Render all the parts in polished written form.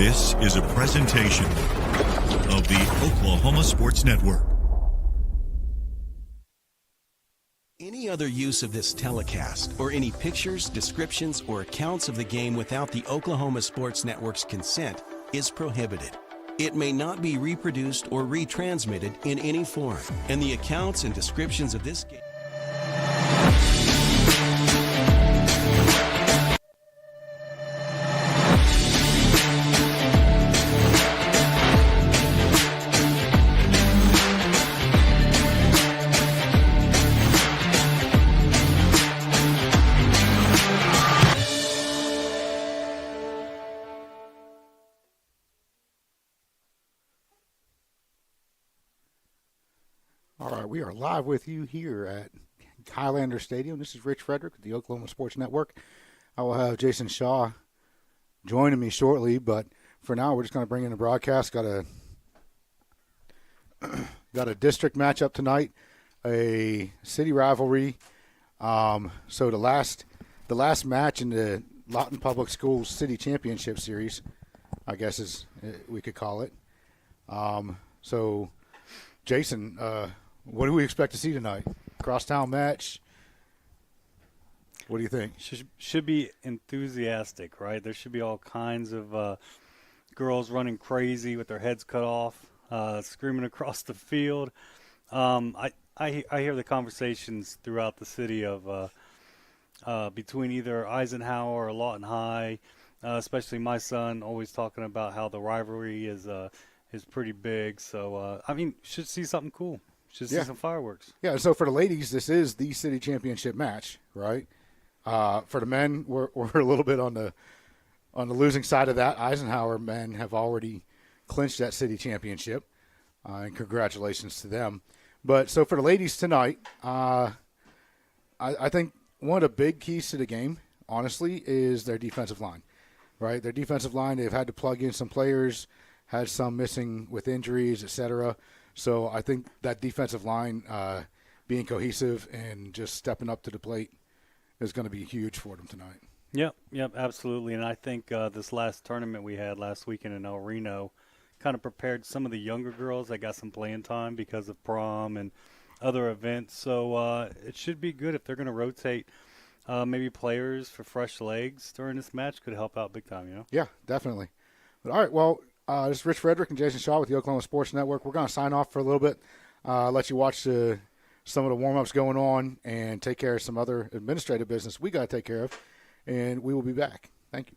This is a presentation of the Oklahoma Sports Network. Any other use of this telecast or any pictures, descriptions, or accounts of the game without the Oklahoma Sports Network's consent is prohibited. It may not be reproduced or retransmitted in any form, and the accounts and descriptions of this game. All right, we are live with you here at Highlander Stadium. This is Rich Frederick with the Oklahoma Sports Network. I will have Jason Shaw joining me shortly, but for now we're just going to bring in the broadcast. Got a district matchup tonight, a city rivalry. So the last match in the Lawton Public Schools City Championship Series, I guess is we could call it. So Jason, what do we expect to see tonight? Crosstown match. What do you think? Should be enthusiastic, right? There should be all kinds of girls running crazy with their heads cut off, screaming across the field. I hear the conversations throughout the city of between either Eisenhower or Lawton High, especially my son always talking about how the rivalry is pretty big. So, should see something cool. Should see some fireworks. Yeah, so for the ladies, this is the city championship match, right? For the men, we're a little bit on the losing side of that. Eisenhower men have already clinched that city championship, and congratulations to them. But so for the ladies tonight, I think one of the big keys to the game, honestly, is their defensive line, right? Their defensive line, they've had to plug in some players, had some missing with injuries, etc. So I think that defensive line being cohesive and just stepping up to the plate is going to be huge for them tonight. Yep, absolutely. And I think this last tournament we had last weekend in El Reno kind of prepared some of the younger girls that got some playing time because of prom and other events. So it should be good if they're going to rotate maybe players for fresh legs during this match. Could help out big time, you know? Yeah, definitely. But all right, well, this is Rich Frederick and Jason Shaw with the Oklahoma Sports Network. We're going to sign off for a little bit, let you watch some of the warm-ups going on and take care of some other administrative business we got to take care of, and we will be back. Thank you.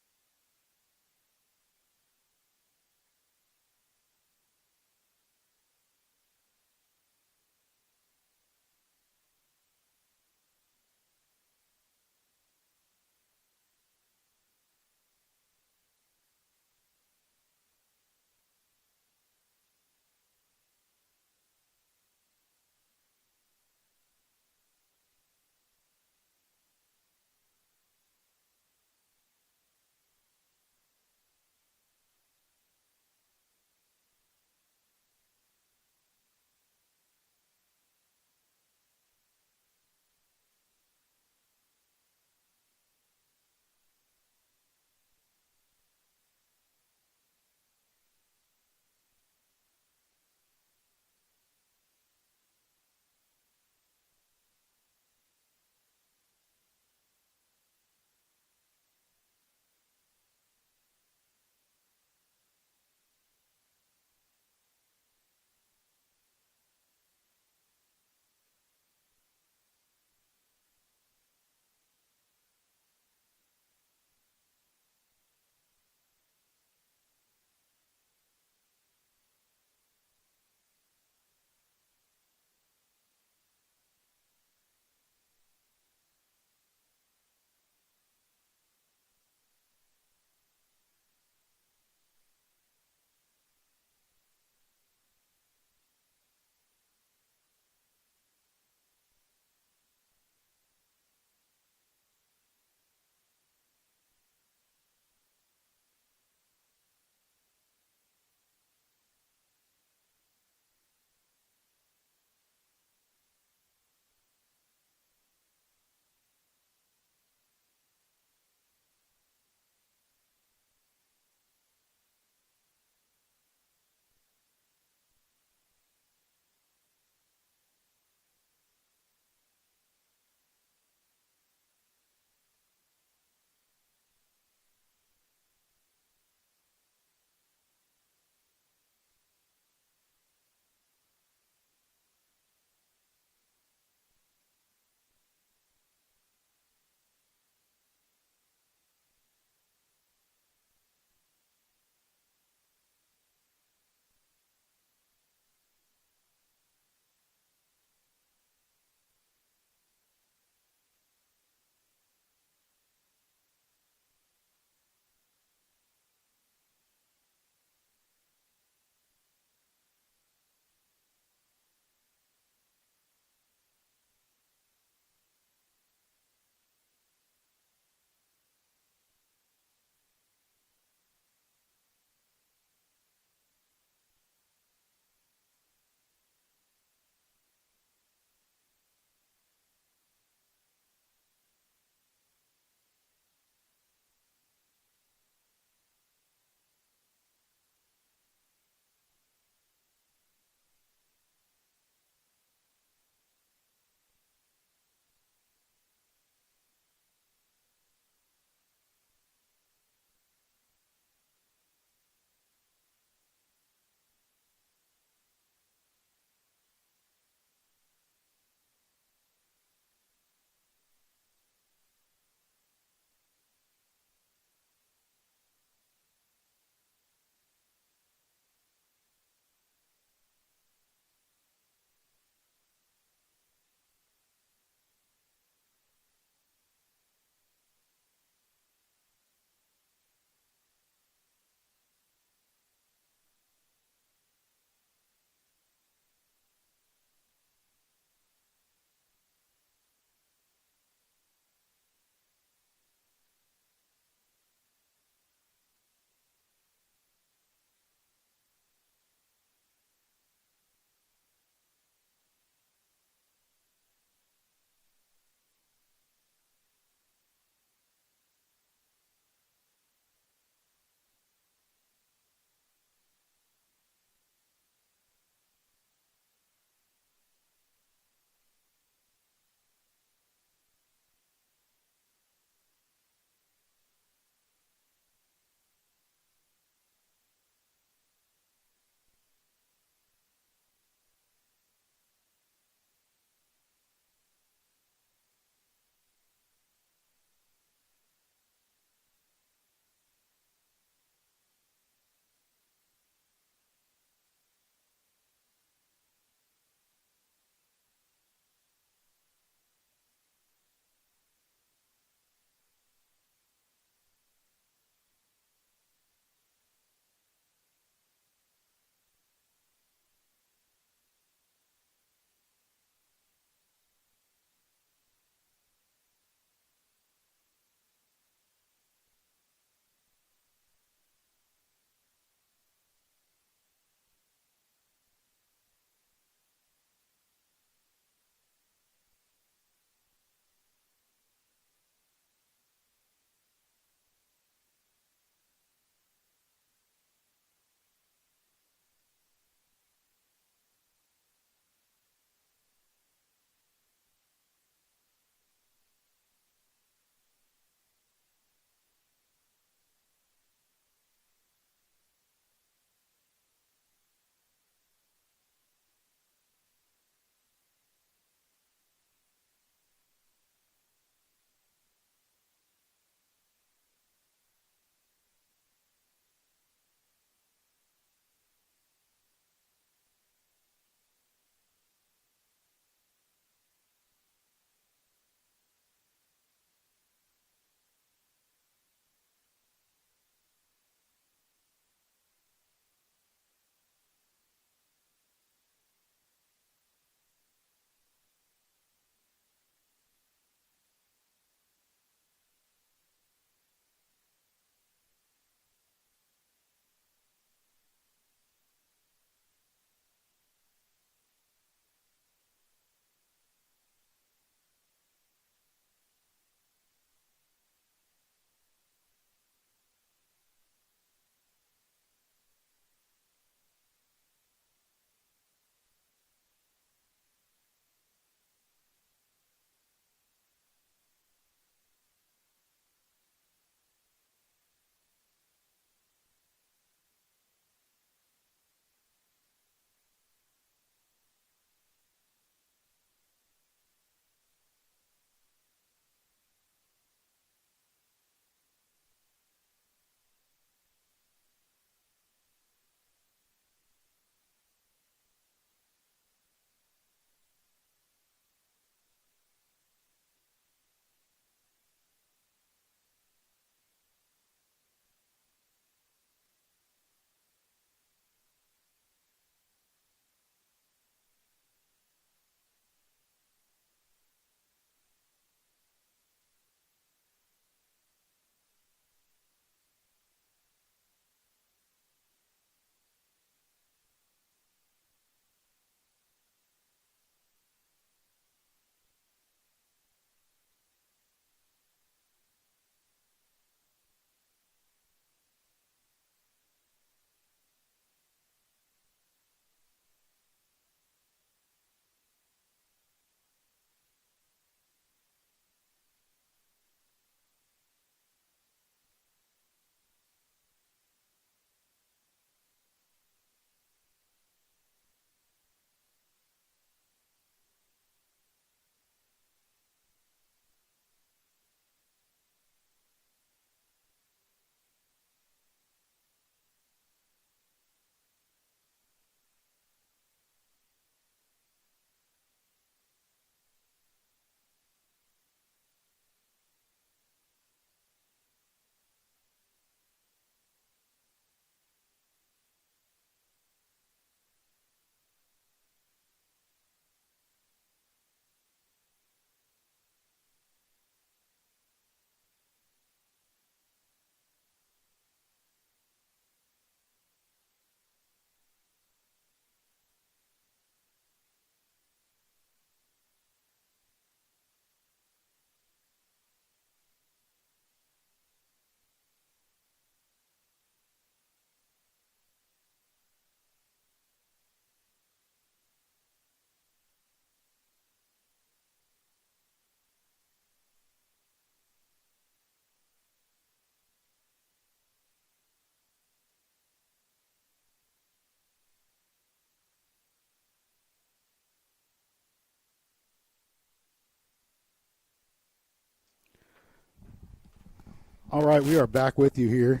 All right, we are back with you here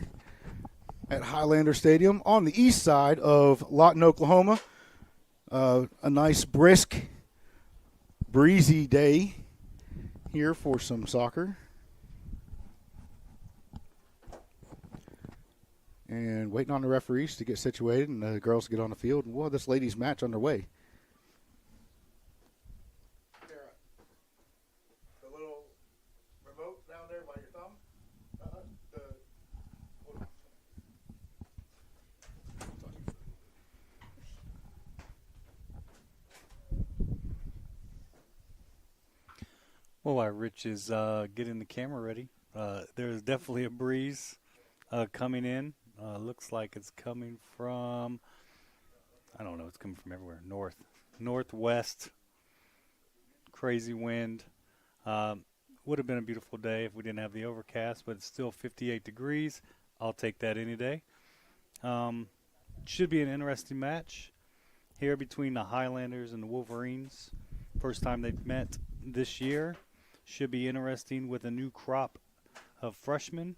at Highlander Stadium on the east side of Lawton, Oklahoma. A nice, brisk, breezy day here for some soccer. And waiting on the referees to get situated and the girls to get on the field. And we'll have this ladies' match underway. The little remote down there by your thumb. Well, while Rich is getting the camera ready, there's definitely a breeze coming in. Looks like it's coming from, I don't know, it's coming from everywhere. Northwest, crazy wind. Would have been a beautiful day if we didn't have the overcast, but it's still 58 degrees. I'll take that any day. Should be an interesting match here between the Highlanders and the Wolverines. First time they've met this year. Should be interesting with a new crop of freshmen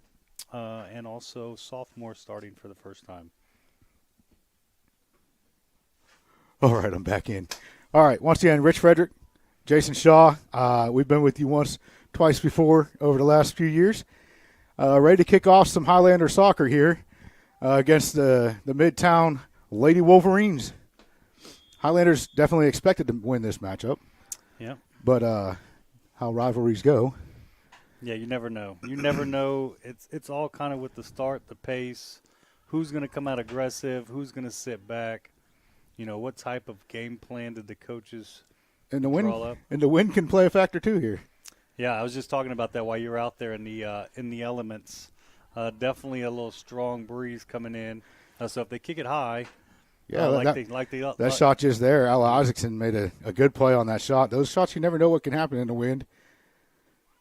and also sophomores starting for the first time. All right, I'm back in. All right, once again, Rich Frederick, Jason Shaw. We've been with you twice before over the last few years. Ready to kick off some Highlander soccer here against the Midtown Lady Wolverines. Highlanders definitely expected to win this matchup. Yeah. But how rivalries go. Yeah, you never know. You never know. It's all kind of with the start, the pace, who's going to come out aggressive, who's going to sit back. You know, what type of game plan did the coaches draw up? And the wind can play a factor too here. Yeah, I was just talking about that while you were out there in the elements. Definitely a little strong breeze coming in. So if they kick it high, that shot just there, Ella Isaacson made a good play on that shot. Those shots, you never know what can happen in the wind.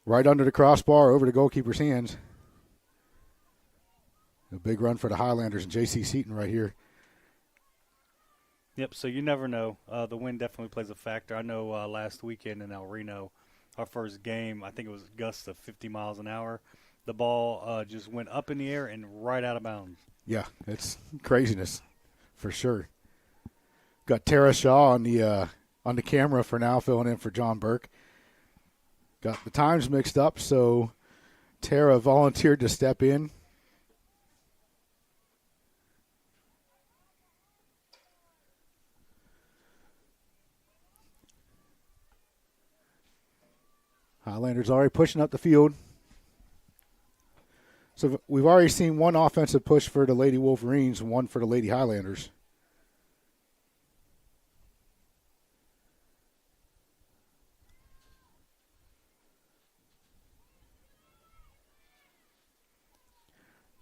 Right under the crossbar, over the goalkeeper's hands. A big run for the Highlanders and J.C. Seaton right here. Yep, so you never know. The wind definitely plays a factor. I know last weekend in El Reno, our first game, I think it was gusts of 50 miles an hour. The ball just went up in the air and right out of bounds. Yeah, it's craziness for sure. Got Tara Shaw on the camera for now, filling in for John Burke. Got the times mixed up, so Tara volunteered to step in. Highlanders already pushing up the field. So we've already seen one offensive push for the Lady Wolverines and one for the Lady Highlanders.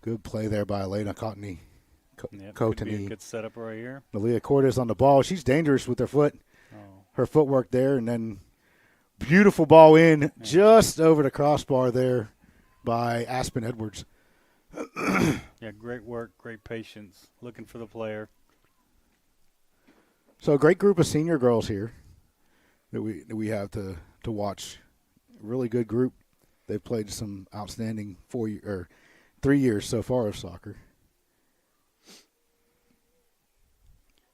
Good play there by Elena Cottony. Could be a good setup right here. Malia Cortez on the ball. She's dangerous with her foot. Her footwork there, and then beautiful ball in just over the crossbar there by Aspen Edwards. Yeah, great work, great patience, looking for the player. So a great group of senior girls here that we have to watch. Really good group. They've played some outstanding 3 years so far of soccer.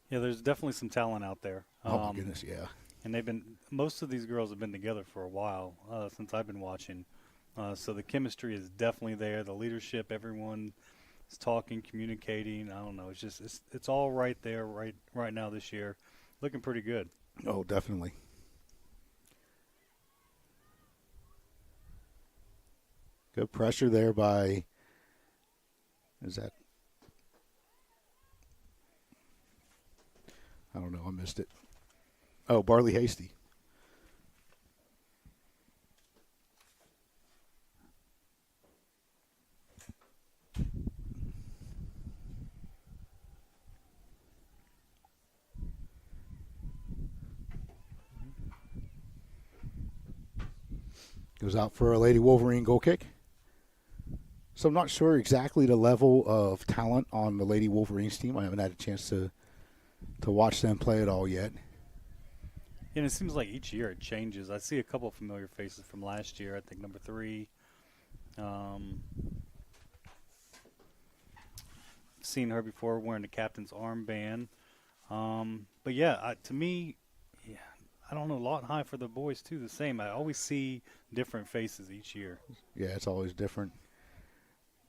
Yeah, there's definitely some talent out there. Oh my goodness, yeah. And most of these girls have been together for a while since I've been watching. So the chemistry is definitely there. The leadership, everyone is talking, communicating. I don't know. It's all right there right now this year. Looking pretty good. Oh, definitely. Good pressure there by, I don't know, I missed it. Oh, Barley Hasty. Goes out for a Lady Wolverine goal kick. So I'm not sure exactly the level of talent on the Lady Wolverines team. I haven't had a chance to watch them play it all yet. And it seems like each year it changes. I see a couple of familiar faces from last year. I think number 3. seen her before wearing the captain's armband. But yeah, to me, yeah, I don't know. Lawton High for the boys too, the same. I always see different faces each year. Yeah, it's always different.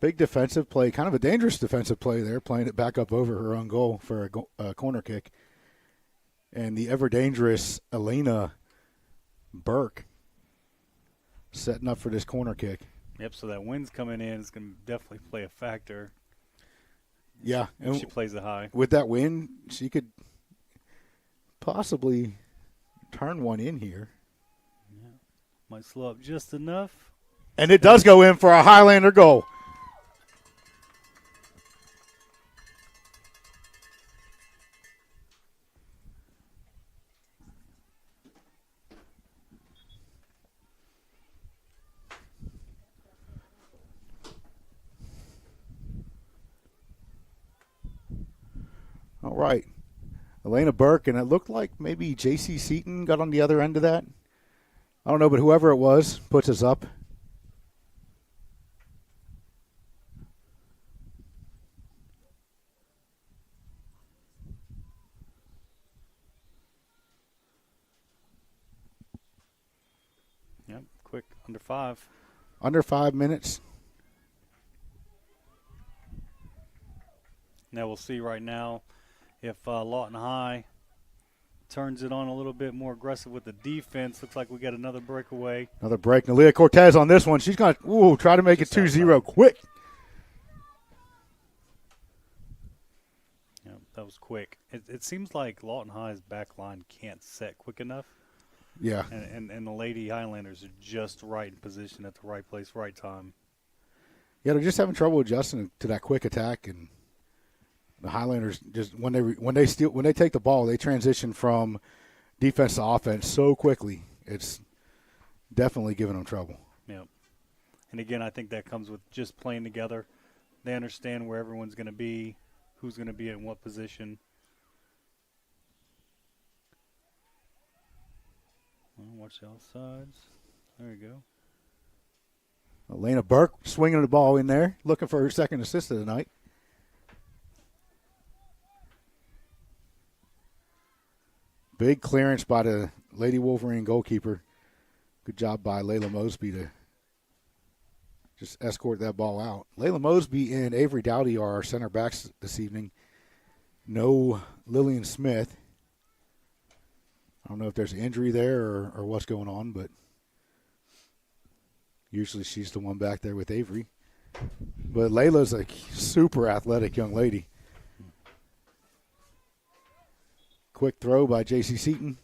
Big defensive play, kind of a dangerous defensive play there, playing it back up over her own goal for a corner kick. And the ever-dangerous Elena Burke setting up for this corner kick. Yep, so that wind's coming in is going to definitely play a factor. Yeah. If she plays it high. With that wind, she could possibly turn one in here. Yeah. Might slow up just enough. And it does go in for a Highlander goal. All right. Elena Burke, and it looked like maybe J.C. Seaton got on the other end of that. I don't know, but whoever it was puts us up. Yep, quick, under 5. Under 5 minutes. Now we'll see right now if Lawton High turns it on a little bit more aggressive with the defense. Looks like we got another breakaway. Another break. Nalia Cortez on this one. She's going to try to make it 2-0 quick. Yeah, that was quick. It seems like Lawton High's back line can't set quick enough. Yeah. And the Lady Highlanders are just right in position at the right place, right time. Yeah, they're just having trouble adjusting to that quick attack, and the Highlanders just when they take the ball, they transition from defense to offense so quickly. It's definitely giving them trouble. Yeah. And again, I think that comes with just playing together. They understand where everyone's going to be, who's going to be in what position. Watch the outsides. There you go. Elena Burke swinging the ball in there, looking for her second assist of the night. Big clearance by the Lady Wolverine goalkeeper. Good job by Layla Mosby to just escort that ball out. Layla Mosby and Avery Dowdy are our center backs this evening. No Lillian Smith. I don't know if there's an injury there or what's going on, but usually she's the one back there with Avery. But Layla's a super athletic young lady. Quick throw by J.C. Seaton.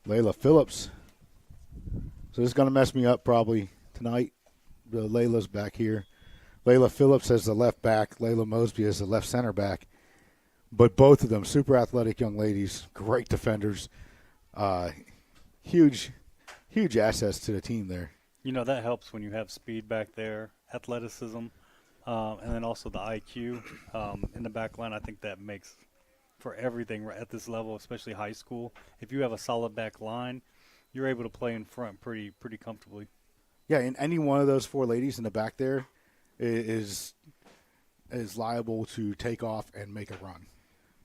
Layla Phillips. So this is going to mess me up probably tonight. Layla's back here. Layla Phillips as the left back. Layla Mosby as the left center back. But both of them super athletic young ladies, great defenders, huge assets to the team there. You know, that helps when you have speed back there, athleticism, and then also the IQ in the back line. I think that makes for everything at this level, especially high school. If you have a solid back line, you're able to play in front pretty comfortably. Yeah, and any one of those four ladies in the back there is liable to take off and make a run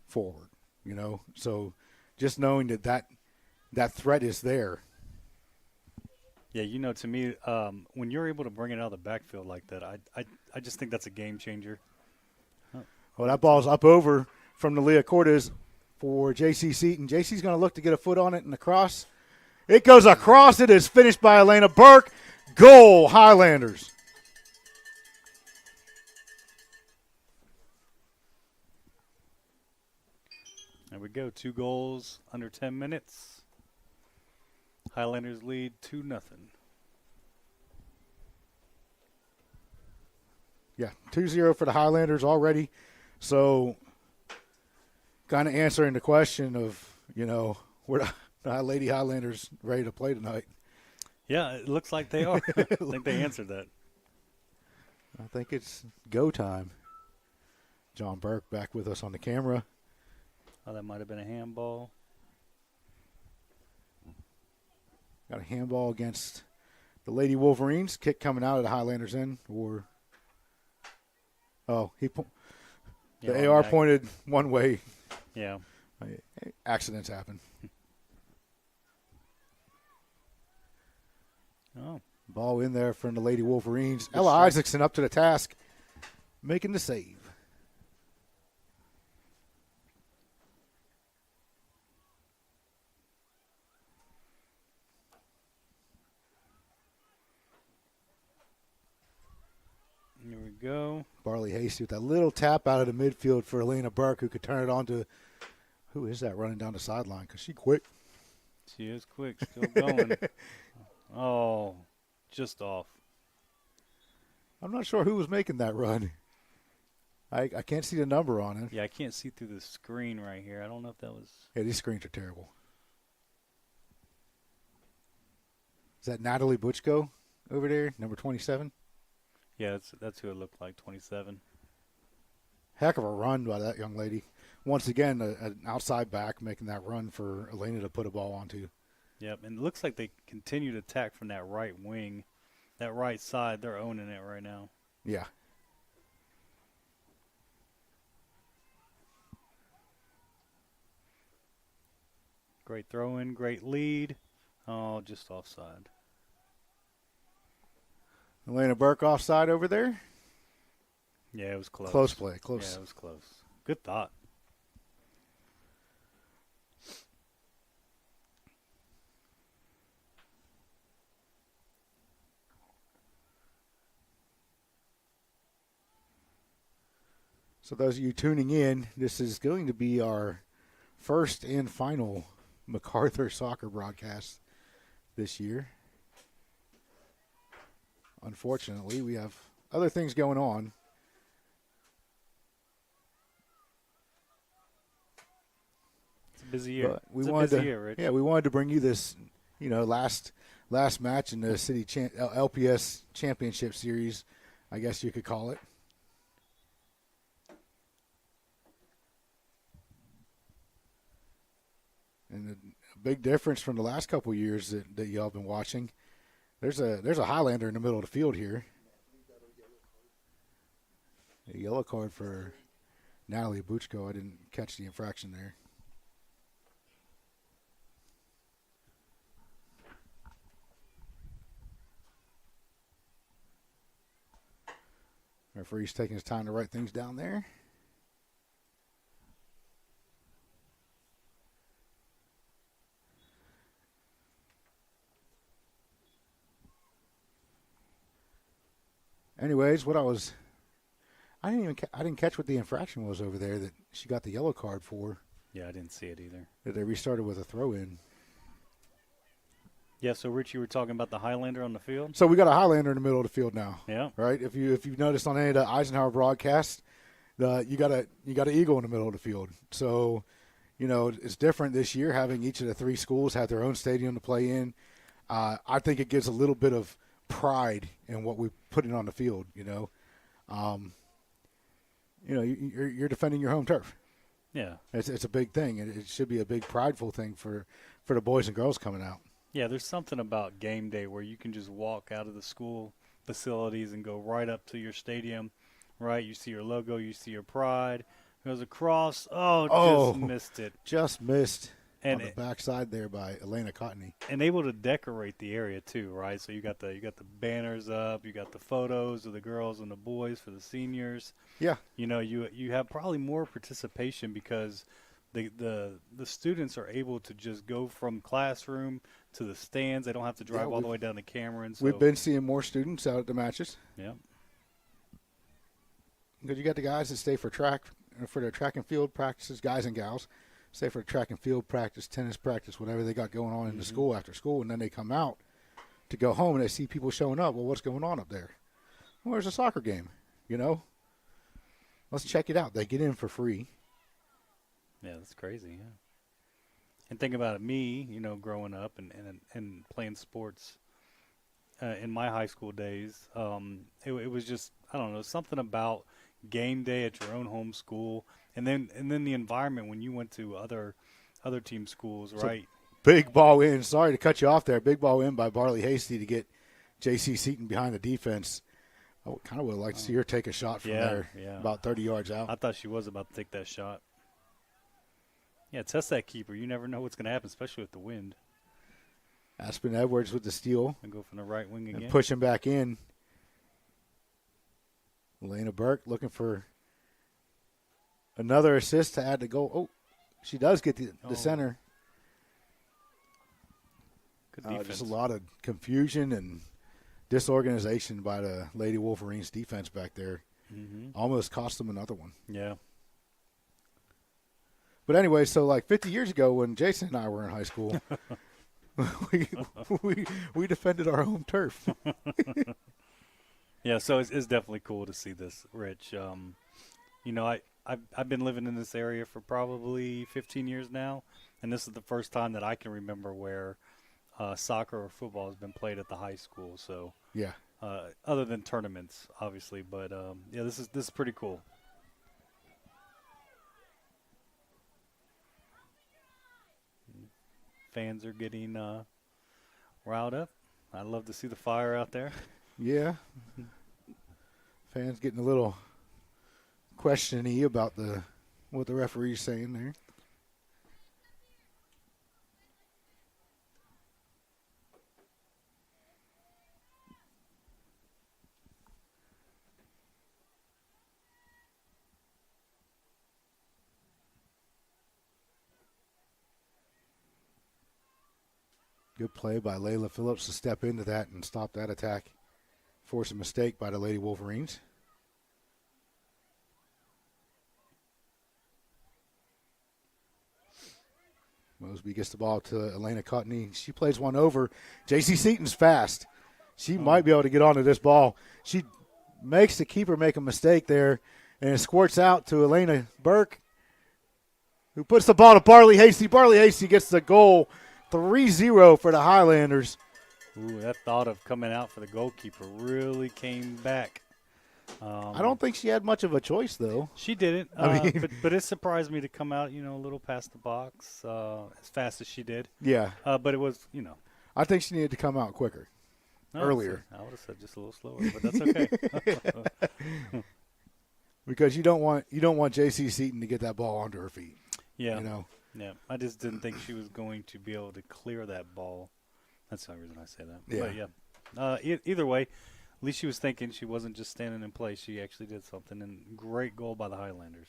forward, you know. So just knowing that threat is there. Yeah, you know, to me, when you're able to bring it out of the backfield like that, I just think that's a game changer. Well, that ball's up over from Nalia Cortez for J.C. Seaton. J.C.'s going to look to get a foot on it in the cross. It goes across. It is finished by Elena Burke. Goal, Highlanders. There we go. 2 goals under 10 minutes. Highlanders lead 2-0. Yeah, 2-0 for the Highlanders already. So kind of answering the question of, you know, were the Lady Highlanders ready to play tonight? Yeah, it looks like they are. I think they answered that. I think it's go time. John Burke back with us on the camera. Oh, that might have been a handball. Got a handball against the Lady Wolverines. Kick coming out of the Highlanders end. The AR pointed one way. Yeah. Accidents happen. Oh. Ball in there from the Lady Wolverines. Ella Isaacson up to the task, making the save. Here we go. Barley Hasty with that little tap out of the midfield for Elena Burke, who could turn it on to, who is that running down the sideline? Because she's quick. She is quick, still going. Oh, just off. I'm not sure who was making that run. I can't see the number on it. Yeah, I can't see through the screen right here. I don't know if that was. Yeah, these screens are terrible. Is that Natalie Butchko over there, number 27? Yeah, that's who it looked like, 27. Heck of a run by that young lady. Once again, an outside back making that run for Elena to put a ball onto. Yep, and it looks like they continue to attack from that right wing. That right side, they're owning it right now. Yeah. Great throw-in, great lead. Oh, just offside. Elena Burke offside over there. Yeah, it was close. Close play, close. Yeah, it was close. Good thought. So those of you tuning in, this is going to be our first and final Macarthur soccer broadcast this year. Unfortunately, we have other things going on. It's a busy year. But It's a busy year, Rich. Yeah, we wanted to bring you this, last match in the city LPS championship series, I guess you could call it. And a big difference from the last couple of years that y'all been watching. There's a Highlander in the middle of the field here. A yellow card for Natalie Butchko. I didn't catch the infraction there. Referee's taking his time to write things down there. Anyways, I didn't catch what the infraction was over there that she got the yellow card for. Yeah, I didn't see it either. That they restarted with a throw-in. Yeah, so Rich, you were talking about the Highlander on the field? So we got a Highlander in the middle of the field now. Yeah. Right? If you've noticed on any of the Eisenhower broadcasts, you got an eagle in the middle of the field. So, it's different this year having each of the three schools have their own stadium to play in. I think it gives a little bit of pride in what we put in on the field. You're defending your home turf. Yeah. It's a big thing, and it should be a big prideful thing for the boys and girls coming out. Yeah, there's something about game day where you can just walk out of the school facilities and go right up to your stadium, right? You see your logo, you see your pride. Goes across. Just missed it. Just missed and on the backside there by Elena Cottney. And able to decorate the area too, right? So you got the banners up, you got the photos of the girls and the boys for the seniors. Yeah. You have probably more participation because the students are able to just go from classroom to the stands. They don't have to drive all the way down to Cameron. So. We've been seeing more students out at the matches. Yeah. Because you got the guys that stay for their track and field practices, guys and gals, stay for track and field practice, tennis practice, whatever they got going on in the school after school, and then they come out to go home and they see people showing up. Well, what's going on up there? Well, there's a soccer game, Let's check it out. They get in for free. Yeah, that's crazy, yeah. And think about it, me, growing up and playing sports in my high school days. It was just, I don't know, something about game day at your own home school, and then the environment when you went to other team schools, So right? big ball in. Sorry to cut you off there. Big ball in by Barley Hasty to get J.C. Seaton behind the defense. I kind of would like to see her take a shot from there, about 30 yards out. I thought she was about to take that shot. Yeah, test that keeper. You never know what's going to happen, especially with the wind. Aspen Edwards with the steal. And go from the right wing again. And push him back in. Elena Burke looking for another assist to add the goal. Oh, she does get the center. Good defense. Just a lot of confusion and disorganization by the Lady Wolverines defense back there. Mm-hmm. Almost cost them another one. Yeah. But anyway, so like 50 years ago when Jason and I were in high school, we defended our home turf. Yeah, so it's definitely cool to see this, Rich. You know, I've been living in this area for probably 15 years now, and this is the first time that I can remember where soccer or football has been played at the high school. So Yeah. Other than tournaments, obviously, but yeah, this is pretty cool. Fans are getting riled up. I love to see the fire out there. Yeah. Fans getting a little questiony about what the referee's saying there. Good play by Layla Phillips to step into that and stop that attack. Force a mistake by the Lady Wolverines. Mosby gets the ball to Elena Cotney. She plays one over. J.C. Seaton's fast. She might be able to get onto this ball. She makes the keeper make a mistake there, and it squirts out to Elena Burke, who puts the ball to Barley Hasty. Barley Hasty gets the goal. 3-0 for the Highlanders. Ooh, that thought of coming out for the goalkeeper really came back. I don't think she had much of a choice, though. She didn't. I mean, but it surprised me to come out, a little past the box as fast as she did. Yeah. But it was, I think she needed to come out quicker, earlier. I would have said just a little slower, but that's okay. Because you don't want J.C. Seaton to get that ball onto her feet. Yeah. Yeah, I just didn't think she was going to be able to clear that ball. That's the only reason I say that. Yeah. But yeah, either way, at least she was thinking. She wasn't just standing in place. She actually did something, and great goal by the Highlanders.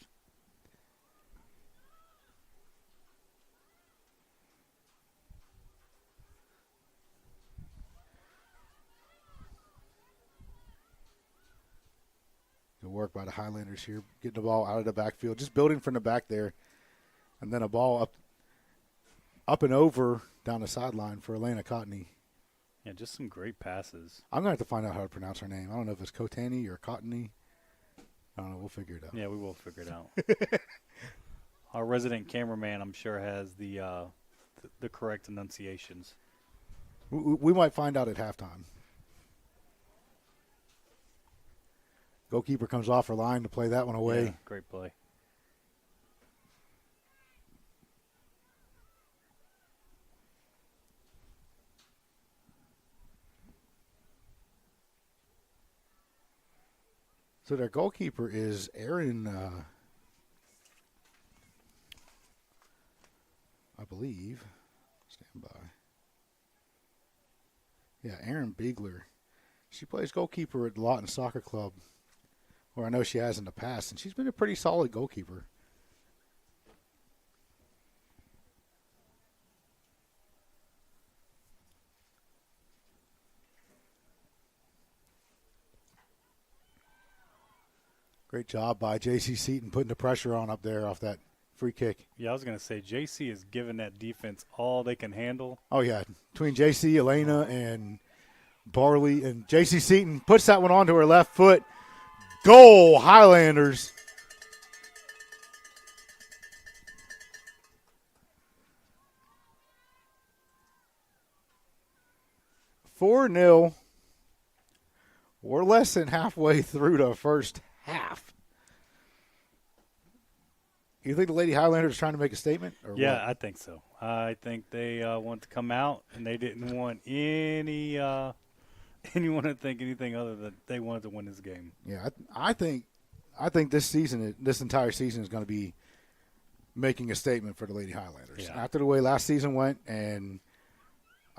Good work by the Highlanders here, getting the ball out of the backfield, just building from the back there. And then a ball up and over down the sideline for Elena Cotney. Yeah, just some great passes. I'm going to have to find out how to pronounce her name. I don't know if it's Kotani or Cotney. I don't know. We'll figure it out. Yeah, we will figure it out. Our resident cameraman, I'm sure, has the correct enunciations. We might find out at halftime. Goalkeeper comes off her line to play that one away. Yeah, great play. So their goalkeeper is Aaron, I believe. Stand by. Yeah, Aaron Biegler. She plays goalkeeper at Lawton Soccer Club, where I know she has in the past, and she's been a pretty solid goalkeeper. Great job by J.C. Seaton putting the pressure on up there off that free kick. Yeah, I was going to say, JC is giving that defense all they can handle. Oh, yeah. Between J.C., Elena, and Barley, and J.C. Seaton puts that one onto her left foot. Goal, Highlanders. Four 4-0 We're less than halfway through the first half. You think the Lady Highlanders are trying to make a statement? Or Yeah, what? I think so. I think they want to come out, and they didn't want anyone to think anything other than they wanted to win this game. Yeah, I think this entire season is going to be making a statement for the Lady Highlanders. Yeah. After the way last season went, and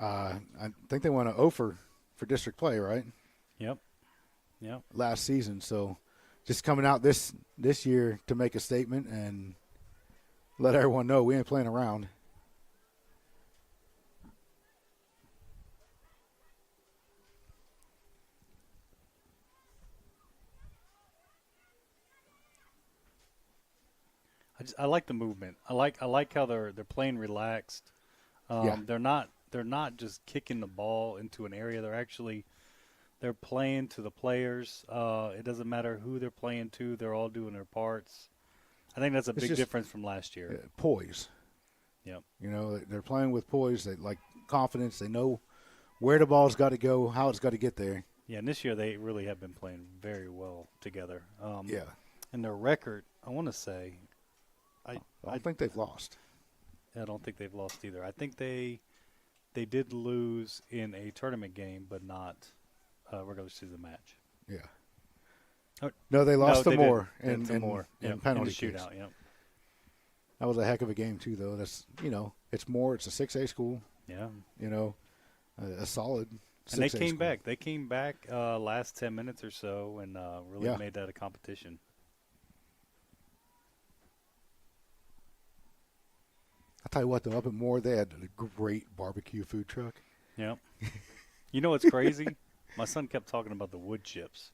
I think they went to 0 for district play, right? Yep. Last season, so just coming out this year to make a statement and let everyone know we ain't playing around. I like the movement. I like how they're playing relaxed. Yeah. They're not just kicking the ball into an area. They're playing to the players. It doesn't matter who they're playing to. They're all doing their parts. I think that's a big difference from last year. Poise. Yep. You know, they're playing with poise. They like confidence. They know where the ball's got to go, how it's got to get there. Yeah, and this year they really have been playing very well together. Yeah. And their record, I want to say, I don't think they've lost. I don't think they've lost either. I think they did lose in a tournament game, but not a regular season match. Yeah. Oh, No, they lost no, to they Moore didn't. in Moore. Yep, penalty in the kicks. shootout. Yep. That was a heck of a game too, though. That's it's Moore. It's a 6A school. Yeah. You know, a solid. 6A And they came school. back. They came back last 10 minutes or so and really made that a competition. I'll tell you what, though, up at Moore, they had a great barbecue food truck. Yep. You know what's crazy? My son kept talking about the wood chips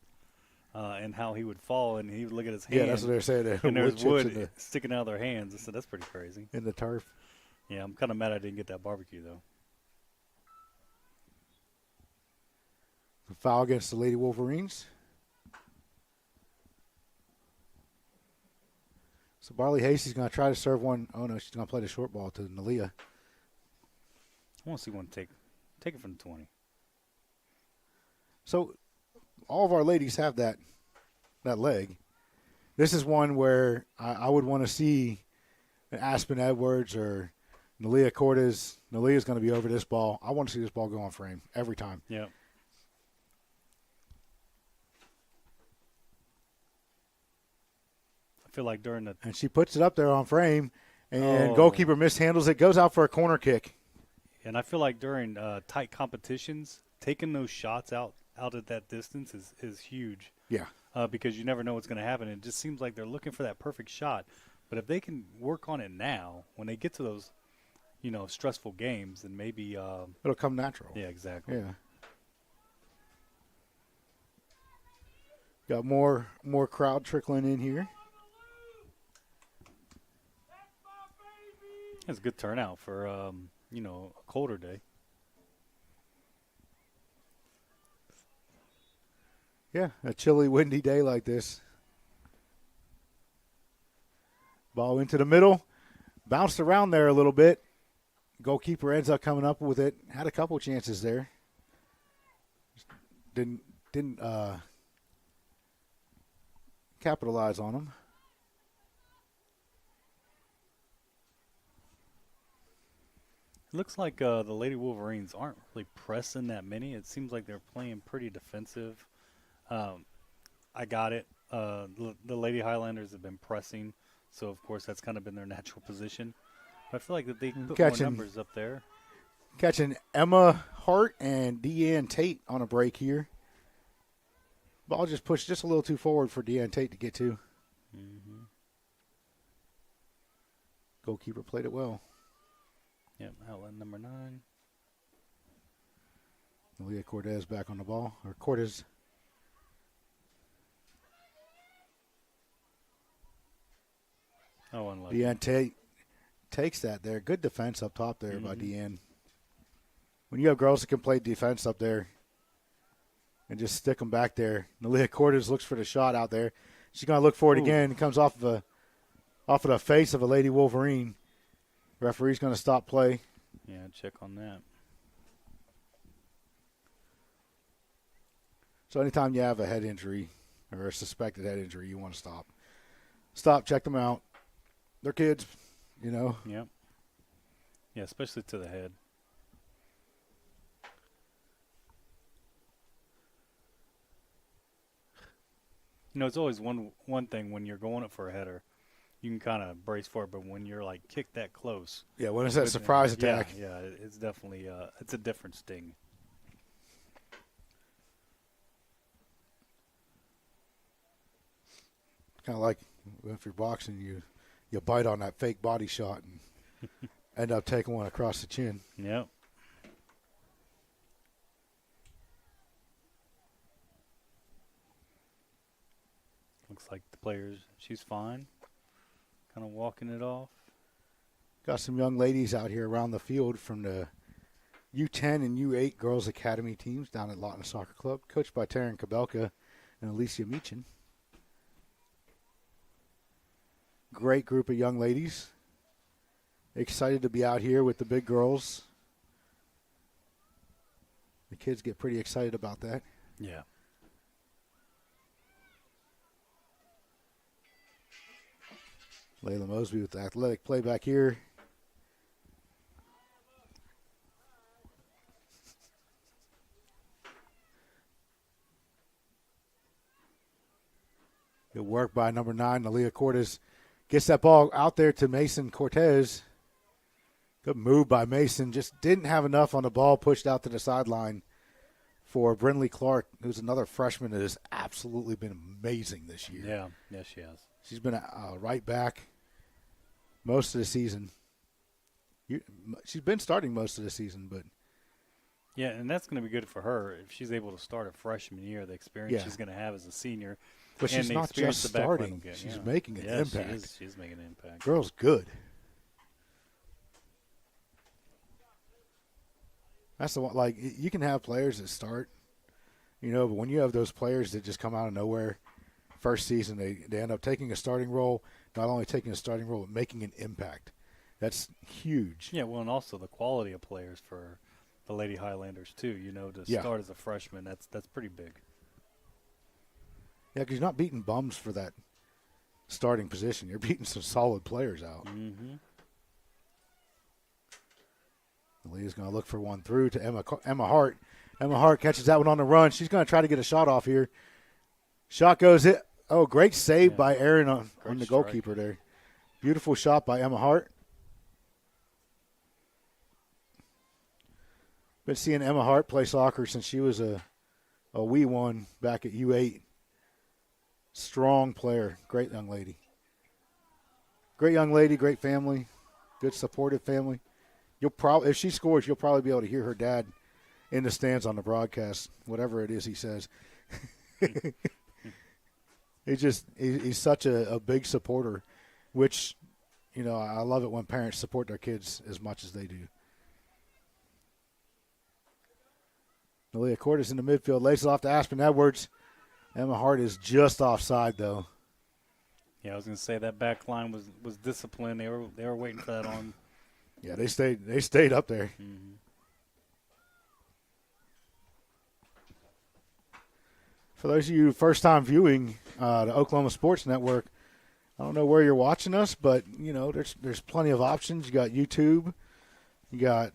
and how he would fall and he would look at his hand. Yeah, that's what they're saying. And there was chips wood sticking out of their hands. I said, that's pretty crazy. in the turf. Yeah, I'm kind of mad I didn't get that barbecue, though. Foul against the Lady Wolverines. So Barley Hasty's going to try to serve one. Oh, no, she's going to play the short ball to Nalia. I want to see one take it from the 20. So all of our ladies have that leg. This is one where I would want to see an Aspen Edwards or Nalia Cortez. Nalia's going to be over this ball. I want to see this ball go on frame every time. Yep. I feel like during the And she puts it up there on frame, and goalkeeper mishandles it, goes out for a corner kick. And I feel like during tight competitions, taking those shots out at that distance is huge. Yeah. Because you never know what's going to happen. It just seems like they're looking for that perfect shot. But if they can work on it now, when they get to those, stressful games, then maybe It'll come natural. yeah, exactly. Yeah. Got more crowd trickling in here. It's a good turnout for a colder day. Yeah, a chilly, windy day like this. Ball into the middle. Bounced around there a little bit. Goalkeeper ends up coming up with it. Had a couple chances there. Didn't capitalize on them. It looks like the Lady Wolverines aren't really pressing that many. It seems like they're playing pretty defensive. I got it. The Lady Highlanders have been pressing, so of course that's kind of been their natural position. But I feel like that they put more numbers up there. Catching Emma Hart and Deanne Tate on a break here. Ball just pushed just a little too forward for Deanne Tate to get to. Mm-hmm. Goalkeeper played it well. Yep, outlet number 9. Leah Cortez back on the ball. Or Cortez. Oh, unlucky. Deanne Tate takes that there. Good defense up top there by Deanne. When you have girls that can play defense up there and just stick them back there, Nalia Cortez looks for the shot out there. She's going to look for it again. It comes off of the face of a Lady Wolverine. Referee's going to stop play. Yeah, check on that. So anytime you have a head injury or a suspected head injury, you want to stop. Stop, check them out. They're kids, you know. Yep. Yeah, especially to the head. You know, it's always one thing when you're going up for a header, you can kind of brace for it, but when you're like kicked that close. Yeah, when it's that surprise attack. Yeah, it's definitely it's a different sting. Kind of like if you're boxing, you bite on that fake body shot and end up taking one across the chin. Yep. Looks like the players, she's fine. Kind of walking it off. Got some young ladies out here around the field from the U10 and U8 Girls Academy teams down at Lawton Soccer Club, coached by Taryn Kabelka and Alicia Meechin. Great group of young ladies. Excited to be out here with the big girls. The kids get pretty excited about that. Yeah. Layla Mosby with the athletic play back here. Good work by number 9, Nalia Cortez. Gets that ball out there to Mason Cortez. Good move by Mason. Just didn't have enough on the ball, pushed out to the sideline for Brinley Clark, who's another freshman that has absolutely been amazing this year. Yeah, yes, she has. She's been right back most of the season. She's been starting most of the season, but yeah, and that's going to be good for her if she's able to start a freshman year. The experience she's going to have as a senior, but she's not just starting; she's making an impact. She's making an impact. Girl's good. That's the one. Like, you can have players that start, you know, but when you have those players that just come out of nowhere, first season they end up taking a starting role. Not only taking a starting role, but making an impact. That's huge. Yeah, well, and also the quality of players for the Lady Highlanders too. You know, to start as a freshman, that's pretty big. Yeah, because you're not beating bums for that starting position. You're beating some solid players out. Mm-hmm. Leah's going to look for one through to Emma Hart. Emma Hart catches that one on the run. She's going to try to get a shot off here. Shot goes in. Oh, great save by Aaron on the goalkeeper there. Beautiful shot by Emma Hart. Been seeing Emma Hart play soccer since she was a wee one back at U8. Strong player. Great young lady. Great young lady, great family. Good supportive family. If she scores, you'll probably be able to hear her dad in the stands on the broadcast, whatever it is he says. He's such a big supporter, which, you know, I love it when parents support their kids as much as they do. Nalia Cortez in the midfield, lays it off to Aspen Edwards. Emma Hart is just offside, though. Yeah, I was going to say that back line was disciplined. They were waiting for that on. Yeah, they stayed up there. Mm-hmm. For those of you first time viewing the Oklahoma Sports Network, I don't know where you're watching us, but you know there's plenty of options. You got YouTube, you got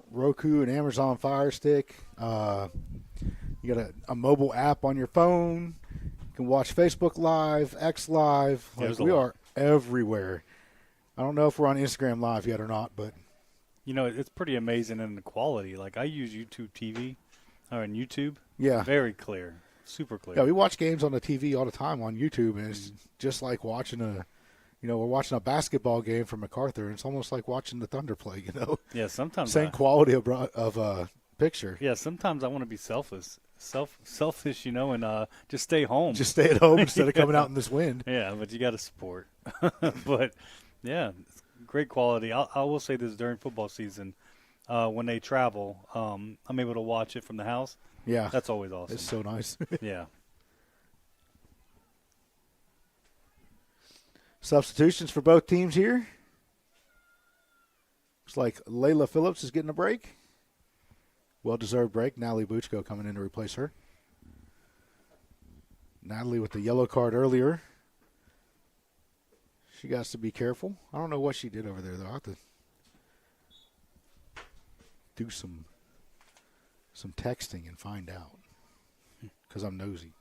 Roku and Amazon Fire Stick. You got a mobile app on your phone. You can watch Facebook Live, X Live. We are everywhere. I don't know if we're on Instagram Live yet or not, but you know it's pretty amazing in the quality. Like I use YouTube TV, or in YouTube. Yeah, very clear, super clear. Yeah, we watch games on the TV all the time on YouTube, and it's just like watching we're watching a basketball game from Macarthur, and it's almost like watching the Thunder play. You know. Yeah, sometimes same quality of picture. Yeah, sometimes I want to be selfish, you know, and just stay home. Just stay at home instead of coming out in this wind. Yeah, but you got to support. But yeah, it's great quality. I will say this during football season, when they travel, I'm able to watch it from the house. Yeah, that's always awesome. It's so nice. Yeah. Substitutions for both teams here. Looks like Layla Phillips is getting a break. Well-deserved break. Natalie Buchko coming in to replace her. Natalie with the yellow card earlier. She got to be careful. I don't know what she did over there, though. I'll have to do some texting and find out because I'm nosy.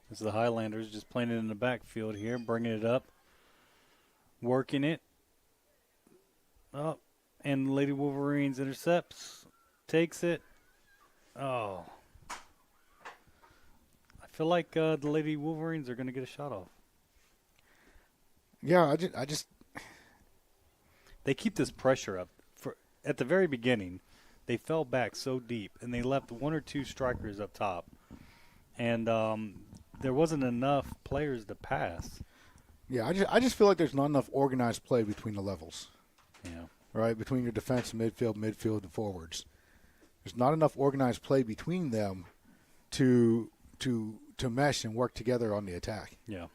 This is the Highlanders just playing it in the backfield here, bringing it up, working it. Oh, and the Lady Wolverines intercepts, takes it. Oh. I feel like the Lady Wolverines are going to get a shot off. Yeah, I just They keep this pressure up. At the very beginning, they fell back so deep, and they left one or two strikers up top. And there wasn't enough players to pass. Yeah, I just feel like there's not enough organized play between the levels. Yeah. Right, between your defense, midfield, and forwards. There's not enough organized play between them to mesh and work together on the attack. Yeah.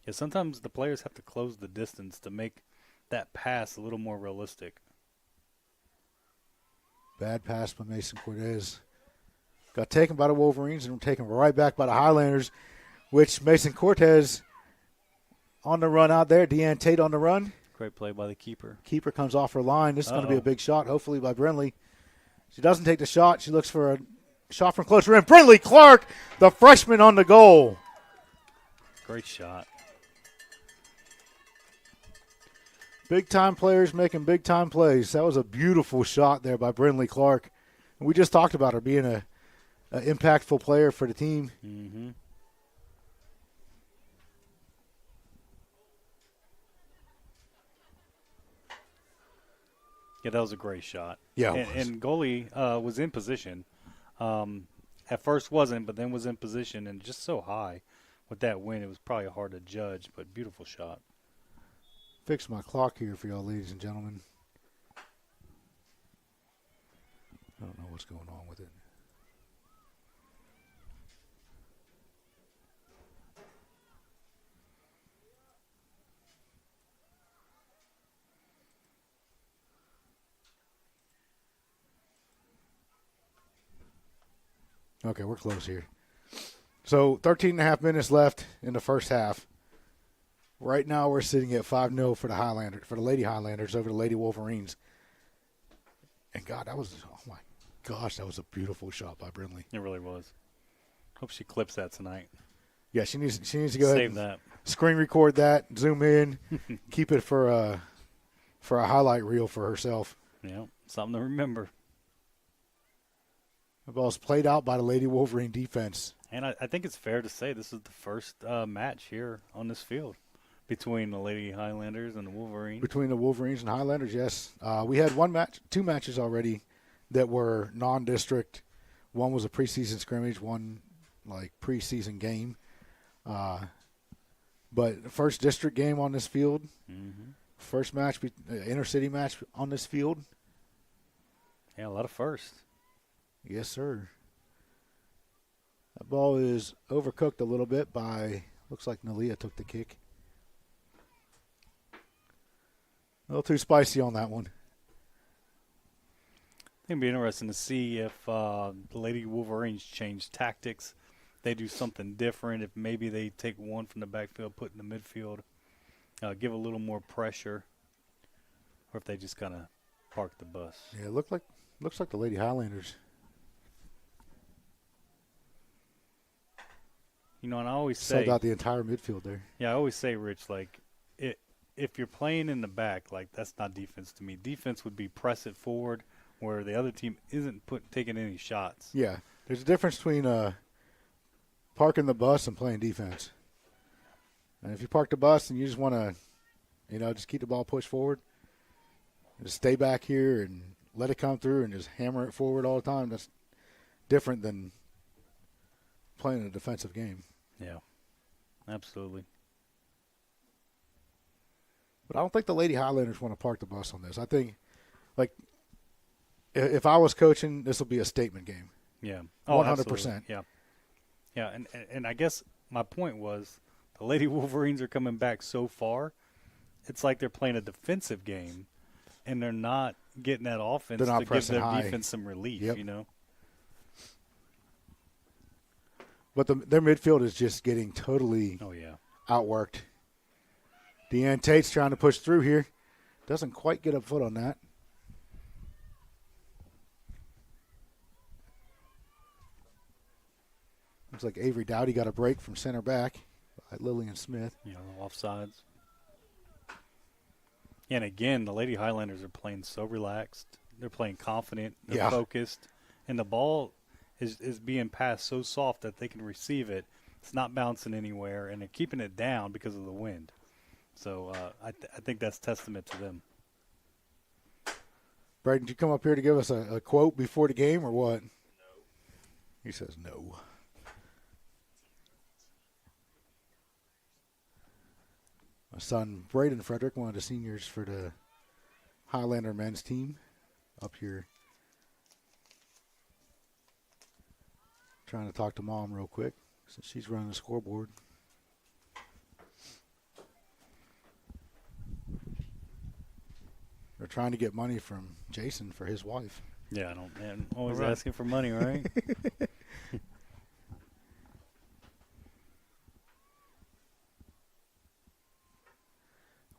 Yeah, sometimes the players have to close the distance to make that pass a little more realistic. Bad pass by Mason Cortez. Got taken by the Wolverines and taken right back by the Highlanders, which Mason Cortez on the run out there. Deanne Tate on the run. Great play by the keeper. Keeper comes off her line. This is going to be a big shot, hopefully, by Brinley. She doesn't take the shot. She looks for a shot from close range. Brinley Clark, the freshman, on the goal. Great shot. Big-time players making big-time plays. That was a beautiful shot there by Brinley Clark. And we just talked about her being an impactful player for the team. Mm-hmm. Yeah, that was a great shot. Yeah, and goalie was in position. At first wasn't, but then was in position, and just so high with that wind, it was probably hard to judge, but beautiful shot. Fix my clock here for y'all, ladies and gentlemen. I don't know what's going on with it. Okay, we're close here. So 13 and a half minutes left in the first half. Right now we're sitting at 5-0 for the Lady Highlanders over the Lady Wolverines. And God, that was, oh my gosh, that was a beautiful shot by Brinley. It really was. Hope she clips that tonight. Yeah, she needs to go ahead and that. Screen record that, zoom in, keep it for a highlight reel for herself. Yeah, something to remember. The ball's played out by the Lady Wolverine defense. And I think it's fair to say this is the first match here on this field between the Lady Highlanders and the Wolverines. Between the Wolverines and Highlanders, yes. We had two matches already that were non-district. One was a preseason scrimmage, one like preseason game. But first district game on this field, first match, inter-city match on this field. Yeah, a lot of firsts. Yes, sir. That ball is overcooked a little bit by, looks like Nalia took the kick. A little too spicy on that one. I think it'd be interesting to see if the Lady Wolverines change tactics. They do something different. If maybe they take one from the backfield, put in the midfield, give a little more pressure, or if they just kind of park the bus. Yeah, it looks like the Lady Highlanders. You know, and I always say sold out the entire midfield there. Yeah, I always say, Rich, like if you're playing in the back, like that's not defense to me. Defense would be press it forward where the other team isn't taking any shots. Yeah, there's a difference between parking the bus and playing defense. And if you park the bus and you just want to, just keep the ball pushed forward, just stay back here and let it come through and just hammer it forward all the time, that's different than playing a defensive game. Yeah, absolutely. But I don't think the Lady Highlanders want to park the bus on this. I think, like, if I was coaching, this will be a statement game. Yeah. 100%. Absolutely. Yeah. Yeah, and I guess my point was the Lady Wolverines are coming back so far. It's like they're playing a defensive game, and they're not getting that offense They're not to give pressing their high. defense some relief, Yep. you know? But their midfield is just getting totally Oh, yeah. outworked. Deanne Tate's trying to push through here. Doesn't quite get a foot on that. Looks like Avery Dowdy got a break from center back by Lillian Smith. You know, offsides. And again, the Lady Highlanders are playing so relaxed. They're playing confident. They're Yeah. focused. And the ball is being passed so soft that they can receive it. It's not bouncing anywhere, and they're keeping it down because of the wind. So I think that's testament to them. Braden, did you come up here to give us a quote before the game or what? No. He says no. My son, Braden Frederick, one of the seniors for the Highlander men's team up here. Trying to talk to Mom real quick since she's running the scoreboard. They're trying to get money from Jason for his wife. Yeah, I don't. Man, always All right. asking for money, right?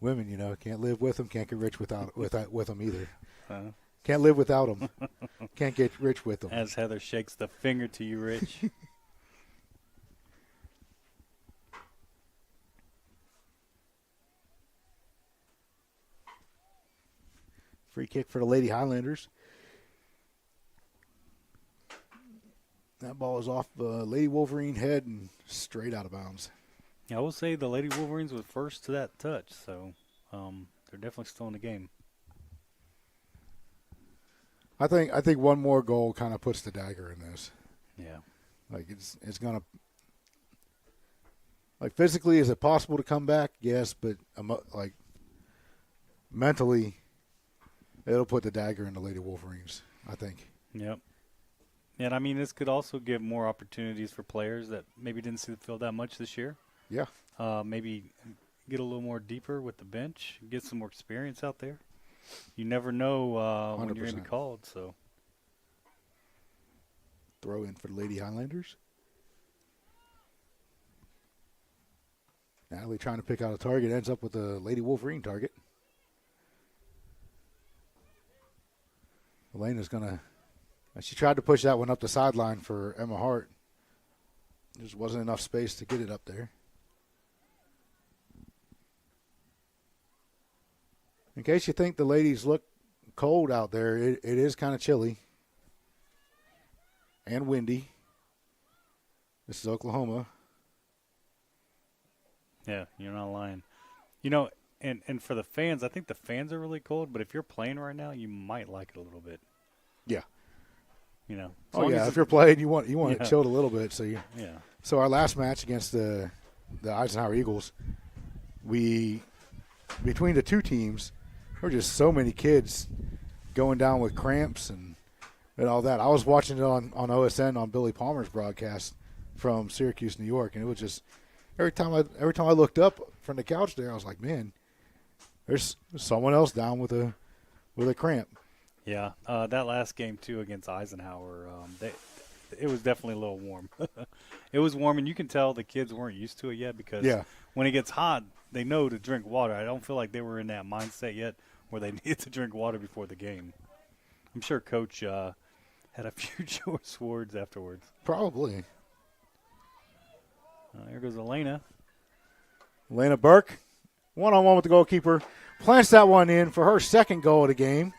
Women, you know, can't live with them, can't get rich with them either. Uh, Can't live without them. Can't get rich with them. as Heather shakes the finger to you, Rich. Free kick for the Lady Highlanders. That ball is off Lady Wolverine head and straight out of bounds. I will say the Lady Wolverines were first to that touch, so they're definitely still in the game. I think one more goal kind of puts the dagger in this. Yeah. Like it's gonna. Like physically, is it possible to come back? Yes, but like mentally, it'll put the dagger in the Lady Wolverines, I think. Yep. And I mean, this could also give more opportunities for players that maybe didn't see the field that much this year. Yeah. Maybe get a little more deeper with the bench, get some more experience out there. You never know when you're going to be 100%. called. So Throw in for the Lady Highlanders. Natalie trying to pick out a target, ends up with a Lady Wolverine target. Elena's going to. She tried to push that one up the sideline for Emma Hart. There just wasn't enough space to get it up there. In case you think the ladies look cold out there, it is kind of chilly and windy. This is Oklahoma. yeah, you're not lying. You know, and for the fans, I think the fans are really cold. But if you're playing right now, you might like it a little bit. Yeah. You know. as Oh long yeah. as If you're playing, you want Yeah. it chilled a little bit. Yeah. So our last match against the Eisenhower Eagles, between the two teams, there were just so many kids going down with cramps and all that. I was watching it on OSN on Billy Palmer's broadcast from Syracuse, New York, and it was just every time I looked up from the couch there, I was like, man, there's someone else down with a cramp. Yeah, that last game too against Eisenhower, it was definitely a little warm. It was warm, and you can tell the kids weren't used to it yet because Yeah. when it gets hot, they know to drink water. I don't feel like they were in that mindset yet where they needed to drink water before the game. I'm sure Coach had a few choice words afterwards. Probably. Here goes Elena. Elena Burke, one-on-one with the goalkeeper, plants that one in for her second goal of the game.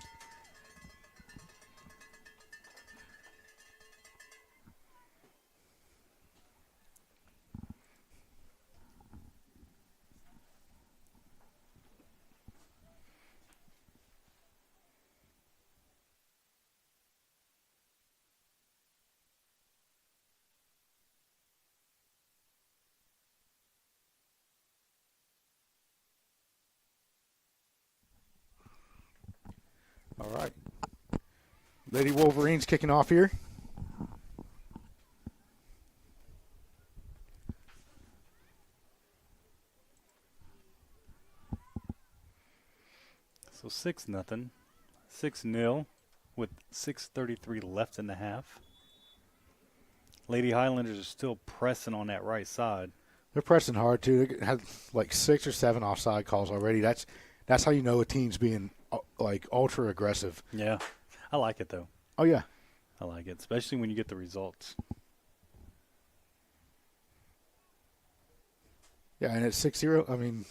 All right. Lady Wolverines kicking off here. 6-0. 6-0 with 6:33 left in the half. Lady Highlanders are still pressing on that right side. They're pressing hard, too. They had like 6 or 7 offside calls already. That's how you know a team's being, like, ultra aggressive. Yeah. I like it, though. Oh, yeah. I like it, especially when you get the results. Yeah, and it's 6-0. I mean,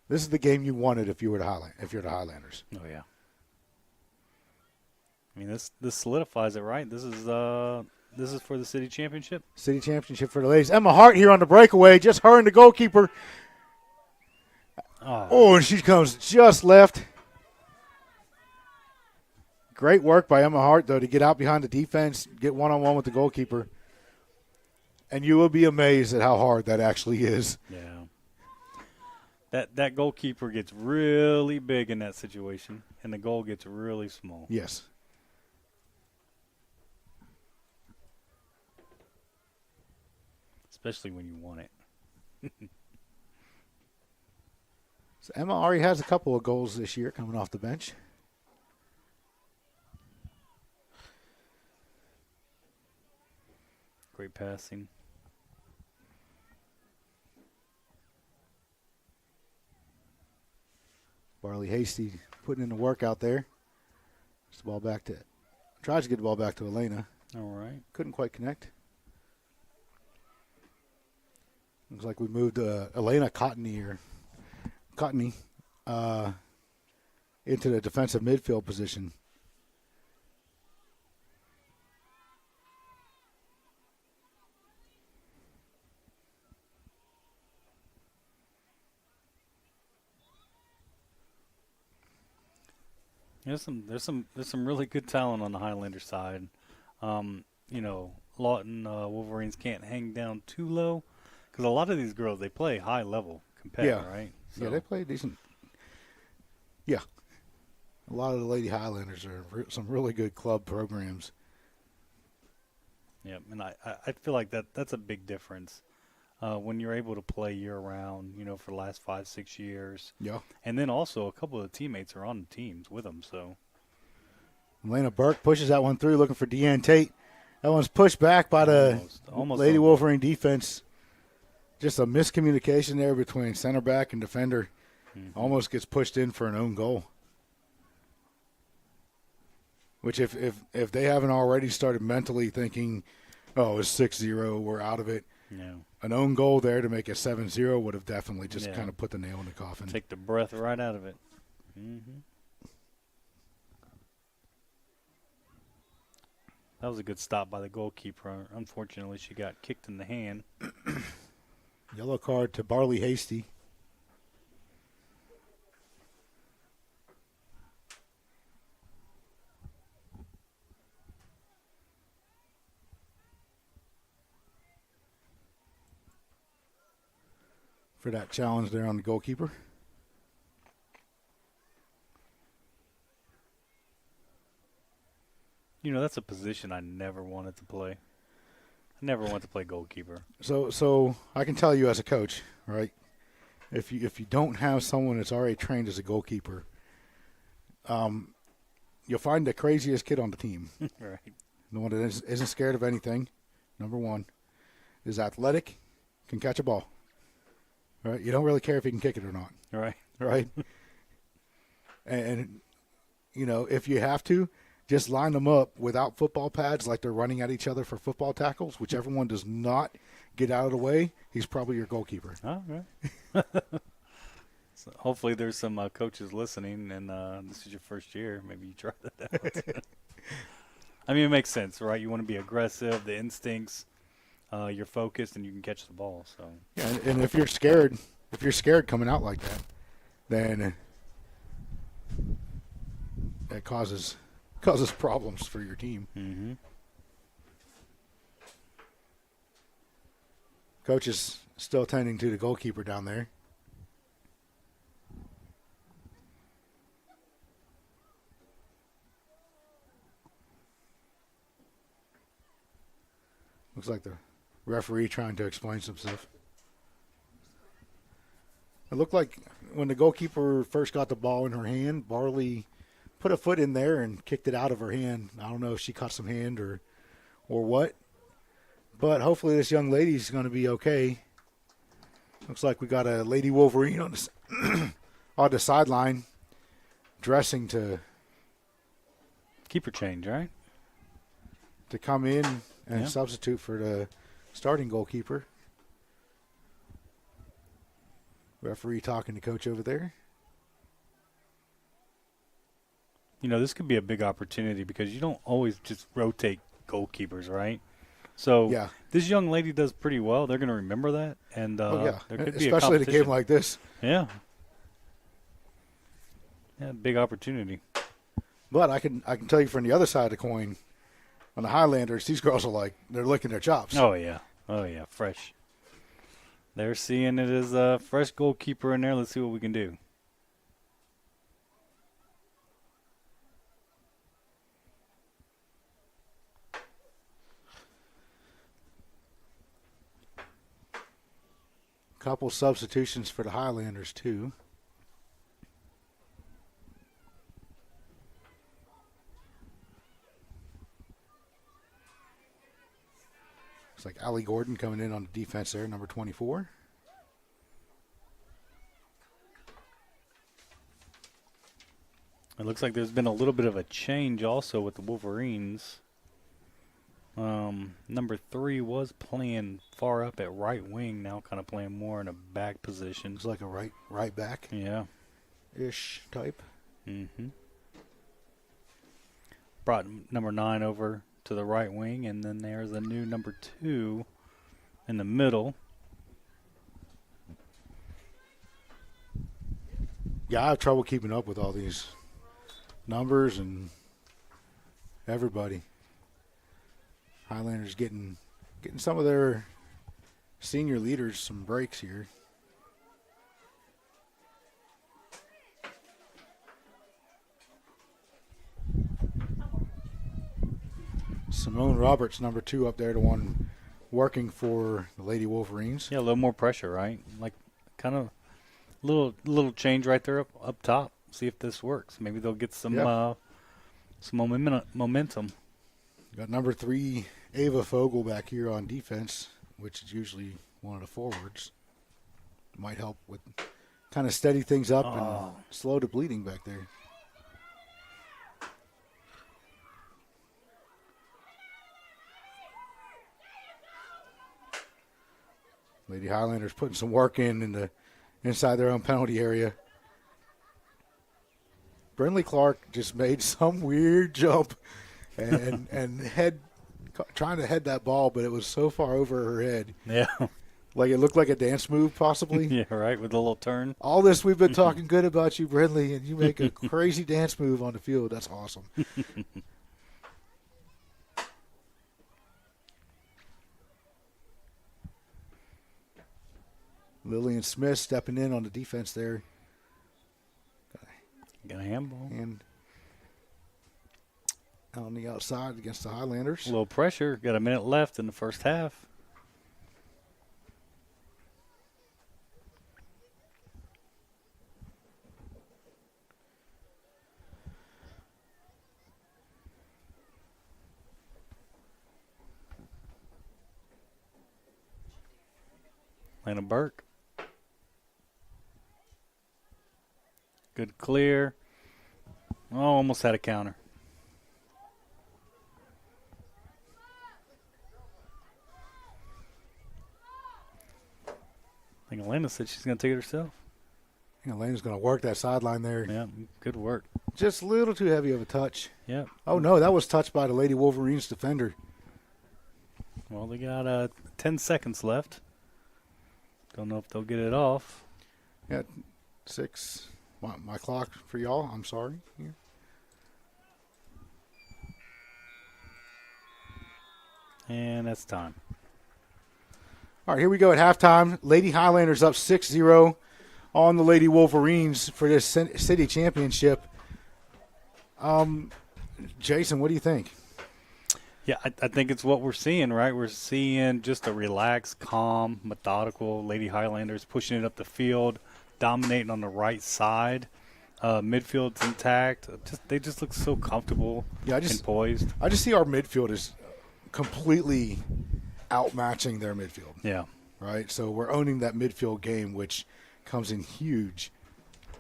this is the game you wanted if you're the Highlanders. Oh, yeah. I mean, this solidifies it, right? This is for the city championship. City championship for the ladies. Emma Hart here on the breakaway. Just her and the goalkeeper. Oh, and she comes just left. Great work by Emma Hart, though, to get out behind the defense, get one-on-one with the goalkeeper. And you will be amazed at how hard that actually is. Yeah. That goalkeeper gets really big in that situation, and the goal gets really small. Yes. Especially when you want it. So Emma already has a couple of goals this year coming off the bench. Great passing. Barley Hasty putting in the work out there. Gets the ball back to, tries to get the ball back to Elena. All right. Couldn't quite connect. Looks like we moved Elena Cottony into the defensive midfield position. There's some really good talent on the Highlander side. Lawton Wolverines can't hang down too low because a lot of these girls, they play high level competitive, right? So, Yeah, they play decent. Yeah. A lot of the Lady Highlanders are some really good club programs. yeah, and I feel like that's a big difference when you're able to play year round, for the last 5-6 years. Yeah. And then also a couple of the teammates are on the teams with them, so. Elena Burke pushes that one through looking for Deanne Tate. That one's pushed back by the Almost Lady Wolverine defense. Just a miscommunication there between center back and defender. Mm-hmm. Almost gets pushed in for an own goal. Which if they haven't already started mentally thinking, oh, it's 6-0, we're out of it. Yeah. An own goal there to make it 7-0 would have definitely just kind of put the nail in the coffin. Take the breath right out of it. Mm-hmm. That was a good stop by the goalkeeper. Unfortunately, she got kicked in the hand. Yellow card to Barley Hasty. For that challenge there on the goalkeeper. That's a position I never wanted to play. I never wanted to play goalkeeper. So I can tell you as a coach, right? If you don't have someone that's already trained as a goalkeeper, you'll find the craziest kid on the team. Right. The one that isn't scared of anything. Number one, is athletic, can catch a ball. Right? You don't really care if he can kick it or not. Right. Right? and if you have to, just line them up without football pads like they're running at each other for football tackles. Whichever one does not get out of the way, he's probably your goalkeeper. Oh, right. So hopefully there's some coaches listening, and this is your first year. Maybe you try that out. I mean, it makes sense, right? You want to be aggressive, the instincts, you're focused, and you can catch the ball. So yeah, and if you're scared coming out like that, then that causes problems for your team. Mm-hmm. Coach is still tending to the goalkeeper down there. Looks like the referee trying to explain some stuff. It looked like when the goalkeeper first got the ball in her hand, Barley put a foot in there and kicked it out of her hand. I don't know if she caught some hand or what. But hopefully this young lady's going to be okay. Looks like we got a Lady Wolverine on the, on the sideline dressing to Keeper change, right? to come in and substitute for the starting goalkeeper. Referee talking to coach over there. You know, this could be a big opportunity because you don't always just rotate goalkeepers, right? So this young lady does pretty well. They're going to remember that, and there could be a especially in a competition. game like this. Yeah, big opportunity. But I can tell you from the other side of the coin, on the Highlanders, these girls are they're licking their chops. Oh yeah, fresh. They're seeing it as a fresh goalkeeper in there. Let's see what we can do. Couple substitutions for the Highlanders too. Looks like Allie Gordon coming in on the defense there, number 24. It looks like there's been a little bit of a change also with the Wolverines. Number 3 was playing far up at right wing, now kind of playing more in a back position. Looks like a right back. Yeah. Ish type. Mm-hmm. Brought number 9 over to the right wing, and then there's a new number 2 in the middle. Yeah, I have trouble keeping up with all these numbers and everybody. Highlanders getting some of their senior leaders some breaks here. Simone Roberts, number 2 up there, the one working for the Lady Wolverines. Yeah, a little more pressure, right? Like kind of little change right there up top. See if this works. Maybe they'll get some momentum. Got number 3 Ava Fogel back here on defense, which is usually one of the forwards. Might help with kind of steady things up and slow the bleeding back there. Lady Highlanders putting some work in inside their own penalty area. Brinley Clark just made some weird jump and trying to head that ball, but it was so far over her head. Yeah. Like it looked like a dance move, possibly. Yeah, right, with a little turn. All this we've been talking good about you, Brinley, and you make a crazy dance move on the field. That's awesome. Lillian Smith stepping in on the defense there. Got a handball. And on the outside against the Highlanders. A little pressure. Got a minute left in the first half. Lana Burke. Good clear. Oh, almost had a counter. I think Elena said she's going to take it herself. I think Elena's going to work that sideline there. Yeah, good work. Just a little too heavy of a touch. Yeah. Oh, no, that was touched by the Lady Wolverines defender. Well, they got 10 seconds left. Don't know if they'll get it off. Yeah, 6. My clock for y'all. I'm sorry. Here. And that's time. All right, here we go at halftime. Lady Highlanders up 6-0 on the Lady Wolverines for this city championship. Jason, what do you think? Yeah, I think it's what we're seeing, right? We're seeing just a relaxed, calm, methodical Lady Highlanders pushing it up the field, dominating on the right side. Midfield's intact. They just look so comfortable and poised. I just see our midfield is completely outmatching their midfield. Yeah. Right? So we're owning that midfield game, which comes in huge.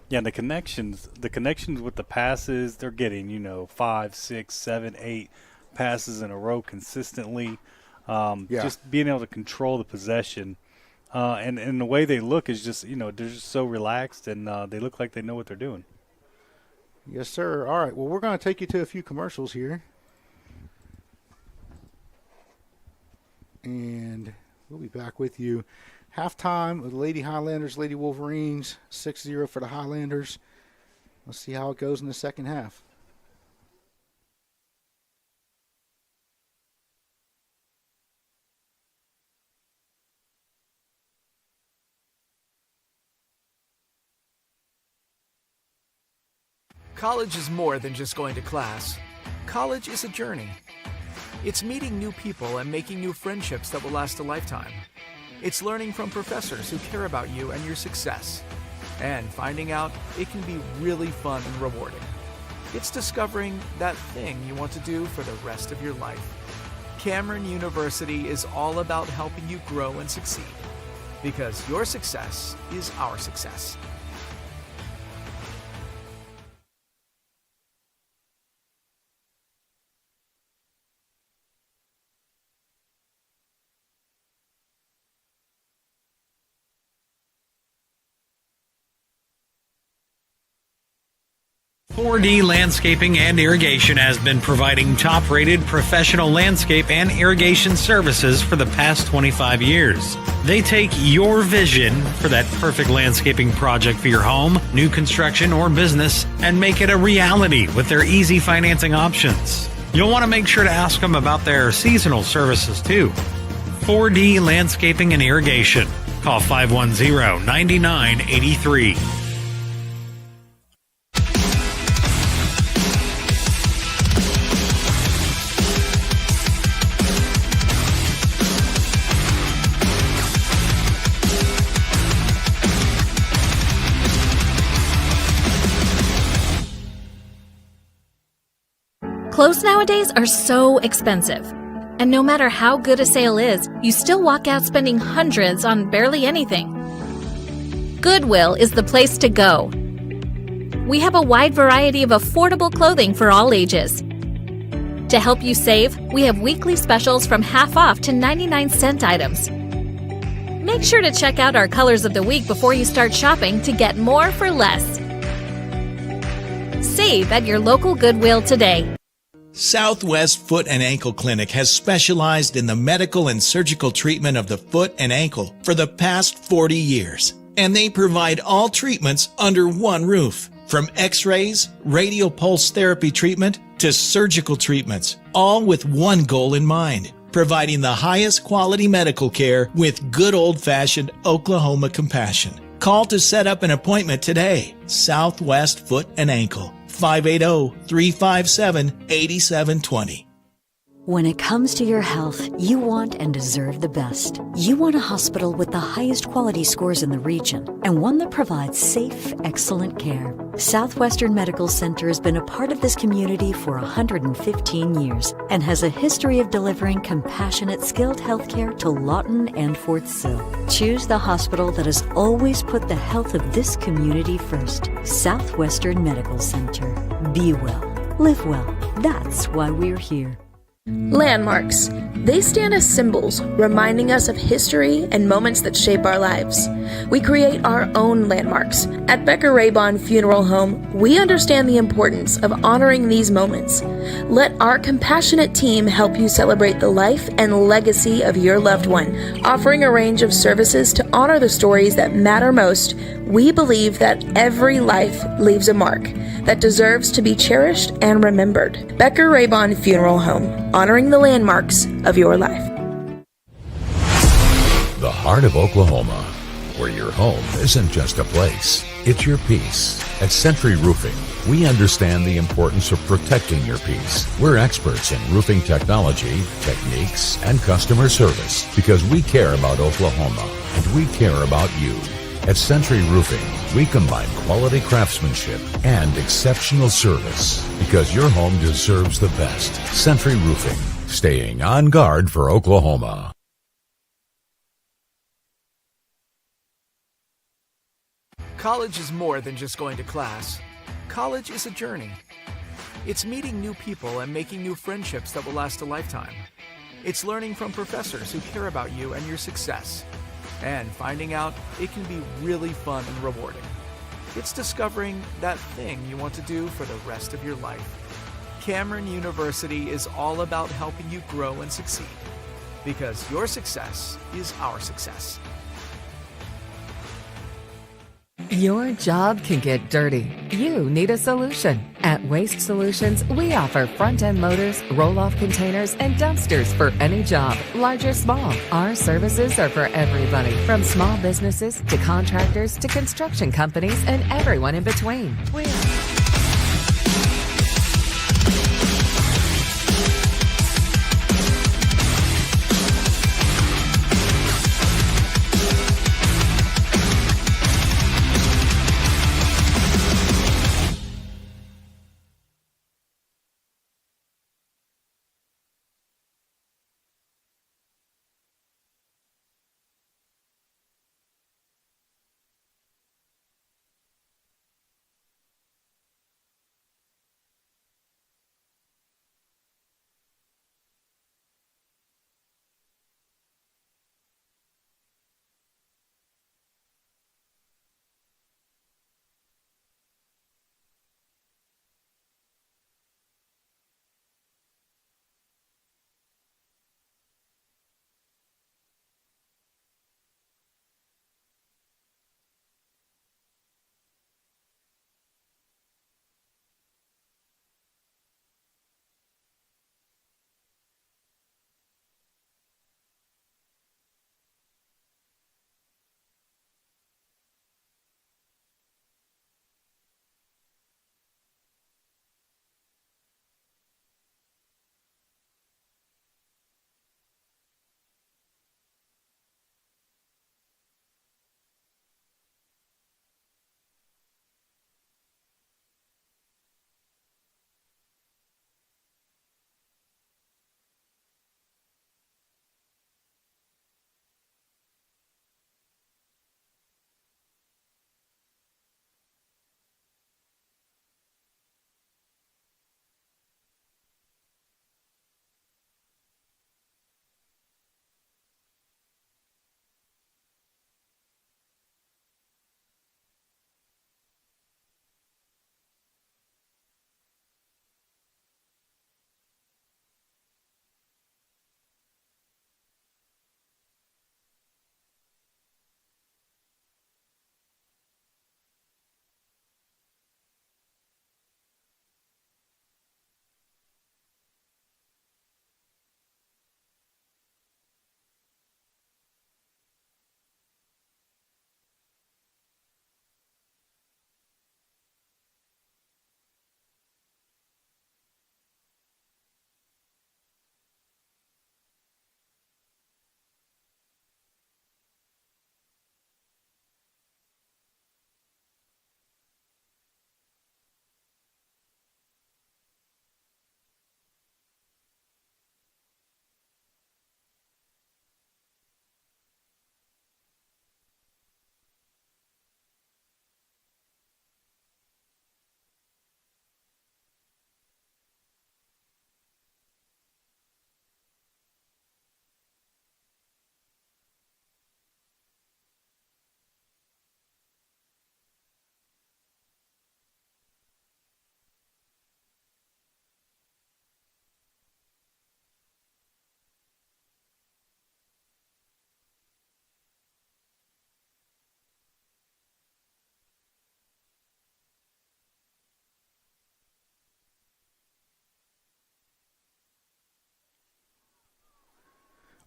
Yeah, the connections with the passes, they're getting, 5, 6, 7, 8 passes in a row consistently. Just being able to control the possession. And the way they look is just, they're just so relaxed, and they look like they know what they're doing. Yes, sir. All right. Well, we're going to take you to a few commercials here. And we'll be back with you. Halftime with Lady Highlanders, Lady Wolverines, 6-0 for the Highlanders. Let's see how it goes in the second half. College is more than just going to class. College is a journey. It's meeting new people and making new friendships that will last a lifetime. It's learning from professors who care about you and your success. And finding out it can be really fun and rewarding. It's discovering that thing you want to do for the rest of your life. Cameron University is all about helping you grow and succeed. Because your success is our success. .4D Landscaping and Irrigation has been providing top-rated professional landscape and irrigation services for the past 25 years. They take your vision for that perfect landscaping project for your home, new construction, or business and make it a reality with their easy financing options. You'll want to make sure to ask them about their seasonal services too. 4D Landscaping and Irrigation. Call 510-9983. Clothes nowadays are so expensive. And no matter how good a sale is, you still walk out spending hundreds on barely anything. Goodwill is the place to go. We have a wide variety of affordable clothing for all ages. To help you save, we have weekly specials from half off to 99-cent items. Make sure to check out our colors of the week before you start shopping to get more for less. Save at your local Goodwill today. Southwest Foot and Ankle Clinic has specialized in the medical and surgical treatment of the foot and ankle for the past 40 years. And they provide all treatments under one roof. From x-rays, radial pulse therapy treatment, to surgical treatments, all with one goal in mind, providing the highest quality medical care with good old-fashioned Oklahoma compassion. Call to set up an appointment today. Southwest Foot and Ankle. 580-357-8720. When it comes to your health, you want and deserve the best. You want a hospital with the highest quality scores in the region and one that provides safe, excellent care. Southwestern Medical Center has been a part of this community for 115 years and has a history of delivering compassionate, skilled health care to Lawton and Fort Sill. Choose the hospital that has always put the health of this community first. Southwestern Medical Center. Be well. Live well. That's why we're here. Landmarks. They stand as symbols, reminding us of history and moments that shape our lives. We create our own landmarks. At Becker Raybon Funeral Home, we understand the importance of honoring these moments. Let our compassionate team help you celebrate the life and legacy of your loved one. Offering a range of services to honor the stories that matter most, we believe that every life leaves a mark that deserves to be cherished and remembered. Becker Raybon Funeral Home, honoring the landmarks of your life. The heart of Oklahoma, where your home isn't just a place, it's your peace. At Century Roofing, we understand the importance of protecting your peace. We're experts in roofing technology, techniques, and customer service because we care about Oklahoma and we care about you. At Century Roofing, we combine quality craftsmanship and exceptional service because your home deserves the best. Century Roofing, staying on guard for Oklahoma. College is more than just going to class. College is a journey. It's meeting new people and making new friendships that will last a lifetime. It's learning from professors who care about you and your success. And finding out it can be really fun and rewarding. It's discovering that thing you want to do for the rest of your life. Cameron University is all about helping you grow and succeed. Because your success is our success. Your job can get dirty. You need a solution. At Waste Solutions, we offer front-end loaders, roll-off containers, and dumpsters for any job, large or small. Our services are for everybody, from small businesses to contractors to construction companies and everyone in between.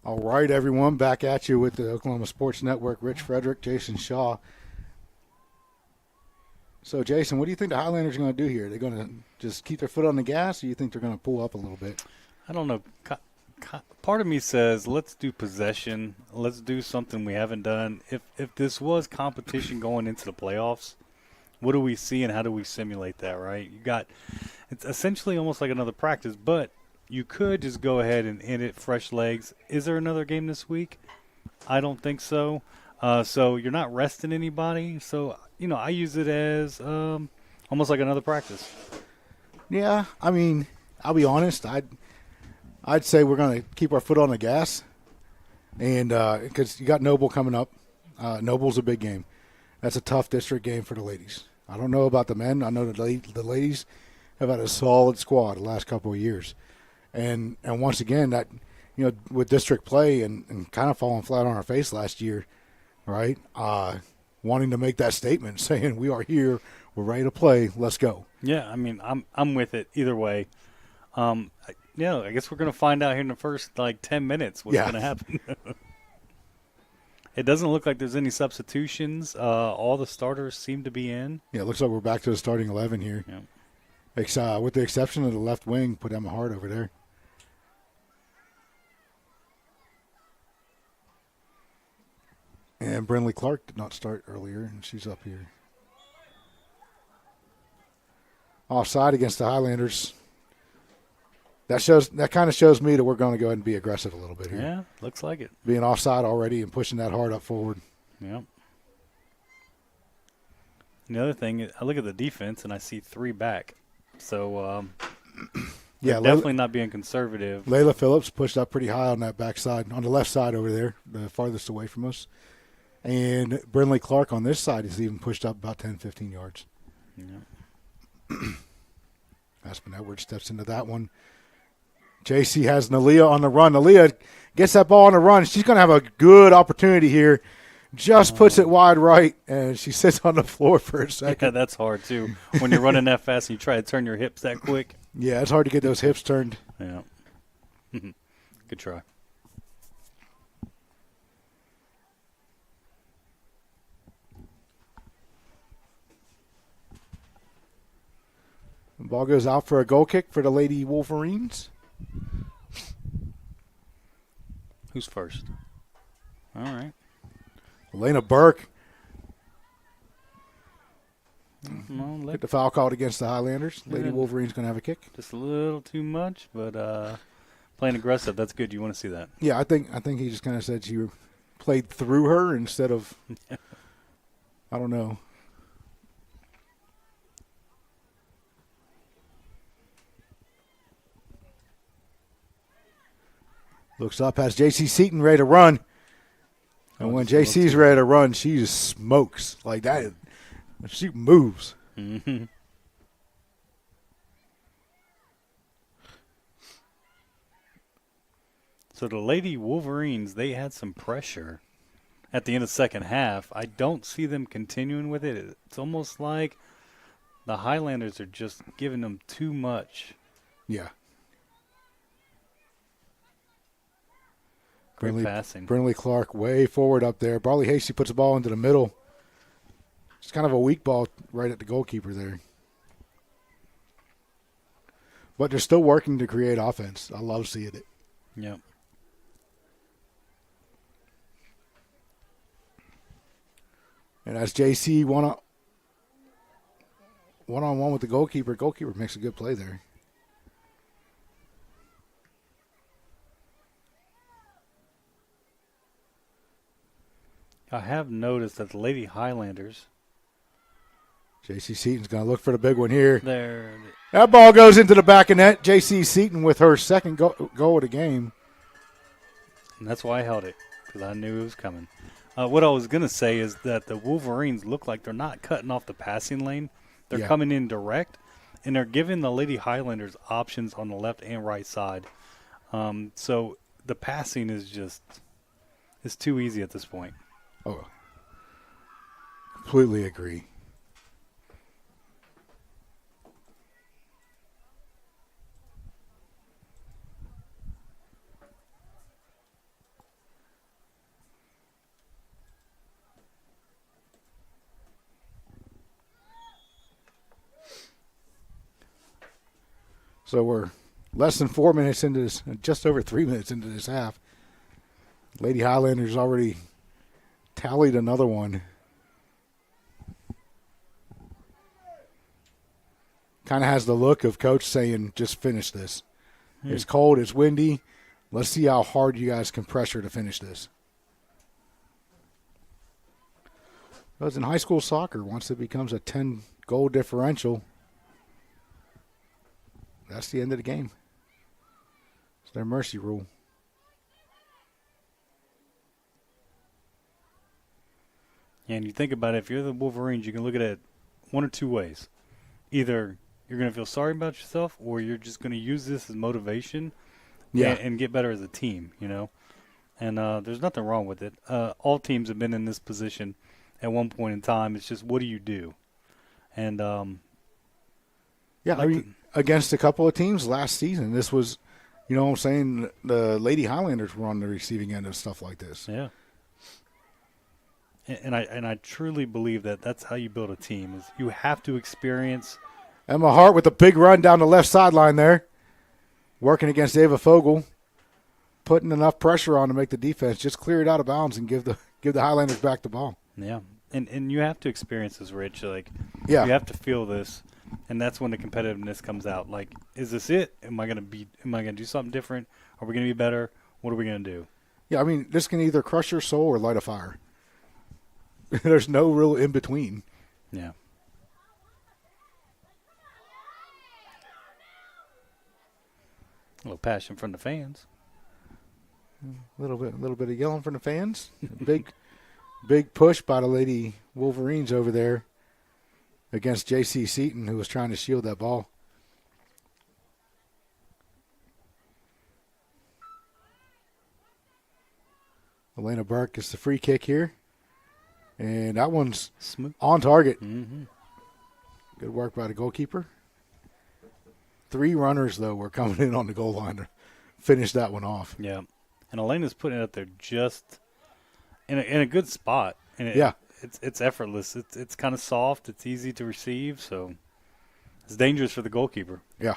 All right, everyone, back at you with the Oklahoma Sports Network. Rich Frederick, Jason Shaw. So, Jason, what do you think the Highlanders are going to do here? Are they going to just keep their foot on the gas, or do you think they're going to pull up a little bit? I don't know. Part of me says, let's do possession. Let's do something we haven't done. If this was competition going into the playoffs, what do we see and how do we simulate that, right? It's essentially almost like another practice, but you could just go ahead and end it fresh legs. Is there another game this week? I don't think so. So you're not resting anybody. So, I use it as almost like another practice. Yeah, I mean, I'll be honest. I'd say we're going to keep our foot on the gas, and because you got Noble coming up. Noble's a big game. That's a tough district game for the ladies. I don't know about the men. I know the ladies have had a solid squad the last couple of years, and once again that with district play and kind of falling flat on our face last year, right? Wanting to make that statement, saying we are here, we're ready to play, let's go. Yeah, I mean, I'm with it either way. I guess we're going to find out here in the first 10 minutes what's going to happen. It doesn't look like there's any substitutions. All the starters seem to be in. Yeah, it looks like we're back to the starting 11 here. Yeah. With the exception of the left wing, put Emma Hart over there. And Brinley Clark did not start earlier, and she's up here. Offside against the Highlanders. That kind of shows me that we're going to go ahead and be aggressive a little bit here. Yeah, looks like it. Being offside already and pushing that hard up forward. Yep. The other thing, I look at the defense and I see 3 back. So, definitely not being conservative. Layla Phillips pushed up pretty high on that backside, on the left side over there, the farthest away from us. And Brinley Clark on this side is even pushed up about 10, 15 yards. Yeah. Aspen Edwards steps into that one. JC has Nalia on the run. Nalia gets that ball on the run. She's going to have a good opportunity here. Just puts it wide right, and she sits on the floor for a second. Yeah, that's hard, too. When you're running that fast and you try to turn your hips that quick. Yeah, it's hard to get those hips turned. Yeah. Good try. The ball goes out for a goal kick for the Lady Wolverines. Who's first? All right. Elena Burke. Get the foul called against the Highlanders. Lady Wolverines going to have a kick. Just a little too much, but playing aggressive, that's good. You want to see that. Yeah, I think he just kind of said she played through her instead of, I don't know. Looks up, has J.C. Seaton ready to run. And when J.C.'s ready to run, she just smokes. Like that. She moves. Mm-hmm. So the Lady Wolverines, they had some pressure at the end of the second half. I don't see them continuing with it. It's almost like the Highlanders are just giving them too much. Yeah. Great passing. Brinley Clark way forward up there. Barley Hasty puts the ball into the middle. It's kind of a weak ball right at the goalkeeper there. But they're still working to create offense. I love seeing it. Yep. And as JC one-on-one with the goalkeeper makes a good play there. I have noticed that the Lady Highlanders. J.C. Seaton's going to look for the big one here. There. That ball goes into the back of net. J.C. Seaton with her second goal of the game. And that's why I held it, because I knew it was coming. What I was going to say is that the Wolverines look like they're not cutting off the passing lane. They're coming in direct, and they're giving the Lady Highlanders options on the left and right side. So the passing is too easy at this point. Oh, completely agree. So we're less than 4 minutes into this, just over 3 minutes into this half. Lady Highlanders already tallied another one. Kind of has the look of coach saying, just finish this. It's cold, it's windy. Let's see how hard you guys can pressure to finish this. Because in high school soccer, once it becomes a 10-goal differential, that's the end of the game. It's their mercy rule. And you think about it, if you're the Wolverines, you can look at it one or two ways. Either you're going to feel sorry about yourself, or you're just going to use this as motivation and get better as a team, you know. And there's nothing wrong with it. All teams have been in this position at one point in time. It's just, what do you do? And I mean, against a couple of teams last season, this was, you know what I'm saying, the Lady Highlanders were on the receiving end of stuff like this. Yeah. And I truly believe that that's how you build a team. Is you have to experience. Emma Hart with a big run down the left sideline there, working against Ava Fogel, putting enough pressure on to make the defense just clear it out of bounds and give the Highlanders back the ball. Yeah, and you have to experience this, Rich. Like, you have to feel this, and that's when the competitiveness comes out. Like, is this it? Am I gonna do something different? Are we gonna be better? What are we gonna do? Yeah, I mean, this can either crush your soul or light a fire. There's no real in between. Yeah. A little passion from the fans. A little bit of yelling from the fans. Big push by the Lady Wolverines over there against J.C. Seaton, who was trying to shield that ball. Elena Burke gets the free kick here. And that one's smooth, on target. Mm-hmm. Good work by the goalkeeper. 3 runners, though, were coming in on the goal line to finish that one off. Yeah. And Elena's putting it up there just in a good spot. And it's effortless. It's kind of soft. It's easy to receive. So it's dangerous for the goalkeeper. Yeah.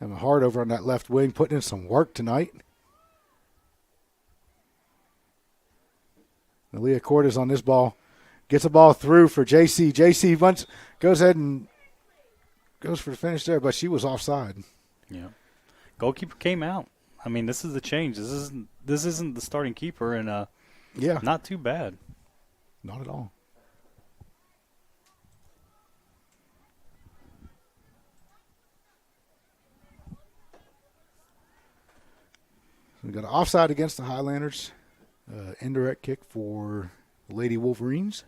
Emma Hart over on that left wing putting in some work tonight. Leah Cordes on this ball. Gets a ball through for JC. JC goes ahead and goes for the finish there, but she was offside. Yeah. Goalkeeper came out. I mean, this is the change. This isn't the starting keeper, and not too bad. Not at all. So we got an offside against the Highlanders. Indirect kick for the Lady Wolverines.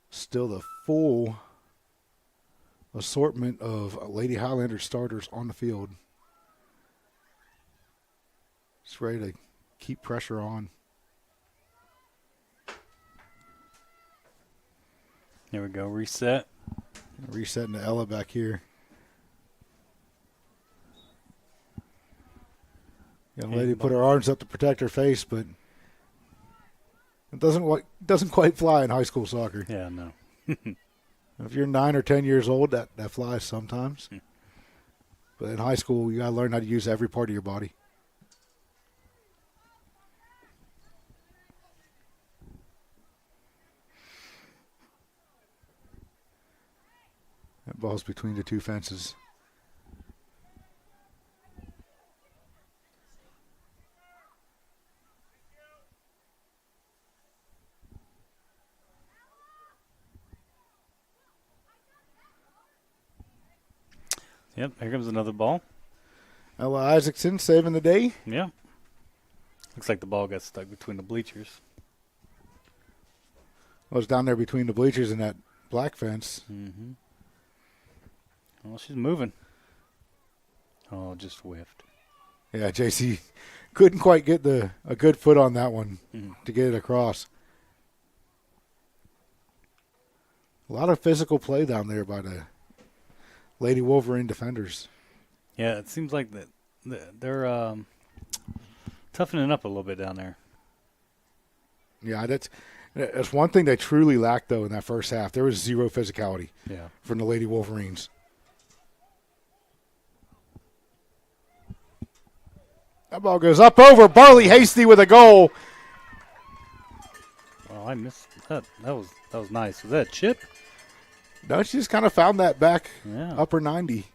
Still the full assortment of Lady Highlander starters on the field. Just ready to keep pressure on. There we go. Reset. Resetting to Ella back here. Young lady put her arms up to protect her face, but it doesn't quite fly in high school soccer. Yeah, no. If you're 9 or 10 years old, that flies sometimes. But in high school, you got to learn how to use every part of your body. That ball's between the two fences. Yep, here comes another ball. Ella Isaacson saving the day. Yeah. Looks like the ball got stuck between the bleachers. Well, it's down there between the bleachers and that black fence. Mm-hmm. Well, she's moving. Oh, just whiffed. Yeah, JC couldn't quite get a good foot on that one to get it across. A lot of physical play down there by the Lady Wolverine defenders. Yeah, it seems like they're toughening up a little bit down there. Yeah, that's one thing they truly lacked, though, in that first half. There was zero physicality from the Lady Wolverines. That ball goes up over. Barley Hasty with a goal. Oh, I missed that. That was nice. Was that a chip? No, she just kind of found that back upper 90.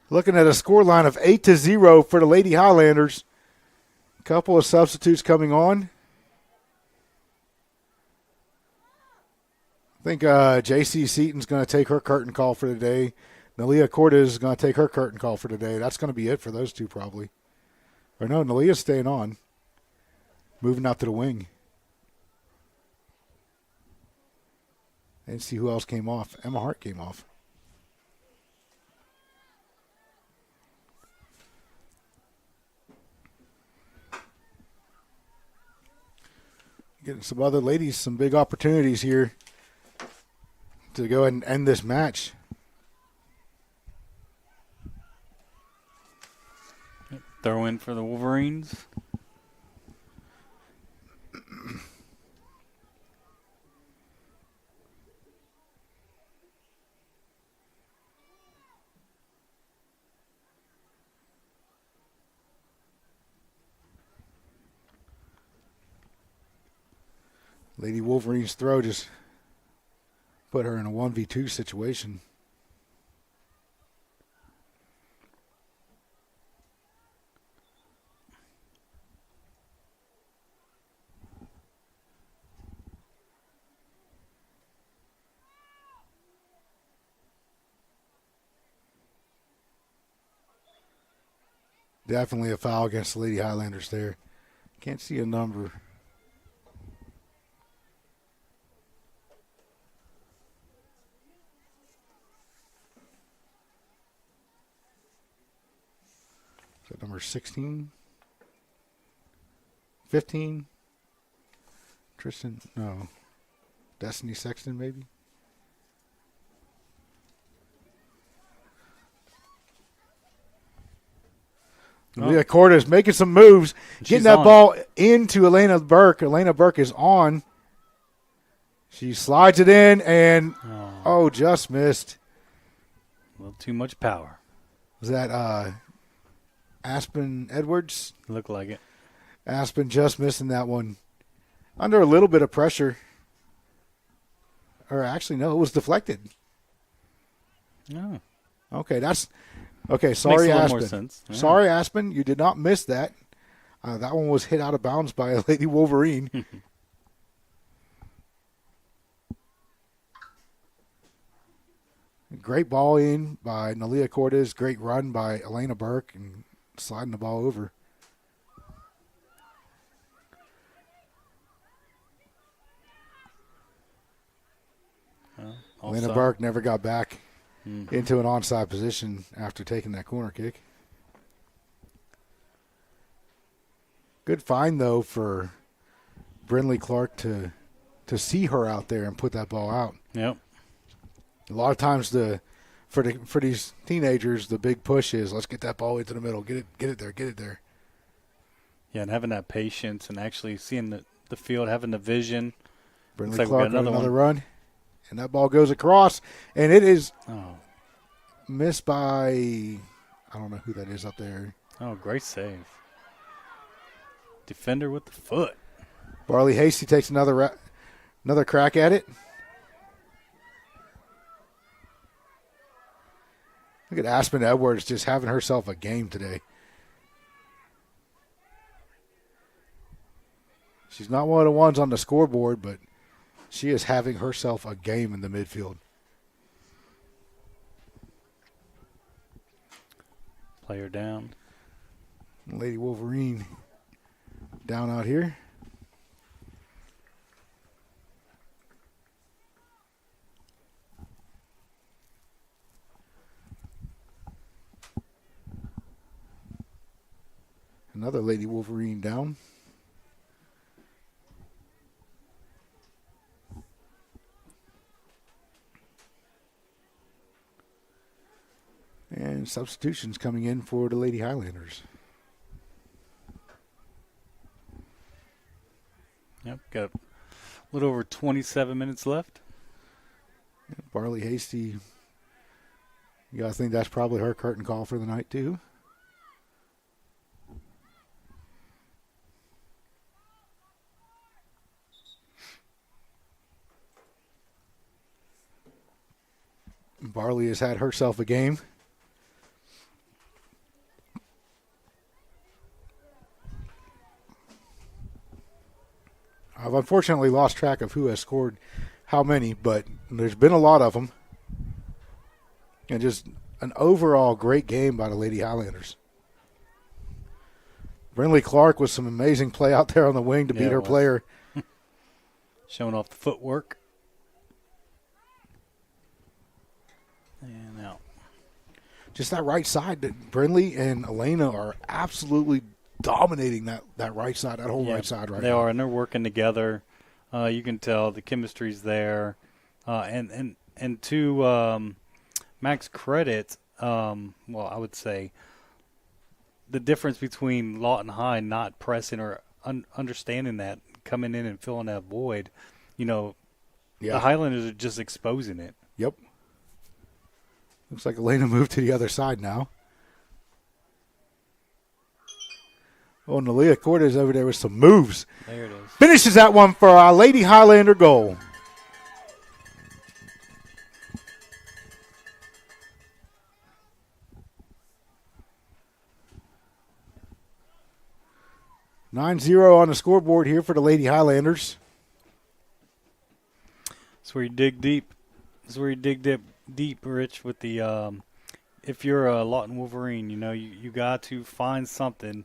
Looking at a score line of 8-0 for the Lady Highlanders. A couple of substitutes coming on. I think J.C. Seaton's going to take her curtain call for the day. Nalia Cortez is going to take her curtain call for the day. That's going to be it for those two probably. Or no, Nalia's staying on. Moving out to the wing. And see who else came off. Emma Hart came off. Getting some other ladies some big opportunities here to go ahead and end this match. Throw in for the Wolverines. Lady Wolverine's throw just put her in a 1v2 situation. Definitely a foul against the Lady Highlanders there. Can't see a number. Is that number 16? 15? Tristan? No. Destiny Sexton, maybe? Leah Cortez making some moves, getting that ball into Elena Burke. Elena Burke is on. She slides it in and, just missed. A little too much power. Was that Aspen Edwards? Looked like it. Aspen just missing that one. Under a little bit of pressure. Or actually, no, it was deflected. No. Okay, sorry, Makes a Aspen. more sense. Yeah. Sorry, Aspen, you did not miss that. That one was hit out of bounds by a Lady Wolverine. Great ball in by Nalia Cortez. Great run by Elena Burke and sliding the ball over. Elena Burke never got back into an onside position after taking that corner kick. Good find, though, for Brinley Clark to see her out there and put that ball out. Yep. A lot of times for these teenagers, the big push is let's get that ball into the middle, get it there. Yeah, and having that patience and actually seeing the field, having the vision. Brinley Clark with another run. And that ball goes across, and it is missed by, I don't know who that is up there. Oh, great save. Defender with the foot. Barley Hasty takes another crack at it. Look at Aspen Edwards just having herself a game today. She's not one of the ones on the scoreboard, but she is having herself a game in the midfield. Player down. Lady Wolverine down out here. Another Lady Wolverine down. And substitutions coming in for the Lady Highlanders. Yep, got a little over 27 minutes left. Barley Hasty, you gotta think that's probably her curtain call for the night too. Barley has had herself a game. I've unfortunately lost track of who has scored how many, but there's been a lot of them. And just an overall great game by the Lady Highlanders. Brinley Clark with some amazing play out there on the wing to beat her player. Showing off the footwork. And out. Just that right side that Brinley and Elena are absolutely dominating that right side, that whole right side right they now. They are, and they're working together. You can tell the chemistry's there. And to Mac's credit, well, I would say the difference between Lawton High not pressing or understanding that, coming in and filling that void, the Highlanders are just exposing it. Yep. Looks like Elena moved to the other side now. Oh, Nalia Cortez over there with some moves. There it is. Finishes that one for our Lady Highlander goal. (9-0) on the scoreboard here for the Lady Highlanders. That's where you dig deep. That's where you dig deep, Rich, with the if you're a Lawton Wolverine, you got to find something.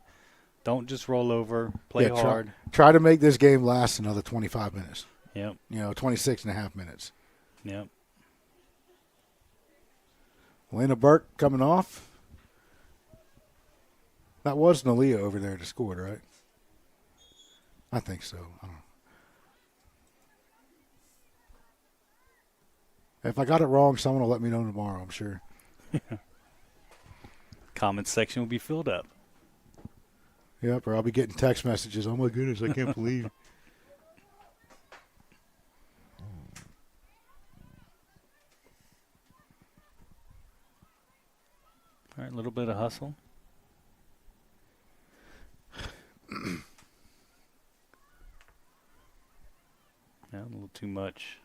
Don't just roll over. Play hard. Try to make this game last another 25 minutes. Yep. 26 and a half minutes. Yep. Elena Burke coming off. That was Nalia over there that scored, right? I think so. I don't know. If I got it wrong, someone will let me know tomorrow, I'm sure. Comment section will be filled up. Yep, or I'll be getting text messages. Oh, my goodness, I can't believe. All right, a little bit of hustle. Yeah, a little too much.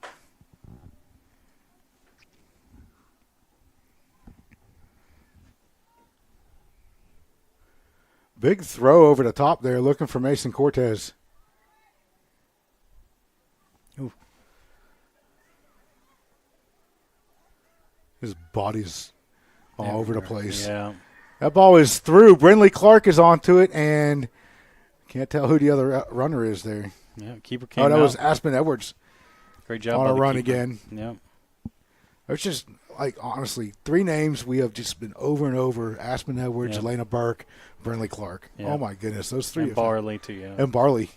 Big throw over the top there, looking for Mason Cortez. Ooh. His body's all over the place. Yeah. That ball is through. Brinley Clark is onto it, and can't tell who the other runner is there. Yeah, keeper came out. Oh, that was Aspen Edwards. Great job on by a the run keeper. again. Yeah. It's just, honestly, three names we have just been over and over. Aspen Edwards, Yep. Elena Burke, Brinley Clark. Yep. Oh, my goodness. Those three. And Barley, too, yeah. And Barley.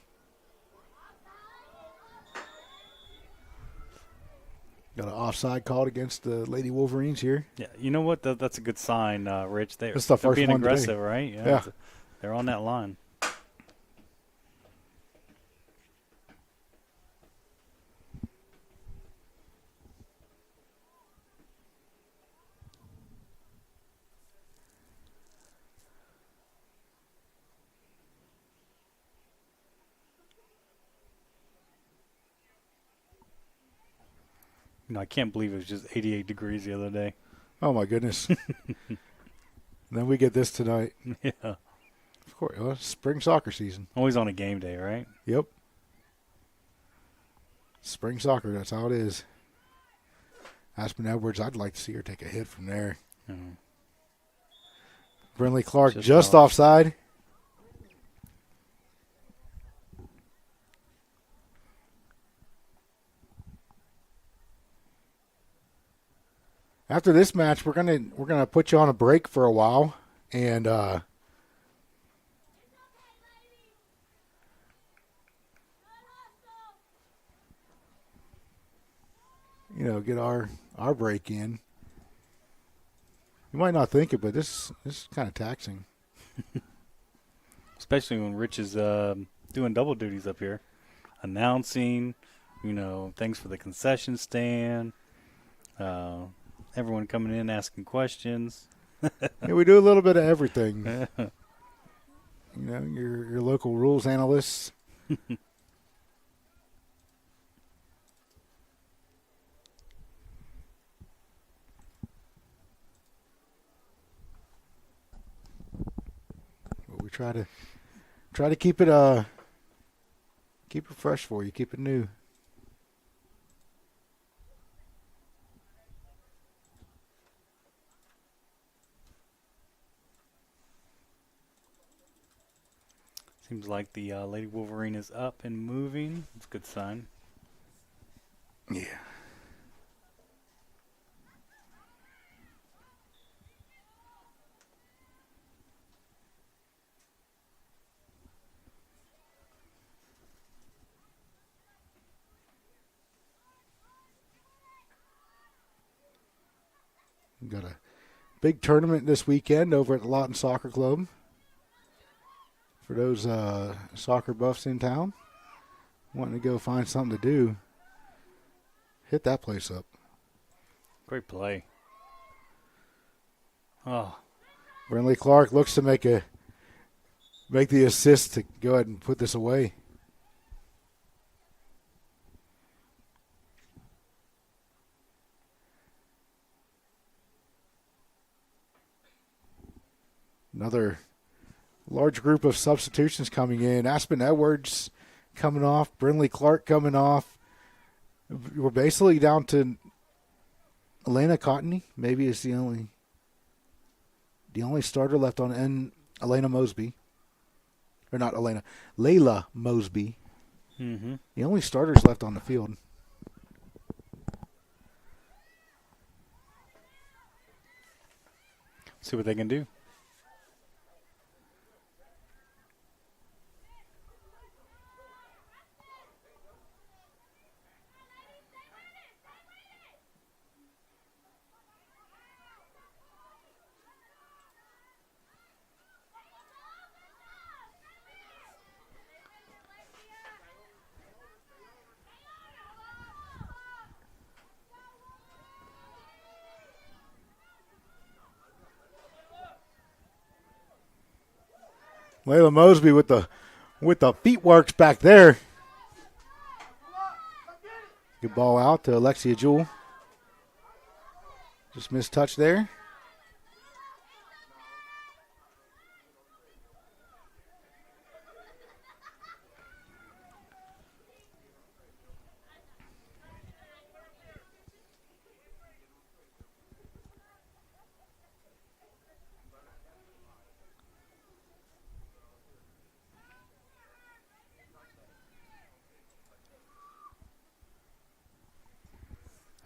Got an offside called against the Lady Wolverines here. Yeah, you know what? That's a good sign, Rich. They're That's the first being one today. aggressive, right? Yeah. They're on that line. I can't believe it was just 88 degrees the other day. Oh, my goodness. Then we get this tonight. Yeah. Of course. Well, spring soccer season. Always on a game day, right? Yep. Spring soccer, that's how it is. Aspen Edwards, I'd like to see her take a hit from there. Mm-hmm. Brinley Clark just offside. After this match, we're gonna put you on a break for a while, and get our break in. You might not think it, but this is kind of taxing. Especially when Rich is doing double duties up here. Announcing, things for the concession stand. Everyone coming in asking questions. Yeah, we do a little bit of everything. Your local rules analysts. But we try to keep it fresh for you, keep it new. Seems like the Lady Wolverine is up and moving. That's a good sign. Yeah. We've got a big tournament this weekend over at the Lawton Soccer Club. For those soccer buffs in town, wanting to go find something to do, hit that place up. Great play. Oh, Brinley Clark looks to make the assist to go ahead and put this away. Another large group of substitutions coming in. Aspen Edwards coming off. Brinley Clark coming off. We're basically down to Elena Cottony. Maybe is the only starter left on, and Elena Mosby. Or not Elena. Layla Mosby. Mm-hmm. The only starters left on the field. See what they can do. Layla Mosby with the feet works back there. Good ball out to Alexia Jewell. Just missed touch there.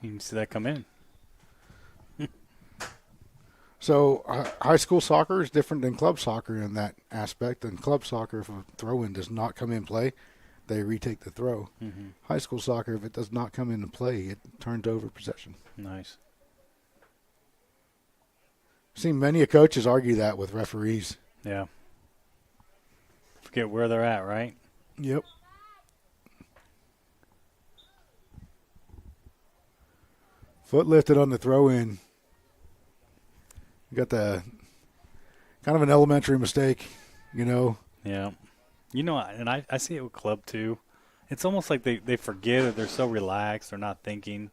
You can see that come in. So high school soccer is different than club soccer in that aspect. In club soccer, if a throw-in does not come in play, they retake the throw. Mm-hmm. High school soccer, if it does not come into play, it turns over possession. Nice. I've seen many coaches argue that with referees. Yeah. Forget where they're at, right? Yep. Foot lifted on the throw-in. You got the kind of an elementary mistake, Yeah. And I see it with club too. It's almost like they forget it. They're so relaxed. They're not thinking.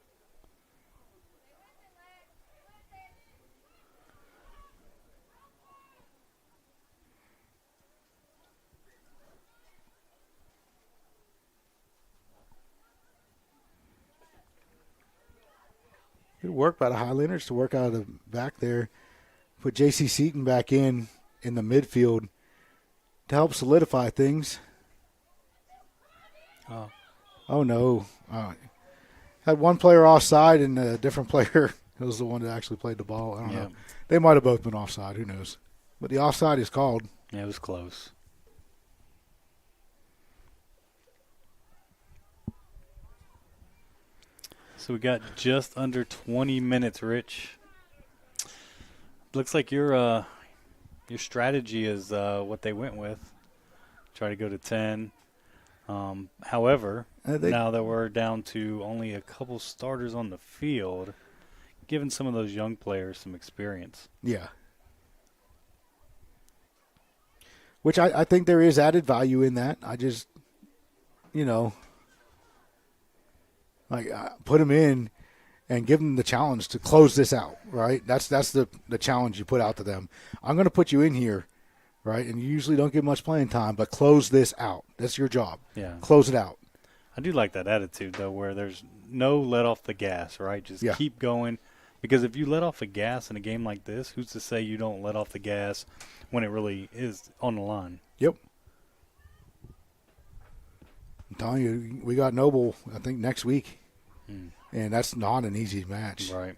Good work by the Highlanders to work out of the back there. Put J.C. Seaton back in the midfield to help solidify things. Oh no. Had one player offside and a different player was the one that actually played the ball. I don't know. They might have both been offside. Who knows? But the offside is called. Yeah, it was close. So we got just under 20 minutes, Rich. Looks like your strategy is what they went with. Try to go to 10. However, now that we're down to only a couple starters on the field, giving some of those young players some experience. Yeah. Which I think there is added value in that. I just, put them in and give them the challenge to close this out, right? That's the challenge you put out to them. I'm going to put you in here, right? And you usually don't get much playing time, but close this out. That's your job. Yeah. Close it out. I do like that attitude, though, where there's no let off the gas, right? Just keep going. Because if you let off the gas in a game like this, who's to say you don't let off the gas when it really is on the line? Yep. I'm telling you, we got Noble, I think, next week. And that's not an easy match. Right.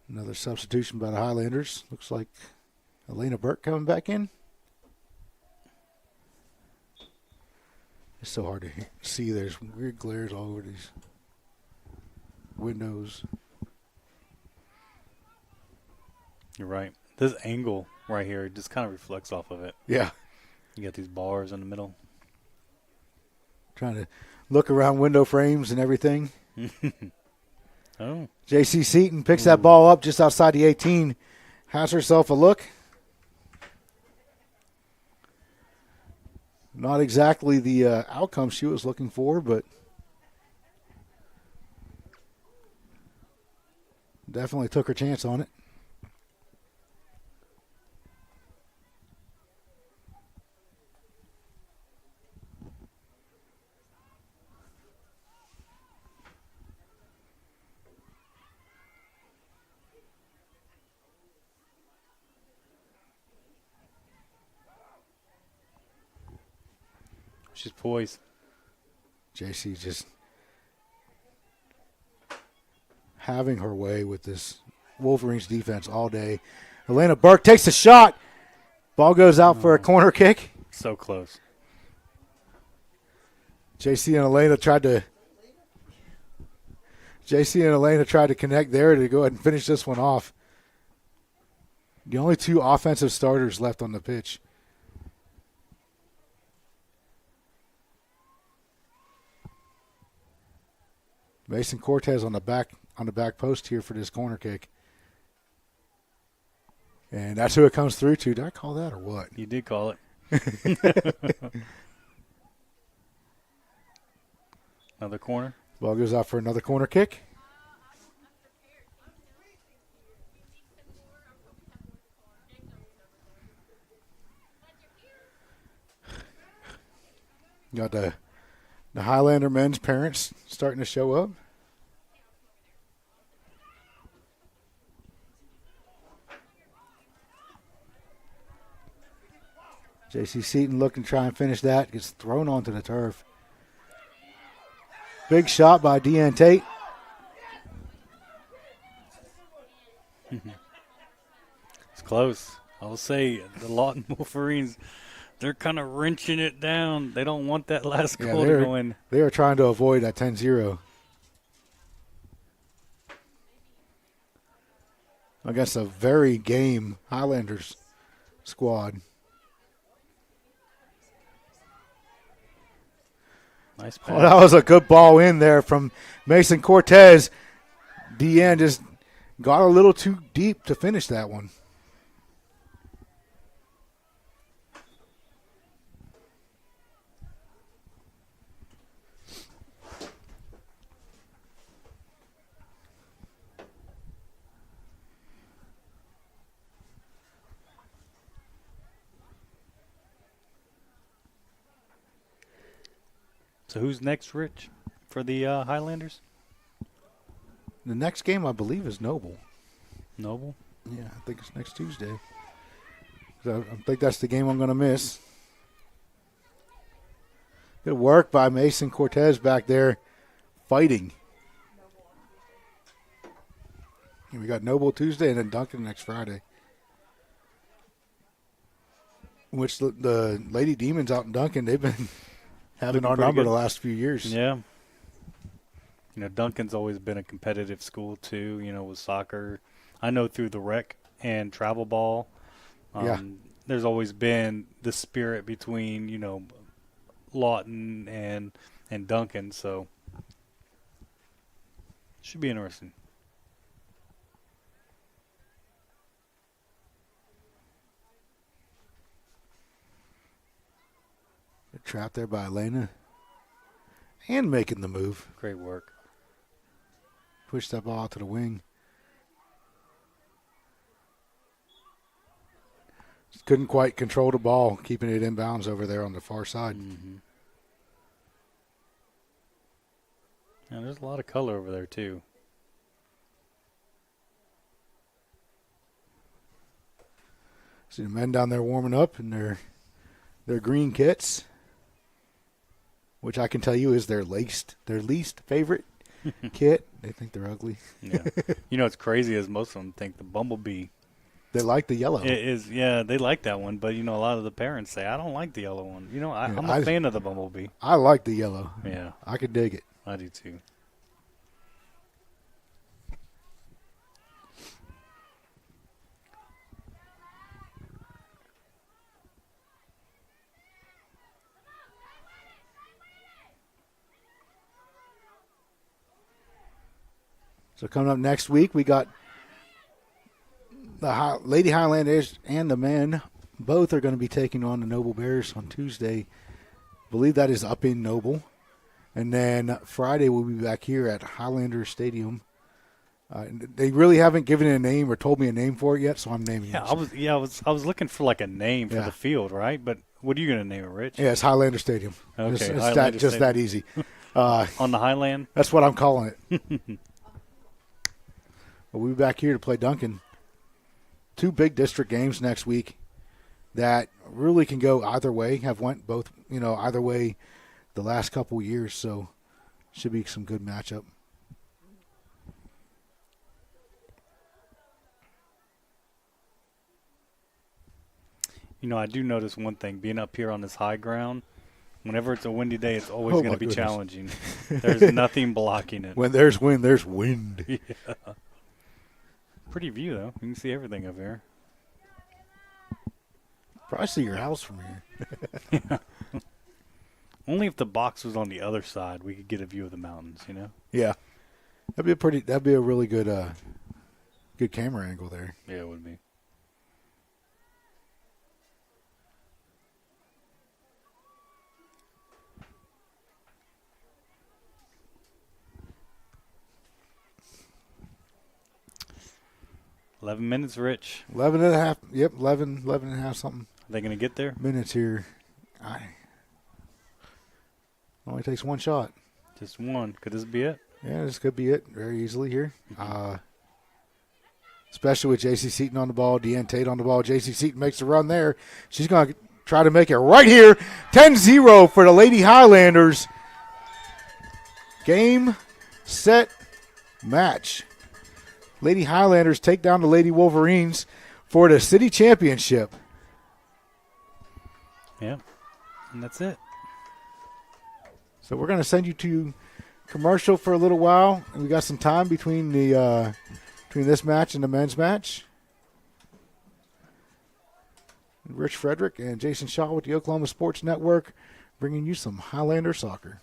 Another substitution by the Highlanders. Looks like Elena Burke coming back in. It's so hard to see. There's weird glares all over these windows. You're right. This angle right here just kind of reflects off of it. Yeah. You got these bars in the middle. Trying to look around window frames and everything. Oh. J.C. Seaton picks that ball up just outside the 18. Has herself a look. Not exactly the outcome she was looking for, but definitely took her chance on it. She's poised. JC just having her way with this Wolverines defense all day. Elena Burke takes a shot. Ball goes out for a corner kick. So close. JC and Elena tried to connect there to go ahead and finish this one off. The only two offensive starters left on the pitch. Mason Cortez on the back post here for this corner kick. And that's who it comes through to. Did I call that or what? You did call it. Another corner. Ball goes out for another corner kick. Got the Highlander men's parents starting to show up. J.C. Seaton looking to try and finish that. Gets thrown onto the turf. Big shot by Deanne Tate. It's close. I'll say the Lawton Wolverines, they're kind of wrenching it down. They don't want that last goal to go in. They are trying to avoid that 10-0. Against a very game Highlanders squad. Nice pass. Well, that was a good ball in there from Mason Cortez. Deanne just got a little too deep to finish that one. So who's next, Rich, for the Highlanders? The next game, I believe, is Noble. Noble? Yeah, I think it's next Tuesday. So I think that's the game I'm going to miss. Good work by Mason Cortez back there fighting. And we got Noble Tuesday and then Duncan next Friday. Which the Lady Demons out in Duncan, they've been having our number the last few years. Yeah. Duncan's always been a competitive school too, with soccer. I know through the rec and travel ball, there's always been the spirit between, Lawton and Duncan, so should be interesting. Trapped there by Elena. And making the move. Great work. Pushed that ball out to the wing. Just couldn't quite control the ball, keeping it inbounds over there on the far side. Mm-hmm. And there's a lot of color over there, too. See the men down there warming up in their green kits, which I can tell you is their least favorite kit. They think they're ugly. Yeah. What's crazy is most of them think the Bumblebee. They like the yellow. It is, yeah, they like that one. But, a lot of the parents say, I don't like the yellow one. I'm a fan of the Bumblebee. I like the yellow. Yeah. I could dig it. I do, too. So coming up next week, we got the Lady Highlanders and the men. Both are going to be taking on the Noble Bears on Tuesday. I believe that is up in Noble. And then Friday we'll be back here at Highlander Stadium. They really haven't given it a name or told me a name for it yet, so I'm naming it. I was looking for like a name for the field, right? But what are you going to name it, Rich? Yeah, it's Highlander Stadium. Okay, it's just that easy. On the Highland? That's what I'm calling it. But we'll be back here to play Duncan. 2 big district games next week that really can go either way, have went both, either way the last couple years, so should be some good matchup. I do notice one thing, being up here on this high ground, whenever it's a windy day, it's always going to be challenging. There's nothing blocking it. When there's wind, there's wind. Yeah. Pretty view, though. You can see everything up here. Probably see your house from here. Yeah. Only if the box was on the other side, we could get a view of the mountains, Yeah. That'd be a really good good camera angle there. Yeah, it would be. $11 Rich. 11 and a half. Yep, 11 and a half something. Are they going to get there? Minutes here. Only takes one shot. Just one. Could this be it? Yeah, this could be it very easily here. Especially with J.C. Seaton on the ball, Deanne Tate on the ball. J.C. Seaton makes the run there. She's going to try to make it right here. 10-0 for the Lady Highlanders. Game, set, match. Lady Highlanders take down the Lady Wolverines for the city championship. Yeah, and that's it. So we're going to send you to commercial for a little while. And we got some time between this match and the men's match. Rich Frederick and Jason Shaw with the Oklahoma Sports Network bringing you some Highlander soccer.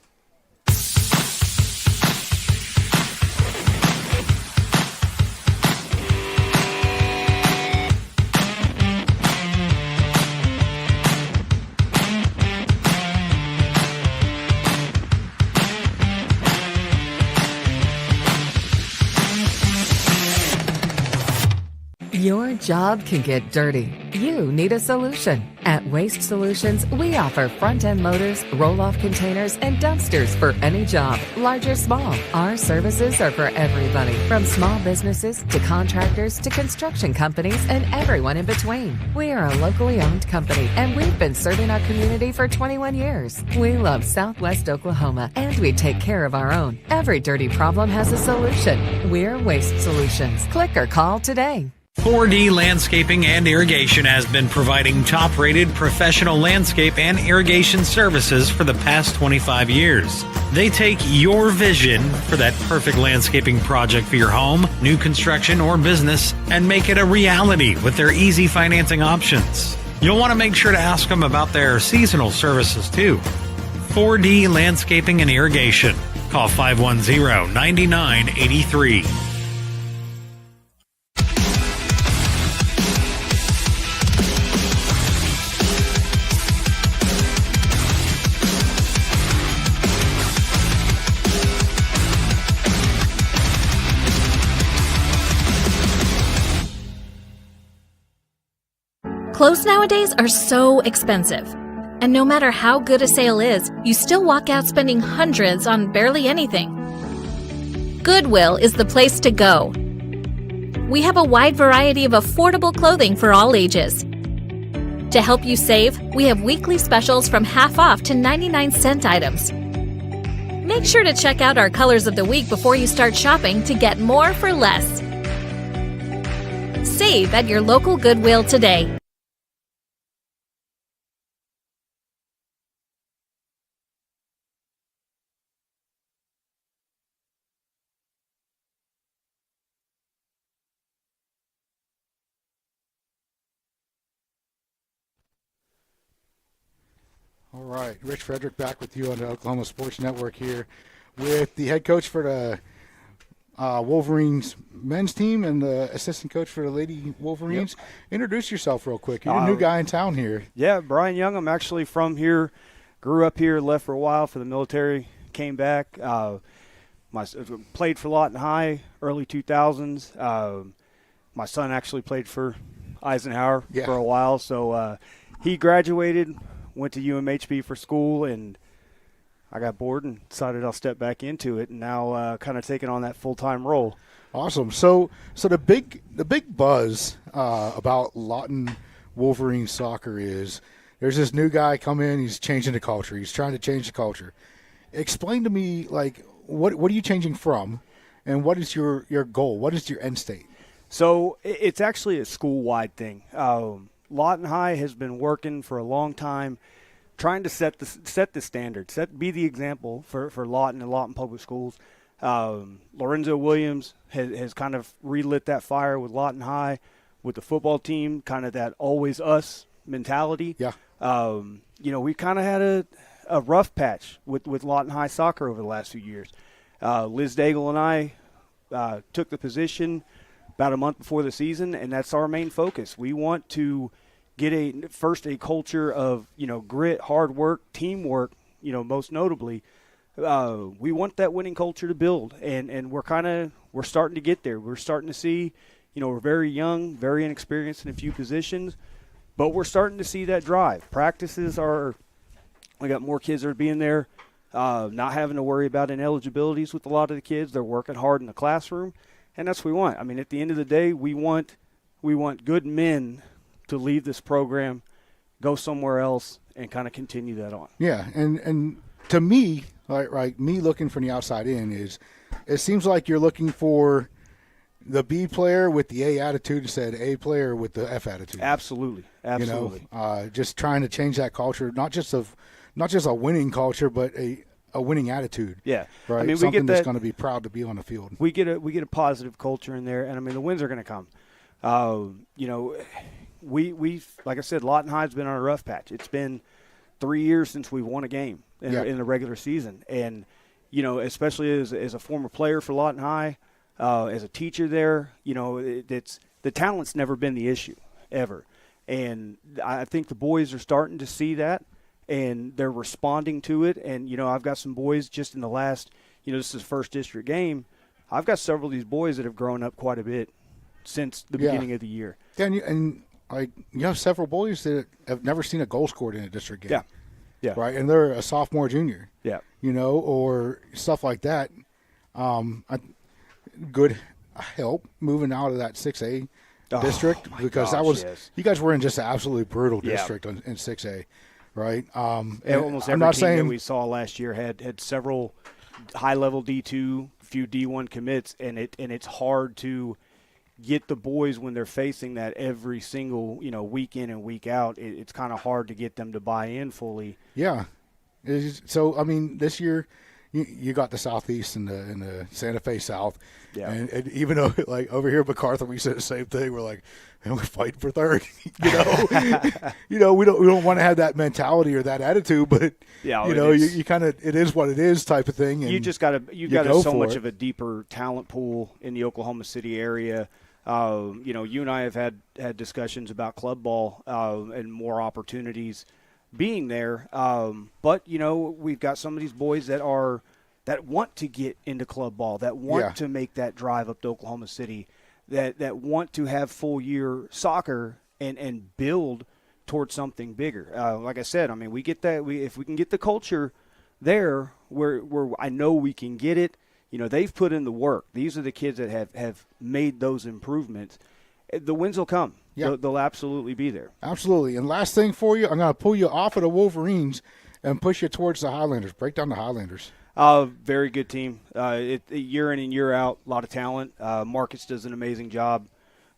Your job can get dirty. You need a solution. At Waste Solutions, we offer front-end loaders, roll-off containers, and dumpsters for any job, large or small. Our services are for everybody, from small businesses to contractors to construction companies and everyone in between. We are a locally owned company, and we've been serving our community for 21 years. We love Southwest Oklahoma, and we take care of our own. Every dirty problem has a solution. We're Waste Solutions. Click or call today. 4D Landscaping and Irrigation has been providing top-rated professional landscape and irrigation services for the past 25 years. They take your vision for that perfect landscaping project for your home, new construction, or business and make it a reality with their easy financing options. You'll want to make sure to ask them about their seasonal services too. 4D Landscaping and Irrigation. Call 510-9983. Clothes nowadays are so expensive. And no matter how good a sale is, you still walk out spending hundreds on barely anything. Goodwill is the place to go. We have a wide variety of affordable clothing for all ages. To help you save, we have weekly specials from half off to 99-cent items. Make sure to check out our colors of the week before you start shopping to get more for less. Save at your local Goodwill today. All right, Rich Frederick back with you on the Oklahoma Sports Network here with the head coach for the Wolverines men's team and the assistant coach for the Lady Wolverines. Yep. Introduce yourself real quick. You're a new guy in town here. Yeah, Brian Young. I'm actually from here, grew up here, left for a while for the military, came back. Played for Lawton High, early 2000s. My son actually played for Eisenhower for a while, so he graduated, went to UMHB for school, and I got bored and decided I'll step back into it, and now kind of taking on that full-time role. Awesome. So the big buzz about Lawton Wolverine soccer is there's this new guy come in. He's changing the culture. He's trying to change the culture. Explain to me, like, what are you changing from, and what is your goal? What is your end state? So it's actually a school-wide thing. Lawton High has been working for a long time, trying to set the standard, be the example for Lawton and Lawton Public Schools. Lorenzo Williams has kind of relit that fire with Lawton High, with the football team, kind of that always us mentality. Yeah. We kind of had a rough patch with Lawton High soccer over the last few years. Liz Daigle and I took the position about a month before the season, and that's our main focus. We want to get a culture of, grit, hard work, teamwork, most notably. We want that winning culture to build, and we're starting to get there. We're starting to see, we're very young, very inexperienced in a few positions, but we're starting to see that drive. Practices we got more kids that are being there, not having to worry about ineligibilities with a lot of the kids. They're working hard in the classroom. And that's what we want. I mean, at the end of the day, we want good men to leave this program, go somewhere else, and kind of continue that on. Yeah, and to me, right, me looking from the outside in is, it seems like you're looking for the B player with the A attitude instead of A player with the F attitude. Absolutely. Just trying to change that culture, not just a winning culture, but a winning attitude. Yeah. Right. I mean, something we get that's going to be proud to be on the field. We get a positive culture in there, and I mean the wins are going to come. We like I said, Lawton High's been on a rough patch. It's been 3 years since we've won a game in the regular season, and especially as a former player for Lawton High, as a teacher there, it's the talent's never been the issue ever, and I think the boys are starting to see that. And they're responding to it. And, I've got some boys just in the last, this is the first district game. I've got several of these boys that have grown up quite a bit since the beginning of the year. Yeah, and like you have several boys that have never seen a goal scored in a district game. Yeah. Yeah. Right, and they're a sophomore, junior. Yeah. Or stuff like that. Good help moving out of that 6A district because that was you guys were in just an absolutely brutal district in 6A, right? And almost every team that we saw last year had several high-level D2, few D1 commits, and it's hard to get the boys when they're facing that every single week in and week out. It's kind of hard to get them to buy in fully. Yeah. So I mean, this year you got the Southeast and the Santa Fe South. Yeah. And even though like over here at Macarthur we said the same thing. We're like, man, we're fighting for third. We don't want to have that mentality or that attitude, but you kind of it is what it is type of thing. And you just got so much of a deeper talent pool in the Oklahoma City area. You and I have had discussions about club ball and more opportunities being there. But we've got some of these boys that want to get into club ball, that want to make that drive up to Oklahoma City, that want to have full year soccer and build towards something bigger. Like I said, I mean, we get that. If we can get the culture there, where I know we can get it. They've put in the work. These are the kids that have made those improvements. The wins will come. Yeah. They'll absolutely be there. Absolutely. And last thing for you, I'm going to pull you off of the Wolverines and push you towards the Highlanders. Break down the Highlanders. Very good team. Year in and year out, a lot of talent. Marcus does an amazing job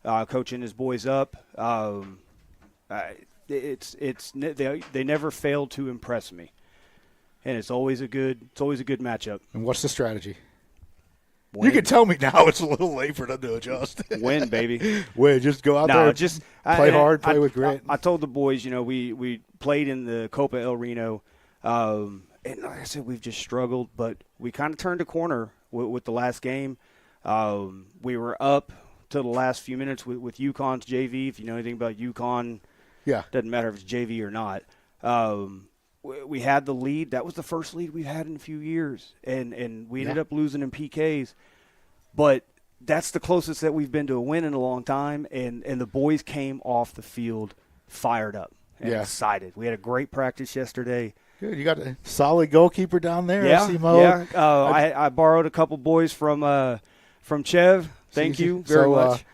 coaching his boys up. They never fail to impress me, and it's always a good matchup. And what's the strategy? Win. You can tell me now. It's a little late for them to adjust. Win, baby. Win. Just go out there. Just play hard. Play with grit. I told the boys, we played in the Copa El Reno, and like I said, we've just struggled. But we kind of turned a corner with the last game. We were up to the last few minutes with UConn's JV. If you know anything about UConn, doesn't matter if it's JV or not. We had the lead. That was the first lead we've had in a few years, and we ended up losing in PKs. But that's the closest that we've been to a win in a long time, and the boys came off the field fired up and excited. We had a great practice yesterday. Good. You got a solid goalkeeper down there. I borrowed a couple boys from Chev. Thank you very much.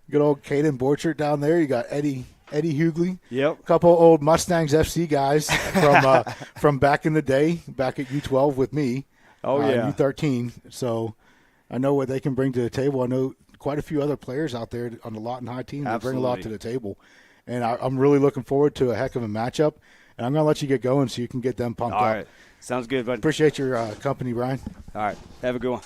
Good old Caden Borchert down there. You got Eddie Hughley. Yep. A couple old Mustangs FC guys from back in the day, back at U12 with me. Oh, yeah. U13. So I know what they can bring to the table. I know quite a few other players out there on the Lawton High team that bring a lot to the table. And I'm really looking forward to a heck of a matchup. And I'm going to let you get going so you can get them pumped up. All right. Sounds good, bud. Appreciate your company, Brian. All right. Have a good one.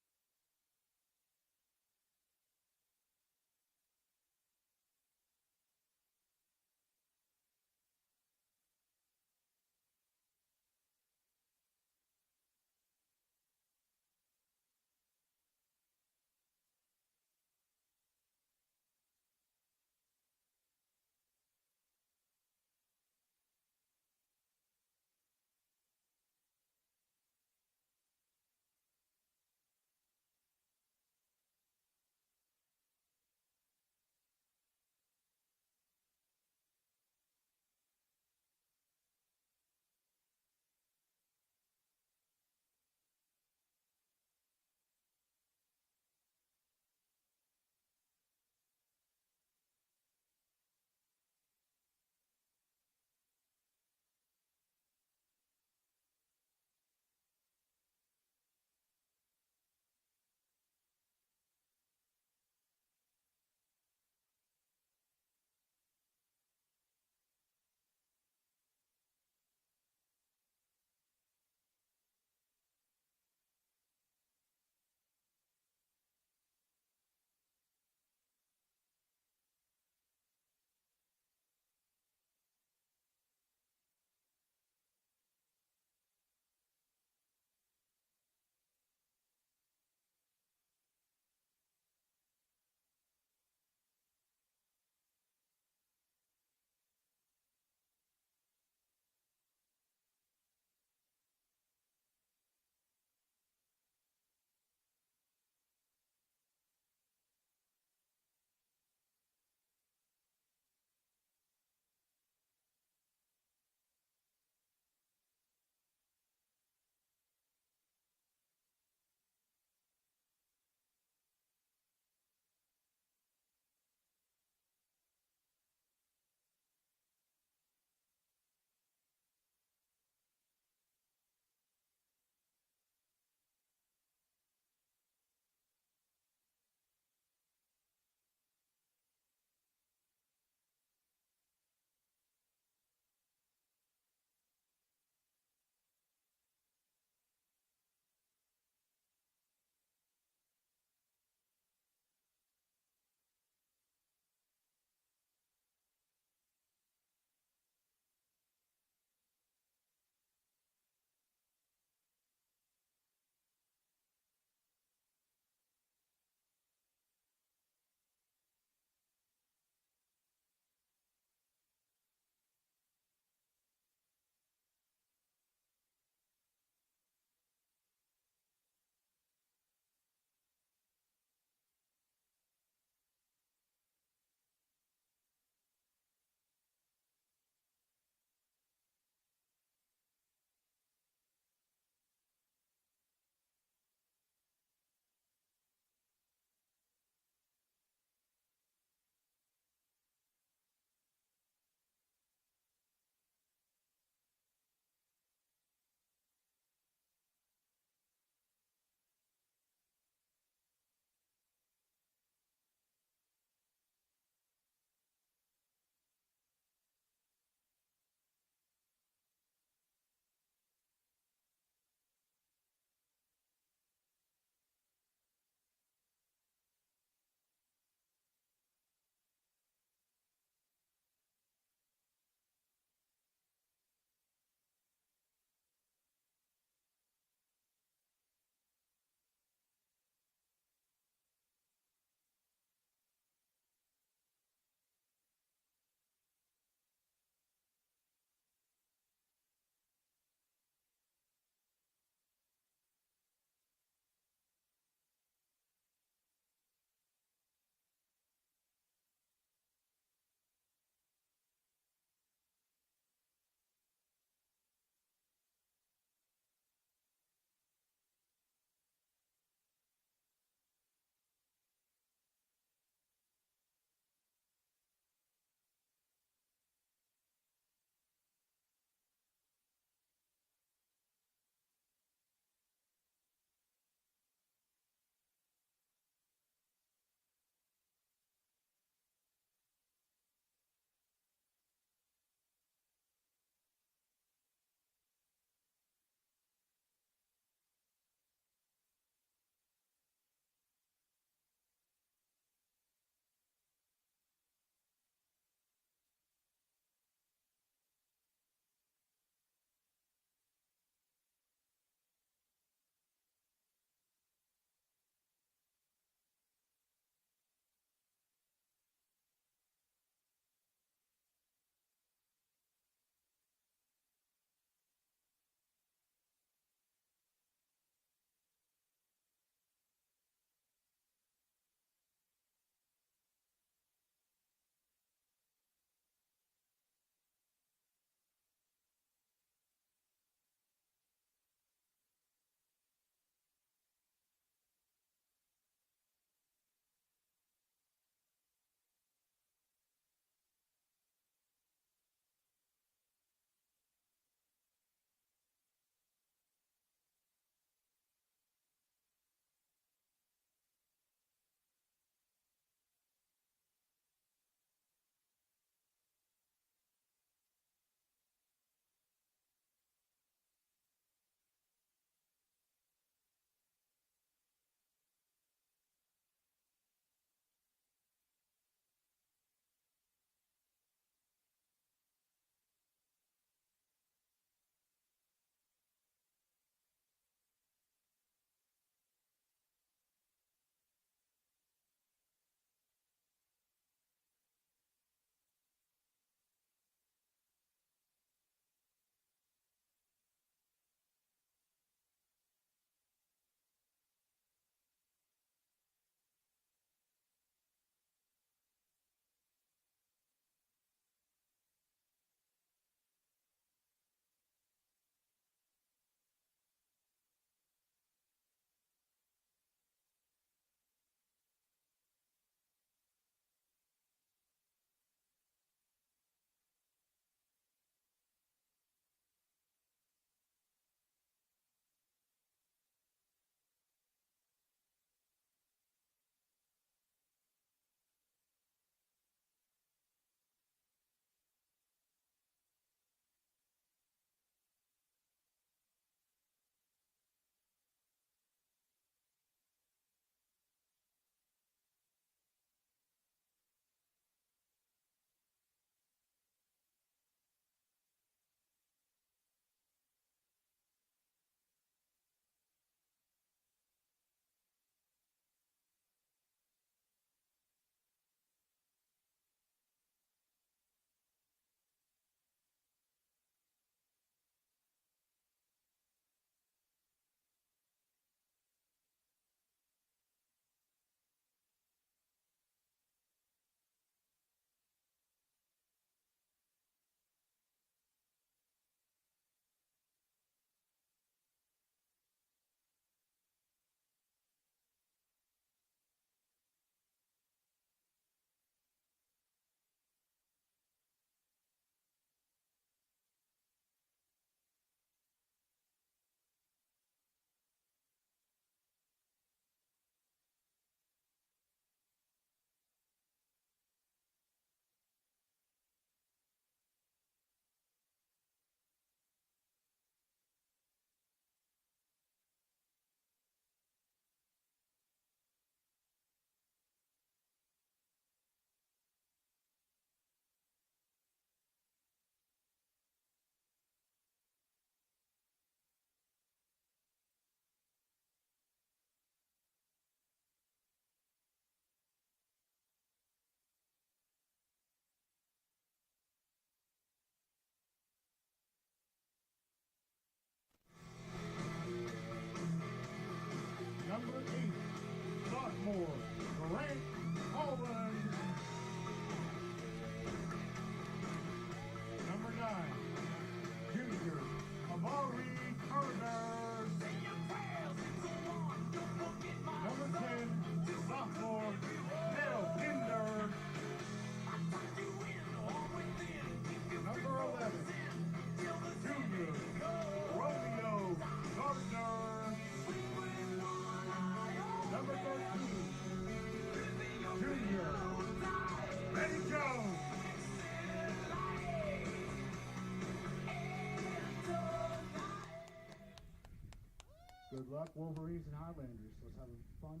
Good luck, Wolverines and Highlanders. Let's have a fun,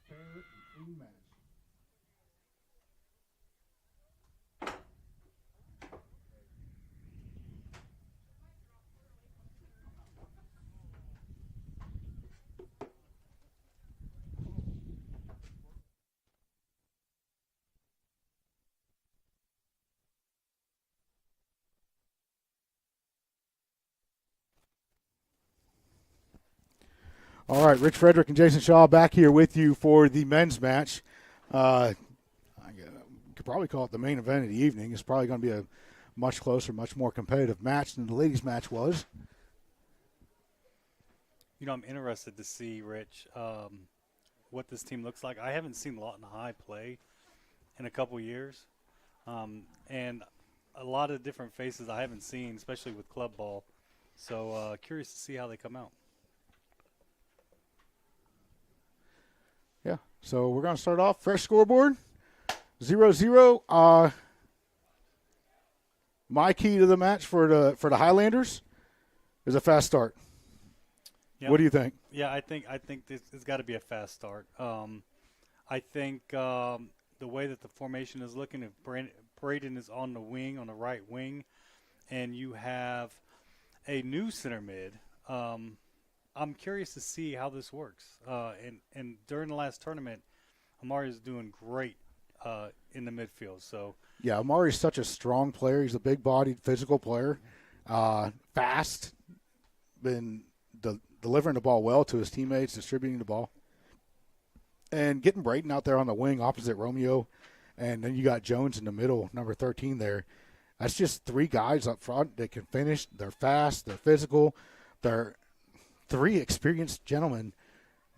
fair, and clean match. All right, Rich Frederick and Jason Shaw back here with you for the men's match. I could probably call it the main event of the evening. It's probably going to be a much closer, much more competitive match than the ladies' match was. You know, I'm interested to see, Rich, what this team looks like. I haven't seen Lawton High play in a couple years, and a lot of different faces I haven't seen, especially with club ball. So curious to see how they come out. Yeah, so we're going to start off fresh scoreboard, 0-0. My key to the match for the Highlanders is a fast start. Yeah. What do you think? Yeah, I think it's got to be a fast start. I think the way that the formation is looking, if Braden is on the wing, on the right wing, and you have a new center mid, I'm curious to see how this works. And during the last tournament, Amari is doing great in the midfield. So yeah, Amari's such a strong player. He's a big-bodied, physical player, fast, been delivering the ball well to his teammates, distributing the ball, and getting Braden out there on the wing opposite Romeo, and then you got Jones in the middle, number 13 there. That's just three guys up front that can finish. They're fast, they're physical, they're three experienced gentlemen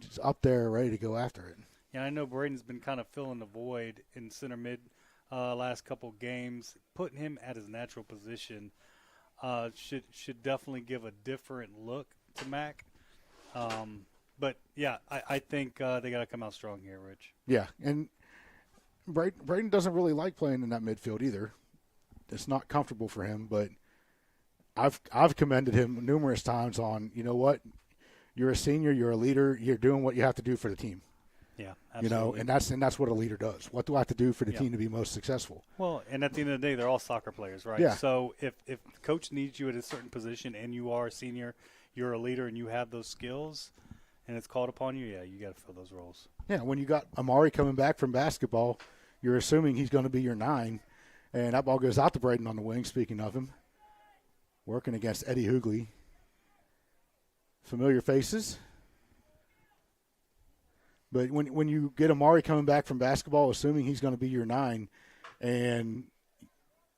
just up there ready to go after it. Yeah, I know Braden's been kind of filling the void in center mid last couple games. Putting him at his natural position should definitely give a different look to Mac. But, yeah, I think they got to come out strong here, Rich. Yeah, and Braden doesn't really like playing in that midfield either. It's not comfortable for him, but I've commended him numerous times on, you know what, you're a senior, you're a leader, you're doing what you have to do for the team. Yeah, absolutely. You know, and that's what a leader does. What do I have to do for the team to be most successful? Well, and at the end of the day, they're all soccer players, right? Yeah. So if the coach needs you at a certain position and you are a senior, you're a leader, and you have those skills, and it's called upon you, yeah, you got to fill those roles. Yeah, when you got Amari coming back from basketball, you're assuming he's going to be your 9, and that ball goes out to Braden on the wing, speaking of him. Working against Eddie Hoogley. Familiar faces. But when you get Amari coming back from basketball, assuming he's going to be your 9, and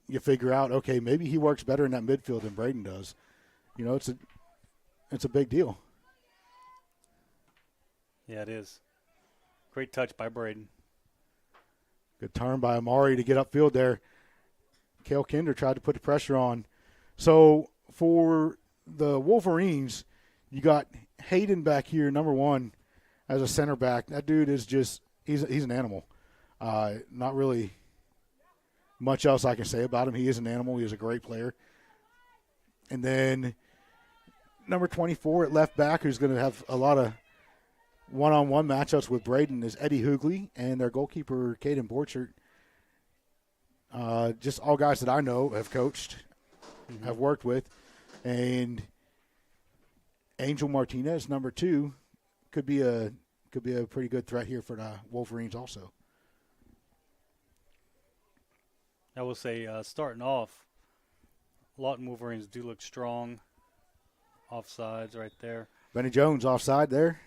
you figure out, okay, maybe he works better in that midfield than Braden does. You know, it's a big deal. Yeah, it is. Great touch by Braden. Good turn by Amari to get upfield there. Kale Kinder tried to put the pressure on. So for the Wolverines, you got Hayden back here, number 1, as a center back. That dude is just he's an animal. Not really much else I can say about him. He is an animal. He is a great player. And then number 24 at left back, who's going to have a lot of one-on-one matchups with Braden, is Eddie Hoogley, and their goalkeeper, Caden Borchert. Just all guys that I know have coached, have worked with. And Angel Martinez, number 2, could be a pretty good threat here for the Wolverines also. I will say, starting off, Lawton Wolverines do look strong. Offsides right there. Benny Jones offside there.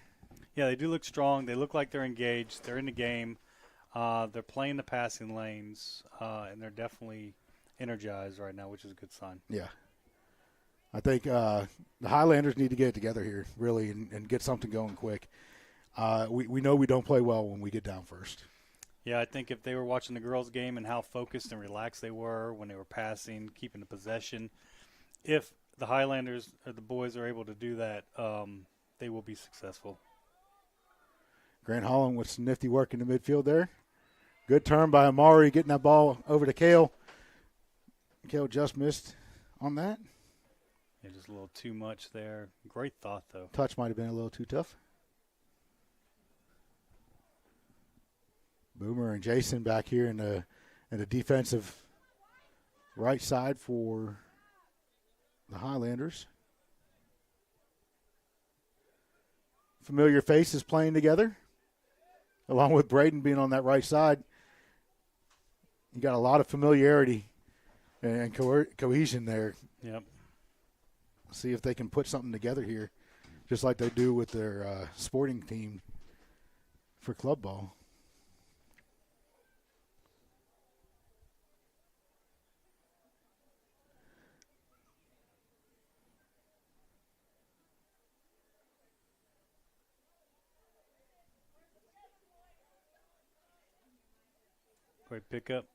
Yeah, they do look strong. They look like they're engaged. They're in the game. They're playing the passing lanes, and they're definitely energized right now, which is a good sign. Yeah. I think the Highlanders need to get it together here, really, and get something going quick. We know we don't play well when we get down first. Yeah, I think if they were watching the girls' game and how focused and relaxed they were when they were passing, keeping the possession, if the Highlanders or the boys are able to do that, they will be successful. Grant Holland with some nifty work in the midfield there. Good turn by Amari, getting that ball over to Kale. Kale just missed on that. Yeah, just a little too much there. Great thought, though. Touch might have been a little too tough. Boomer and Jason back here in the defensive right side for the Highlanders. Familiar faces playing together, along with Braden being on that right side. You got a lot of familiarity and cohesion there. Yep. See if they can put something together here, just like they do with their sporting team for club ball. Great pickup.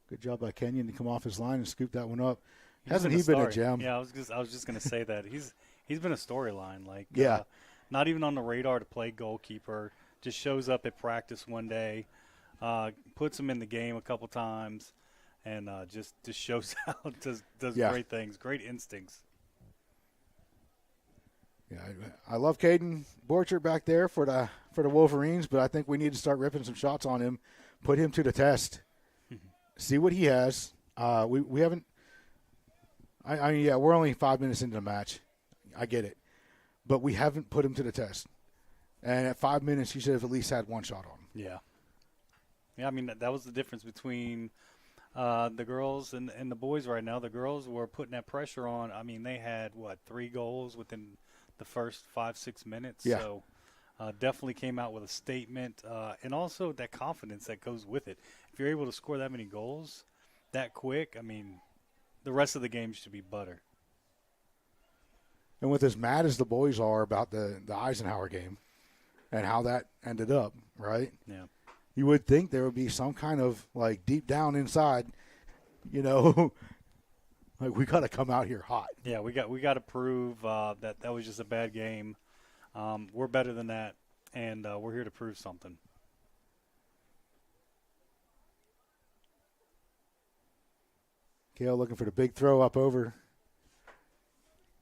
Good job by Kenyon to come off his line and scoop that one up. He's Hasn't he been a gem? Yeah, I was just gonna say that he's been a storyline. Like, yeah, not even on the radar to play goalkeeper. Just shows up at practice one day, puts him in the game a couple times, and just shows out. Does great things. Great instincts. Yeah, I love Caden Borchert back there for the Wolverines, but I think we need to start ripping some shots on him, put him to the test, see what he has. We haven't. I mean, yeah, we're only 5 minutes into the match. I get it, but we haven't put him to the test. And at 5 minutes, you should have at least had one shot on him. Yeah. Yeah, I mean that was the difference between the girls and the boys right now. The girls were putting that pressure on. I mean, they had 3 goals within the first 5-6 minutes. Yeah. So definitely came out with a statement, and also that confidence that goes with it. If you're able to score that many goals that quick, I mean, the rest of the game should be butter. And with as mad as the boys are about the Eisenhower game and how that ended up, right? Yeah. You would think there would be some kind of, deep down inside, like we got to come out here hot. Yeah, we got to prove that was just a bad game. We're better than that, and we're here to prove something. Kale looking for the big throw up over.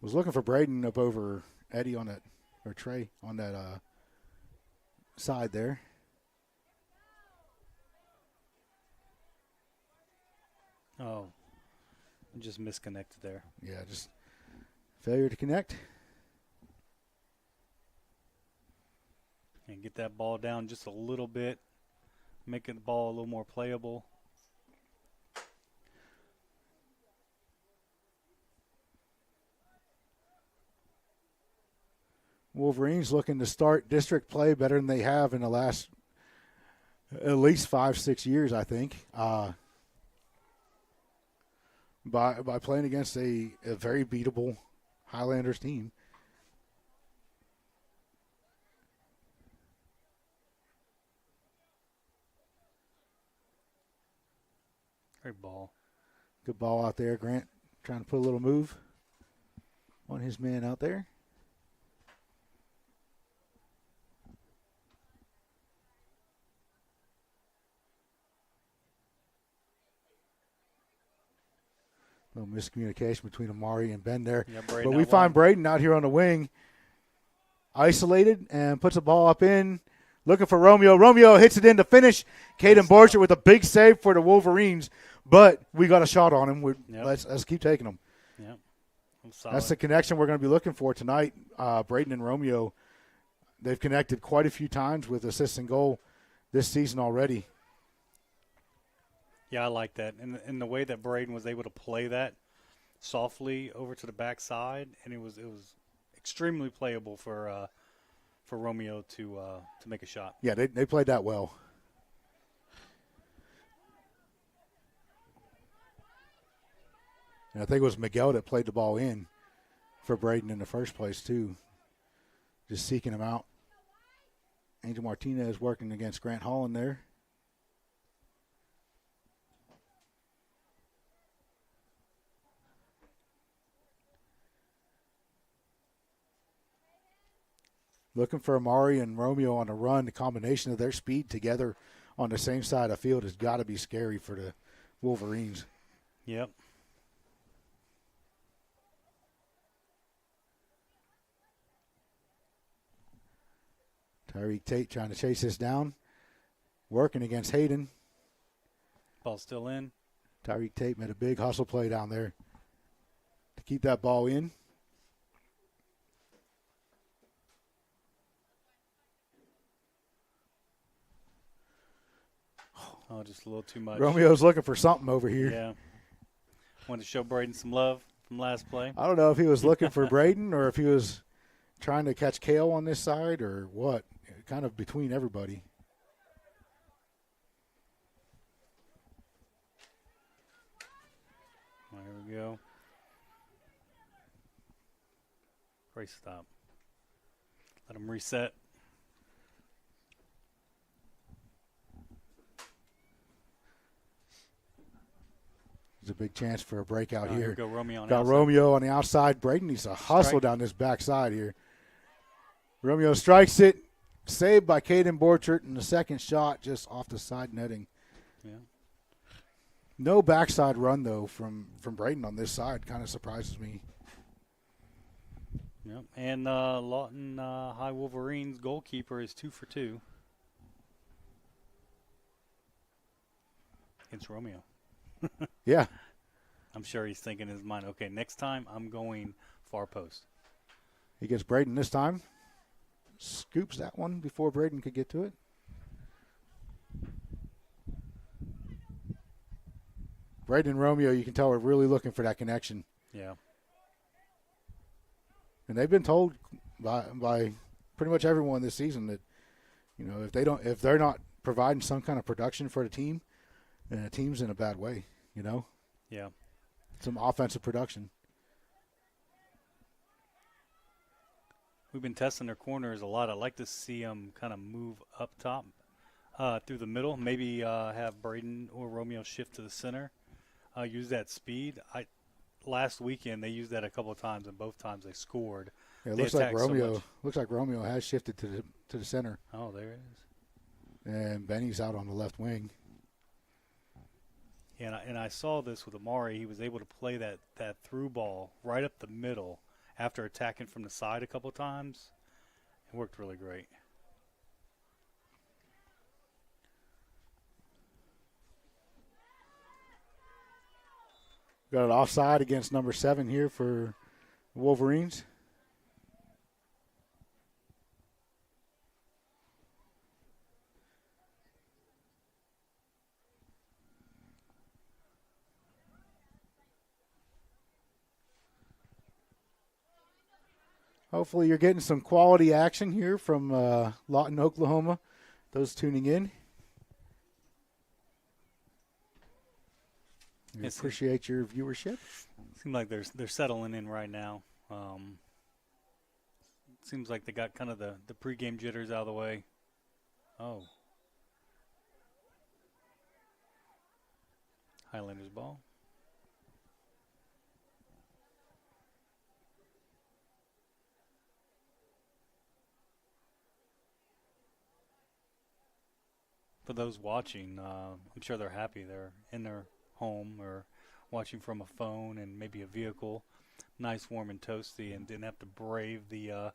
Was looking for Braden up over Eddie on that, or Trey on that side there. Oh, just misconnected there. Yeah, just failure to connect. And get that ball down just a little bit, making the ball a little more playable. Wolverines looking to start district play better than they have in the last at least 5-6 years, I think. By playing against a very beatable Highlanders team. Great ball. Good ball out there. Grant trying to put a little move on his man out there. Little miscommunication between Amari and Ben there. Yeah, but we find Braden out here on the wing, isolated, and puts the ball up in, looking for Romeo. Romeo hits it in to finish. Caden Borchert with a big save for the Wolverines, but we got a shot on him. Let's keep taking them. Yep. That's the connection we're going to be looking for tonight. Braden and Romeo, they've connected quite a few times with assist and goal this season already. Yeah, I like that. And the way that Braden was able to play that softly over to the backside, and it was extremely playable for Romeo to make a shot. Yeah, they played that well. And I think it was Miguel that played the ball in for Braden in the first place, too. Just seeking him out. Angel Martinez working against Grant Holland there. Looking for Amari and Romeo on the run. The combination of their speed together on the same side of the field has got to be scary for the Wolverines. Yep. Tyreek Tate trying to chase this down. Working against Hayden. Ball still in. Tyreek Tate made a big hustle play down there to keep that ball in. Oh, just a little too much. Romeo's looking for something over here. Yeah. Wanted to show Braden some love from last play. I don't know if he was looking for Braden or if he was trying to catch Kale on this side or what. Kind of between everybody. There we go. Great stop. Let him reset. There's a big chance for a breakout here. Here we go, Romeo on the Got outside. Romeo on the outside. Braden needs to hustle Strike. down this backside here. Romeo strikes it. Saved by Caden Borchert, and the second shot just off the side netting. Yeah. No backside run, though, from Braden on this side. Kind of surprises me. Yep. And Lawton High Wolverines goalkeeper is 2 for 2 against Romeo. Yeah. I'm sure he's thinking in his mind, okay, next time I'm going far post. He gets Braden this time. Scoops that one before Braden could get to it. Braden and Romeo, you can tell, are really looking for that connection. Yeah. And they've been told by pretty much everyone this season that, you know, if they're not providing some kind of production for the team, then the team's in a bad way, you know? Yeah. Some offensive production. We've been testing their corners a lot. I'd like to see them kind of move up top through the middle. Maybe have Braden or Romeo shift to the center. Use that speed. Last weekend they used that a couple of times, and both times they scored. Yeah, it They looks like attacked so Romeo much. looks like Romeo has shifted to the center. Oh, there it is. And Benny's out on the left wing. And I saw this with Amari. He was able to play that through ball right up the middle after attacking from the side a couple of times. It worked really great. Got an offside against number 7 here for the Wolverines. Hopefully you're getting some quality action here from Lawton, Oklahoma. Those tuning in. We appreciate your viewership. Seems like they're settling in right now. Seems like they got kind of the pregame jitters out of the way. Oh. Highlanders ball. For those watching, I'm sure they're happy. They're in their home or watching from a phone and maybe a vehicle. Nice, warm, and toasty, and didn't have to brave the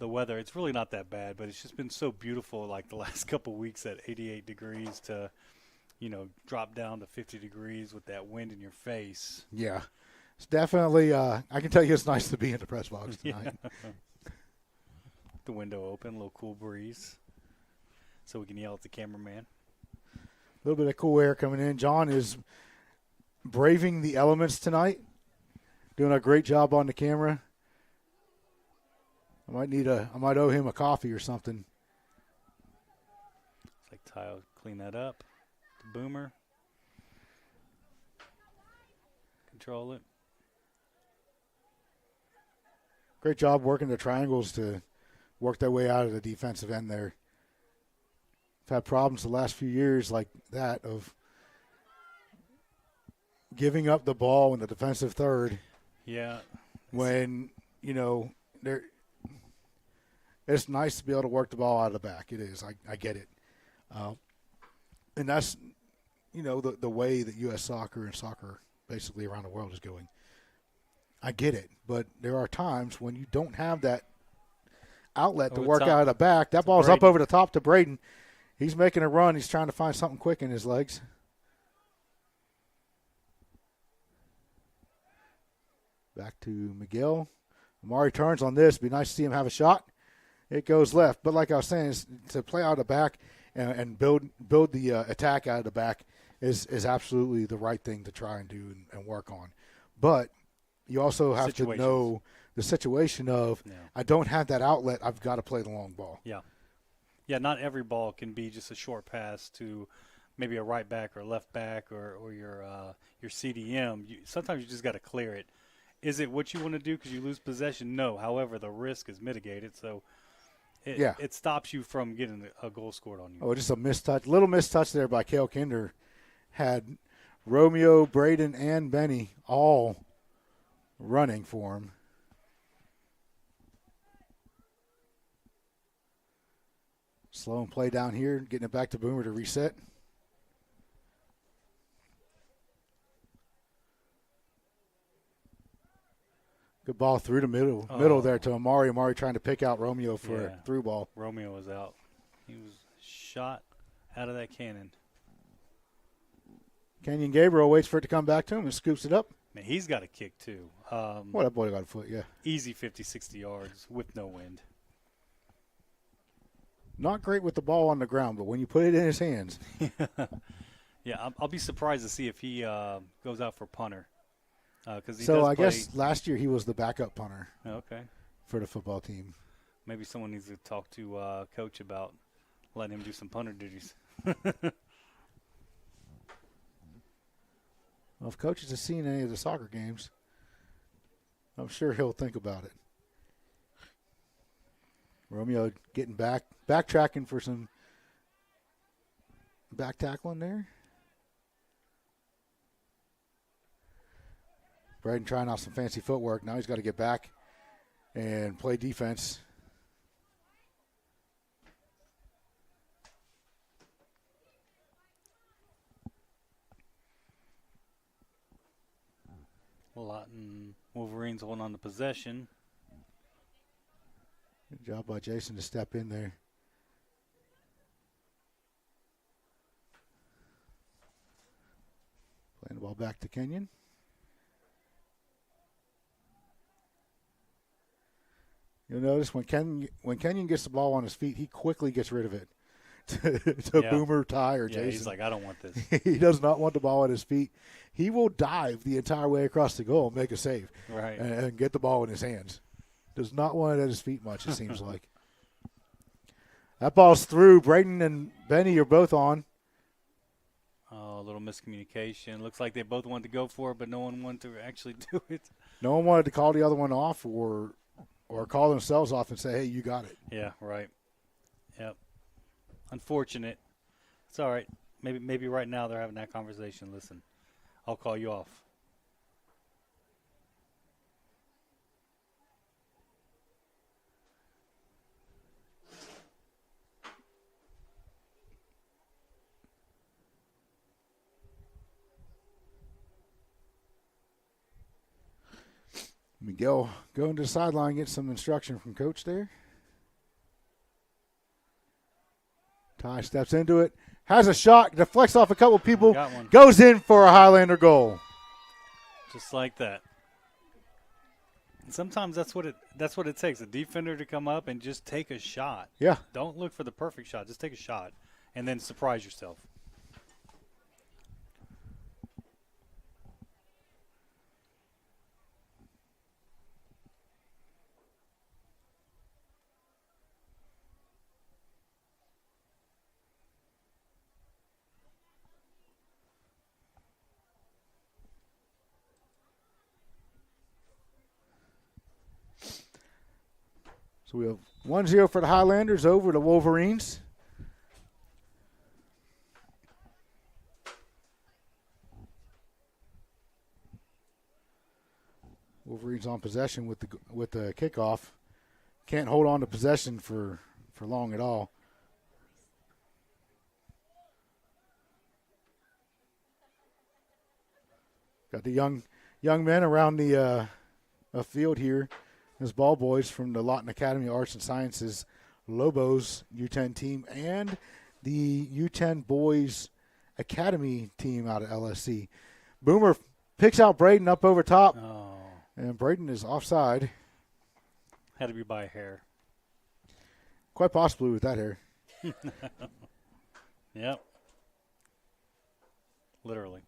weather. It's really not that bad, but it's just been so beautiful, like the last couple weeks at 88 degrees to, drop down to 50 degrees with that wind in your face. Yeah. It's definitely, I can tell you it's nice to be in the press box tonight. Yeah. The window open, a little cool breeze, so we can yell at the cameraman. A little bit of cool air coming in. John is braving the elements tonight, doing a great job on the camera. I might owe him a coffee or something. It's like Ty, clean that up. The boomer. Control it. Great job working the triangles to work their way out of the defensive end there. I've had problems the last few years like that of giving up the ball in the defensive third. Yeah. When, it's nice to be able to work the ball out of the back. It is. I get it. And that's, the way that U.S. soccer and soccer basically around the world is going. I get it. But there are times when you don't have that outlet to Over work top out of the back. That ball's up Braden. over the top to Braden. He's making a run. He's trying to find something quick in his legs. Back to McGill. Amari turns on this. Be nice to see him have a shot. It goes left. But like I was saying, is to play out of the back and build the attack out of the back is absolutely the right thing to try and do and work on. But you also have to know the situation of, I don't have that outlet. I've got to play the long ball. Yeah. Yeah, not every ball can be just a short pass to maybe a right back or left back or your CDM. Sometimes you just got to clear it. Is it what you want to do because you lose possession? No. However, the risk is mitigated, so it stops you from getting a goal scored on you. Oh, just a mistouch. Little mistouch there by Cale Kinder. Had Romeo, Braden, and Benny all running for him. Slow and play down here, getting it back to Boomer to reset. Good ball through the middle there to Amari. Amari trying to pick out Romeo for a through ball. Romeo was out. He was shot out of that cannon. Kenyon Gabriel waits for it to come back to him and scoops it up. Man, he's got a kick too. What, that boy got a foot, yeah. Easy 50, 60 yards with no wind. Not great with the ball on the ground, but when you put it in his hands. Yeah, I'll be surprised to see if he goes out for punter. So I guess last year he was the backup punter. Okay. For the football team. Maybe someone needs to talk to Coach about letting him do some punter duties. Well, if Coach has seen any of the soccer games, I'm sure he'll think about it. Romeo getting backtracking for some back tackling there. Braden trying out some fancy footwork. Now he's got to get back and play defense. Lawton Wolverines holding on to possession. Good job by Jason to step in there. Playing the ball back to Kenyon. You'll notice when Kenyon gets the ball on his feet, he quickly gets rid of it to Boomer, Ty, or Jason. He's like, I don't want this. He does not want the ball at his feet. He will dive the entire way across the goal and make a save. Right. And get the ball in his hands. Does not want it at his feet much, it seems like. That ball's through. Braden and Benny are both on. Oh, a little miscommunication. Looks like they both wanted to go for it, but no one wanted to actually do it. No one wanted to call the other one off or call themselves off and say, hey, you got it. Yeah, right. Yep. Unfortunate. It's all right. Maybe right now they're having that conversation. Listen, I'll call you off. Miguel going to the sideline, get some instruction from Coach there. Ty steps into it, has a shot, deflects off a couple people, goes in for a Highlander goal. Just like that. And sometimes that's what it takes, a defender to come up and just take a shot. Yeah. Don't look for the perfect shot. Just take a shot and then surprise yourself. So we have 1-0 for the Highlanders over the Wolverines. Wolverines on possession with the kickoff. Can't hold on to possession for long at all. Got the young men around the field here His ball boys from the Lawton Academy of Arts and Sciences Lobos U10 team and the U10 Boys Academy team out of LSC. Boomer picks out Braden up over top, and Braden is offside. Had to be by a hair. Quite possibly with that hair. Yep. Literally.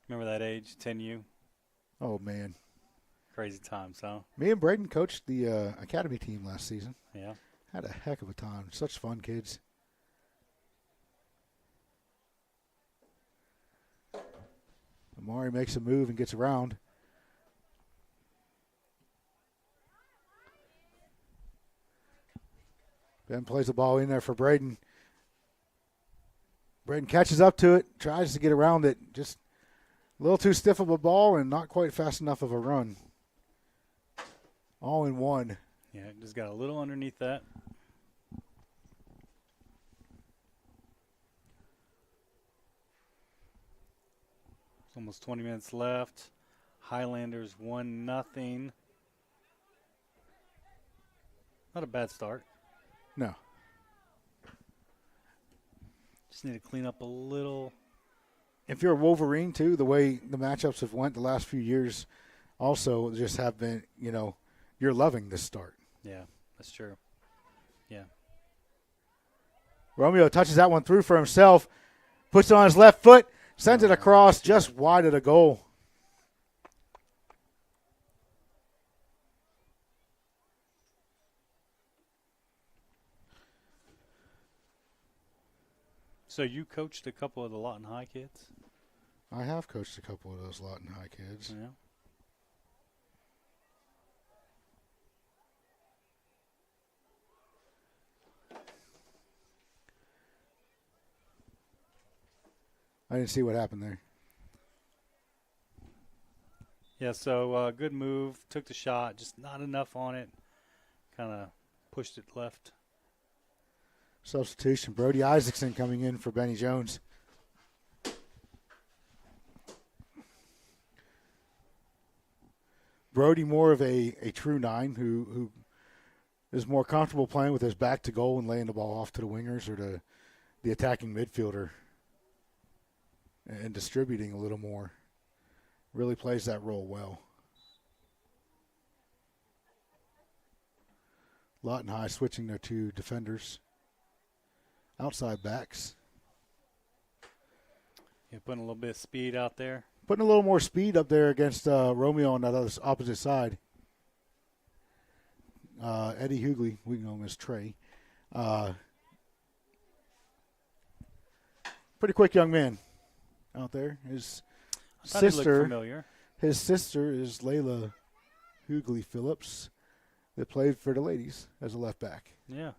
Remember that age, 10U? Oh, man. Crazy times, huh? Me and Braden coached the Academy team last season. Yeah. Had a heck of a time. Such fun kids. Amari makes a move and gets around. Ben plays the ball in there for Braden. Braden catches up to it, tries to get around it. Just a little too stiff of a ball and not quite fast enough of a run. All in one. Yeah, just got a little underneath that. It's almost 20 minutes left. Highlanders 1-0. Not a bad start. No. Just need to clean up a little. If you're a Wolverine, too, the way the matchups have went the last few years also just have been, you're loving this start. Yeah, that's true. Yeah. Romeo touches that one through for himself, puts it on his left foot, sends it across just wide of the goal. So you coached a couple of the Lawton High kids? I have coached a couple of those Lawton High kids. Yeah. I didn't see what happened there. Yeah, so good move. Took the shot, just not enough on it. Kind of pushed it left. Substitution, Brody Isaacson coming in for Benny Jones. Brody more of a true 9 who is more comfortable playing with his back to goal and laying the ball off to the wingers or to the attacking midfielder and distributing a little more. Really plays that role well. Lawton High switching their 2 defenders. Outside backs. Yeah, putting a little bit of speed out there. Putting a little more speed up there against Romeo on that other opposite side. Eddie Hughley, we know him as Trey. Pretty quick young man out there. His sister is Layla Hughley Phillips that played for the ladies as a left back. Yeah.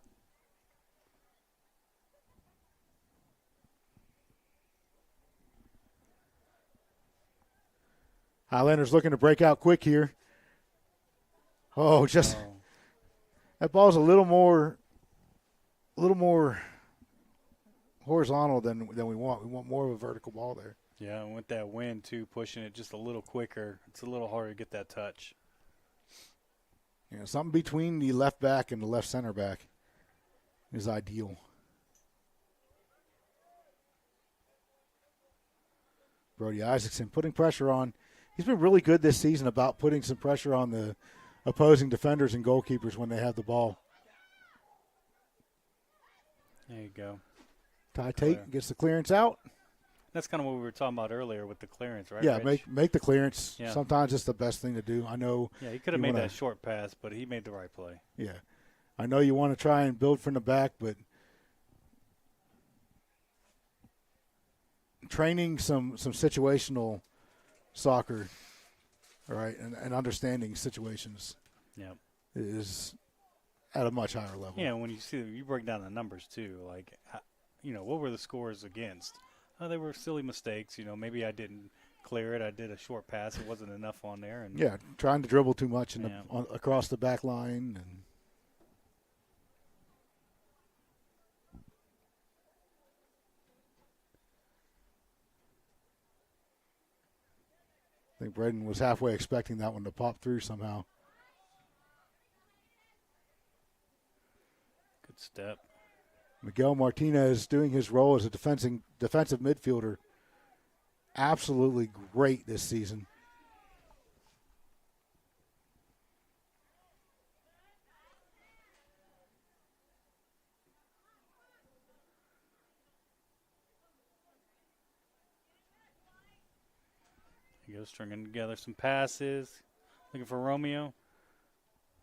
Highlanders looking to break out quick here. That ball's a little more horizontal than we want. We want more of a vertical ball there. Yeah, and with that wind too, pushing it just a little quicker, it's a little harder to get that touch. Yeah, something between the left back and the left center back is ideal. Brody Isaacson putting pressure on. He's been really good this season about putting some pressure on the opposing defenders and goalkeepers when they have the ball. There you go. Ty Tate gets the clearance out. That's kind of what we were talking about earlier with the clearance, right? Yeah, Rich? make the clearance. Yeah. Sometimes it's the best thing to do. I know. Yeah, he could have made that short pass, but he made the right play. Yeah. I know you want to try and build from the back, but training some situational soccer, all right, and understanding situations is at a much higher level. Yeah, when you break down the numbers too, like, what were the scores against? They were silly mistakes. Maybe I didn't clear it. I did a short pass. It wasn't enough on there. And yeah, trying to dribble too much across the back line. And think Braden was halfway expecting that one to pop through somehow. Good step. Miguel Martinez doing his role as a defensive midfielder. Absolutely great this season. He goes stringing together some passes. Looking for Romeo.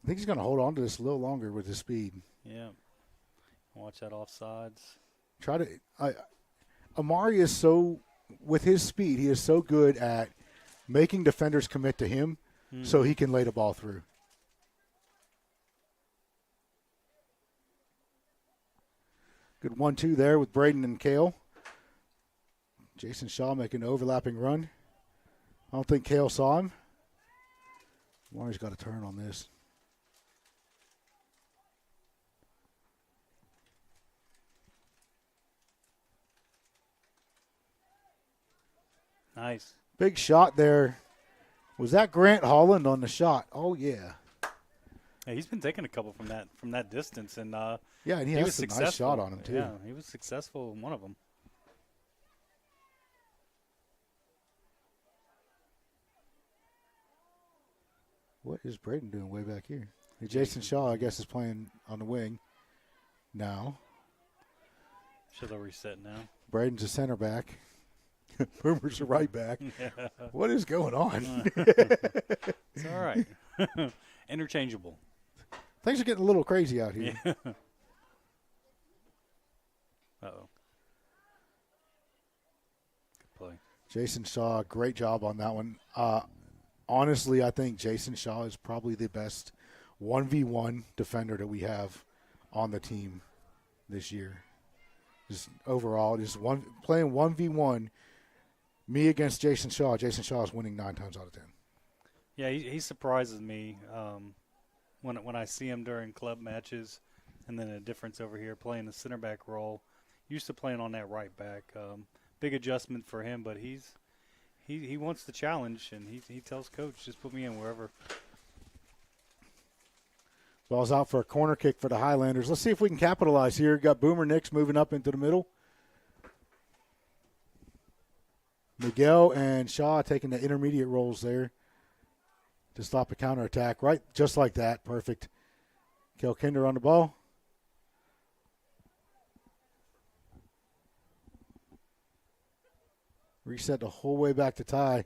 I think he's going to hold on to this a little longer with his speed. Yeah. Watch that offsides. Amari is so, with his speed, he is so good at making defenders commit to him so he can lay the ball through. Good 1-2 there with Braden and Kale. Jason Shaw making an overlapping run. I don't think Kale saw him. Amari's got a turn on this. Nice. Big shot there. Was that Grant Holland on the shot? Oh, yeah. Yeah, he's been taking a couple from that distance, and yeah, and he has a nice shot on him too. Yeah, he was successful in one of them. What is Braden doing way back here? Jason Shaw, I guess, is playing on the wing now. Should they'll reset now. Braden's a center back. Boomer's a right back. Yeah. What is going on? It's all right. Interchangeable. Things are getting a little crazy out here. Yeah. Uh-oh. Good play. Jason Shaw, great job on that one. Honestly, I think Jason Shaw is probably the best 1v1 defender that we have on the team this year. Just overall, playing 1v1, me against Jason Shaw. Jason Shaw is winning 9 times out of 10. Yeah, he surprises me when I see him during club matches, and then a difference over here playing the center back role. Used to playing on that right back. Big adjustment for him, but he wants the challenge, and he tells coach, just put me in wherever. Ball's out for a corner kick for the Highlanders. Let's see if we can capitalize here. Got Boomer Nix moving up into the middle. Miguel and Shaw taking the intermediate roles there to stop a counterattack. Right, just like that. Perfect. Kinder on the ball. Reset the whole way back to Ty.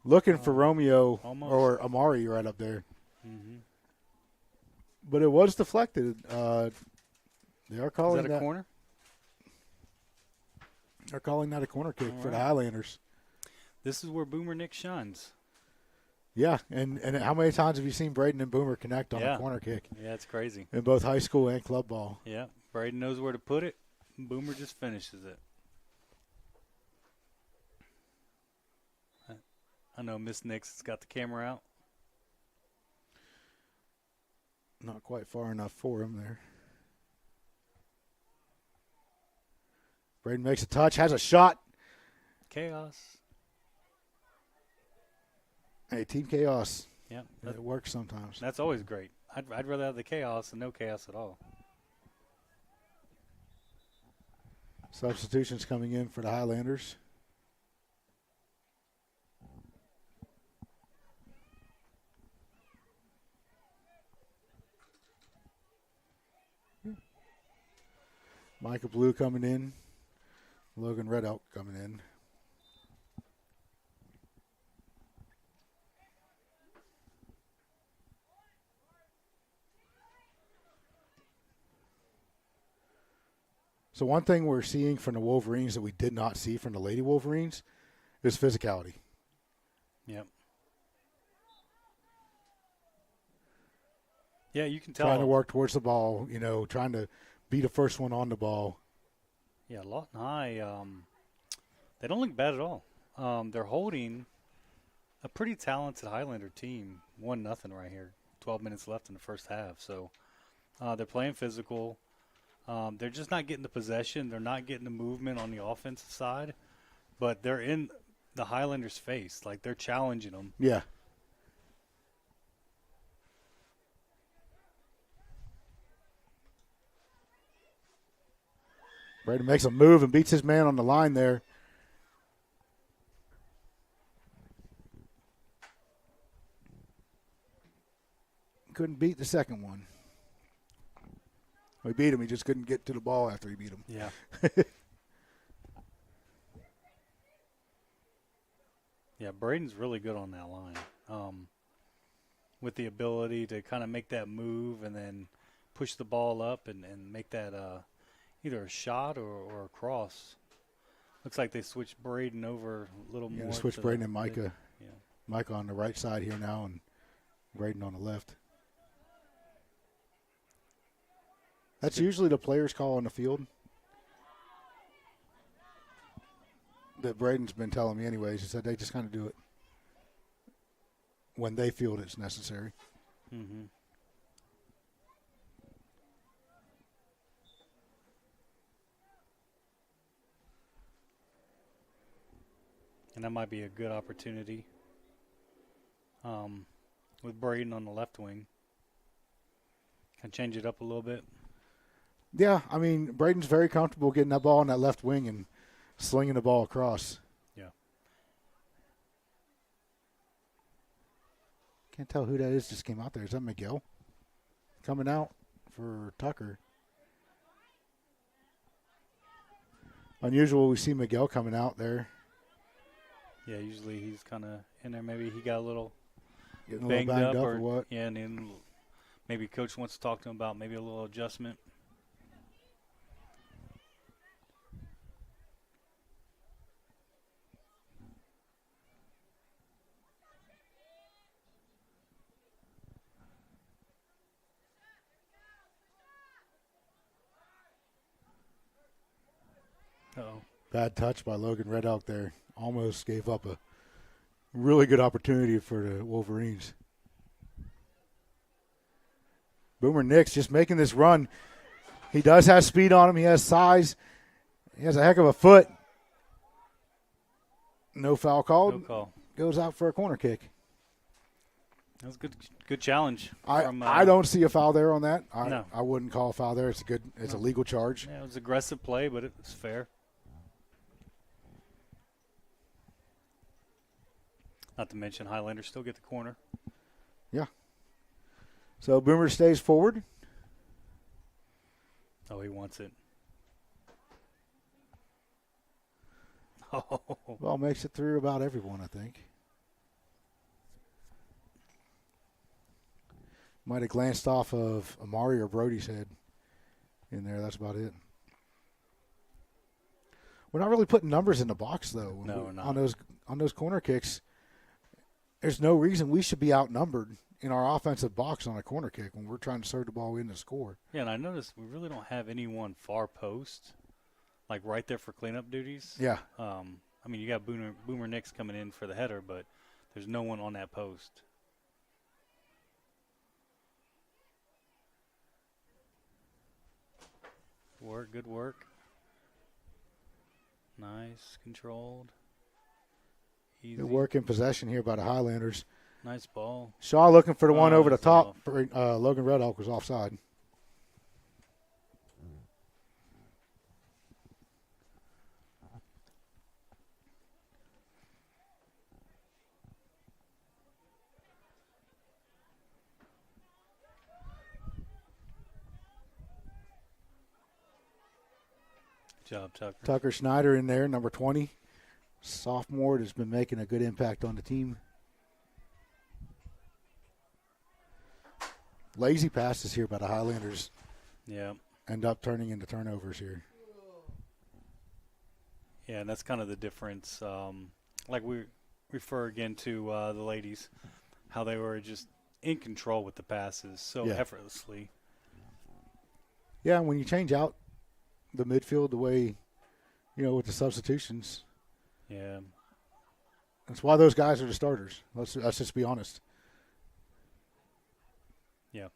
Looking for Romeo almost. Or Amari right up there. Mm-hmm. But it was deflected. They are calling that a corner? They're calling that a corner kick All for right. the Highlanders. This is where Boomer Nick shines. Yeah, and how many times have you seen Braden and Boomer connect on a corner kick? Yeah, it's crazy. In both high school and club ball. Yeah, Braden knows where to put it. Boomer just finishes it. I know Miss Nix has got the camera out. Not quite far enough for him there. Braden makes a touch, has a shot. Chaos. Hey, Team Chaos. Yeah, it works sometimes. That's always great. I'd rather have the chaos than no chaos at all. Substitutions coming in for the Highlanders. Micah Blue coming in. Logan Red Elk coming in. So one thing we're seeing from the Wolverines that we did not see from the Lady Wolverines is physicality. Yep. Yeah, you can tell. Trying to work towards the ball, trying to be the first one on the ball. Yeah, Lawton High, they don't look bad at all. They're holding a pretty talented Highlander team, 1-0 right here. 12 minutes left in the first half. So they're playing physical. They're just not getting the possession. They're not getting the movement on the offensive side. But the the Highlanders face. Like, they're challenging them. Yeah. Braden makes a move and beats his man on the line there. Couldn't beat the second one. We beat him. He just couldn't get to the ball after he beat him. Yeah. Yeah, Braden's really good on that line. With the ability to kind of make that move and then push the ball up and make that either a shot or a cross. Looks like they switched Braden over a little more. Yeah, switch Braden and Micah. Yeah. Micah on the right side here now and Braden on the left. That's usually the player's call on the field. That Braden's been telling me anyways. He said they just kind of do it when they feel it's necessary. Mm-hmm. And that might be a good opportunity with Braden on the left wing. Can change it up a little bit. Yeah, I mean, Braden's very comfortable getting that ball on that left wing and slinging the ball across. Yeah. Can't tell who that is just came out there. Is that Miguel coming out for Tucker? Unusual we see Miguel coming out there. Yeah, usually he's kind of in there. Maybe he got a little banged up or what? Yeah, and then maybe coach wants to talk to him about maybe a little adjustment. Uh-oh. Bad touch by Logan Red Elk there. Almost gave up a really good opportunity for the Wolverines. Boomer Nix just making this run. He does have speed on him. He has size. He has a heck of a foot. No foul called. No call. Goes out for a corner kick. That was good challenge. I don't see a foul there on that. No. I wouldn't call a foul there. It's a legal charge. Yeah, it was aggressive play, but it was fair. Not to mention Highlanders still get the corner. Yeah. So Boomer stays forward. Oh, he wants it. Oh. Well, makes it through about everyone, I think. Might have glanced off of Amari or Brody's head in there. That's about it. We're not really putting numbers in the box, though. No, we're not. On those corner kicks, there's no reason we should be outnumbered in our offensive box on a corner kick when we're trying to serve the ball in to score. Yeah, and I noticed we really don't have anyone far post, like right there for cleanup duties. Yeah. I mean, you got Boomer Nix coming in for the header, but there's no one on that post. Good work. Nice, controlled. Easy. Good work in possession here by the Highlanders. Nice ball. Shaw looking for the one over the top. Off. Logan Red Elk was offside. Good job, Tucker. Tucker Schneider in there, number 20. Sophomore has been making a good impact on the team. Lazy passes here by the Highlanders. Yeah. End up turning into turnovers here. Yeah, and that's kind of the difference. Like we refer again to the ladies, how they were just in control with the passes so effortlessly. Yeah, and when you change out the midfield the way, with the substitutions. Yeah. That's why those guys are the starters. Let's just be honest. Yeah.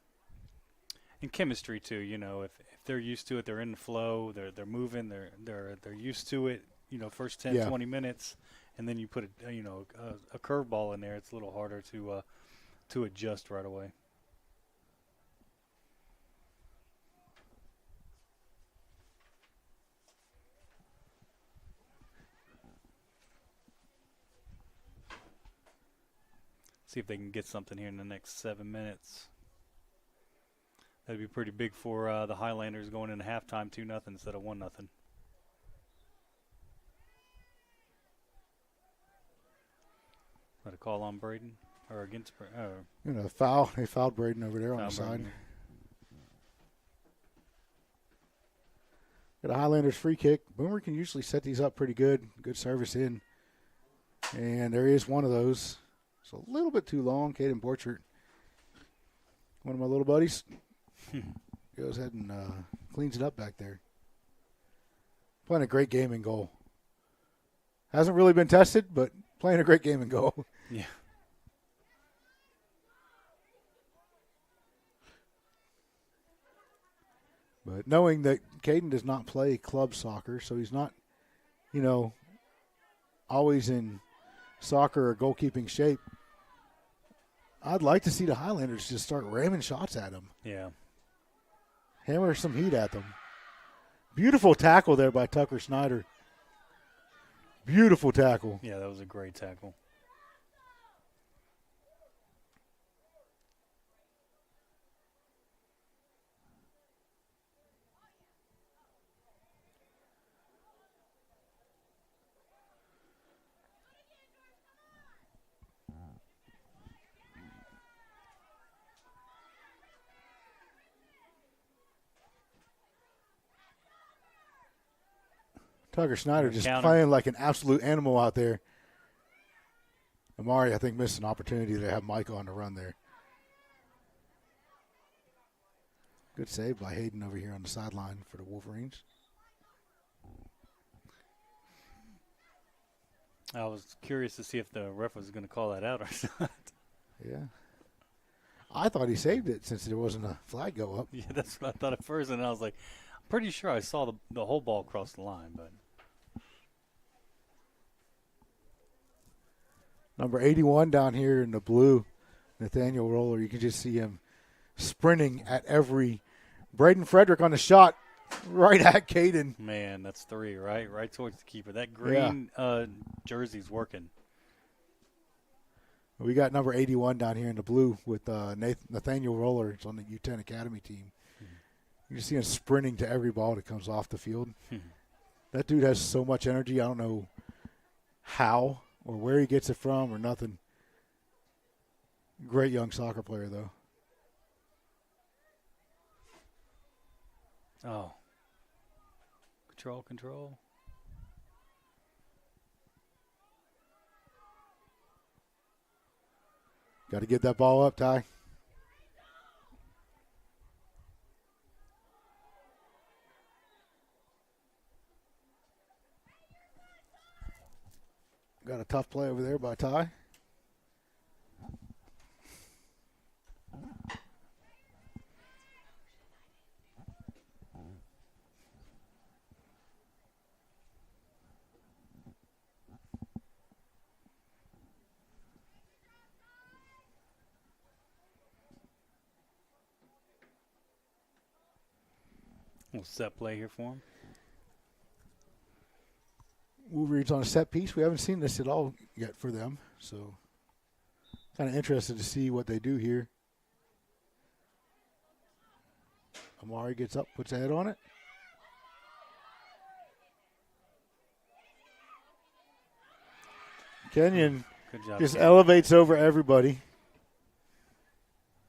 And chemistry too, if they're used to it, they're in the flow, they're moving, they're used to it, first 10, 20 minutes, and then you put a curveball in there, it's a little harder to adjust right away. See if they can get something here in the next 7 minutes. That'd be pretty big for the Highlanders going into halftime 2-0 instead of 1-0. Let a call on Braden or against Braden? Foul. They fouled Braden over there on the side. Got a Highlanders free kick. Boomer can usually set these up pretty good. Good service in. And there is one of those. It's a little bit too long. Caden Borchert, one of my little buddies, goes ahead and cleans it up back there. Playing a great game in goal. Hasn't really been tested, but playing a great game in goal. Yeah. But knowing that Caden does not play club soccer, so he's not, always in soccer or goalkeeping shape, I'd like to see the Highlanders just start ramming shots at him. Yeah. Hammer some heat at them. Beautiful tackle there by Tucker Snyder. Beautiful tackle. Yeah, that was a great tackle. Tucker Snyder just playing like an absolute animal out there. Amari, I think, missed an opportunity to have Mike on the run there. Good save by Hayden over here on the sideline for the Wolverines. I was curious to see if the ref was going to call that out or not. Yeah. I thought he saved it since there wasn't a flag go up. Yeah, that's what I thought at first, and I was like, I'm pretty sure I saw the whole ball cross the line, but. Number 81 down here in the blue, Nathaniel Roller. You can just see him sprinting at every. Braden Frederick on the shot right at Caden. Man, that's 3, right? Right towards the keeper. That green jersey's working. We got number 81 down here in the blue with Nathaniel Roller. It's on the U10 Academy team. You see him sprinting to every ball that comes off the field. That dude has so much energy. I don't know how or where he gets it from or nothing. Great young soccer player, though. Oh. Control. Got to get that ball up, Ty. Got a tough play over there by Ty. Little set play here for him. Wolverines on a set piece. We haven't seen this at all yet for them, so kind of interested to see what they do here. Amari gets up, puts a head on it. Kenyon just elevates over everybody.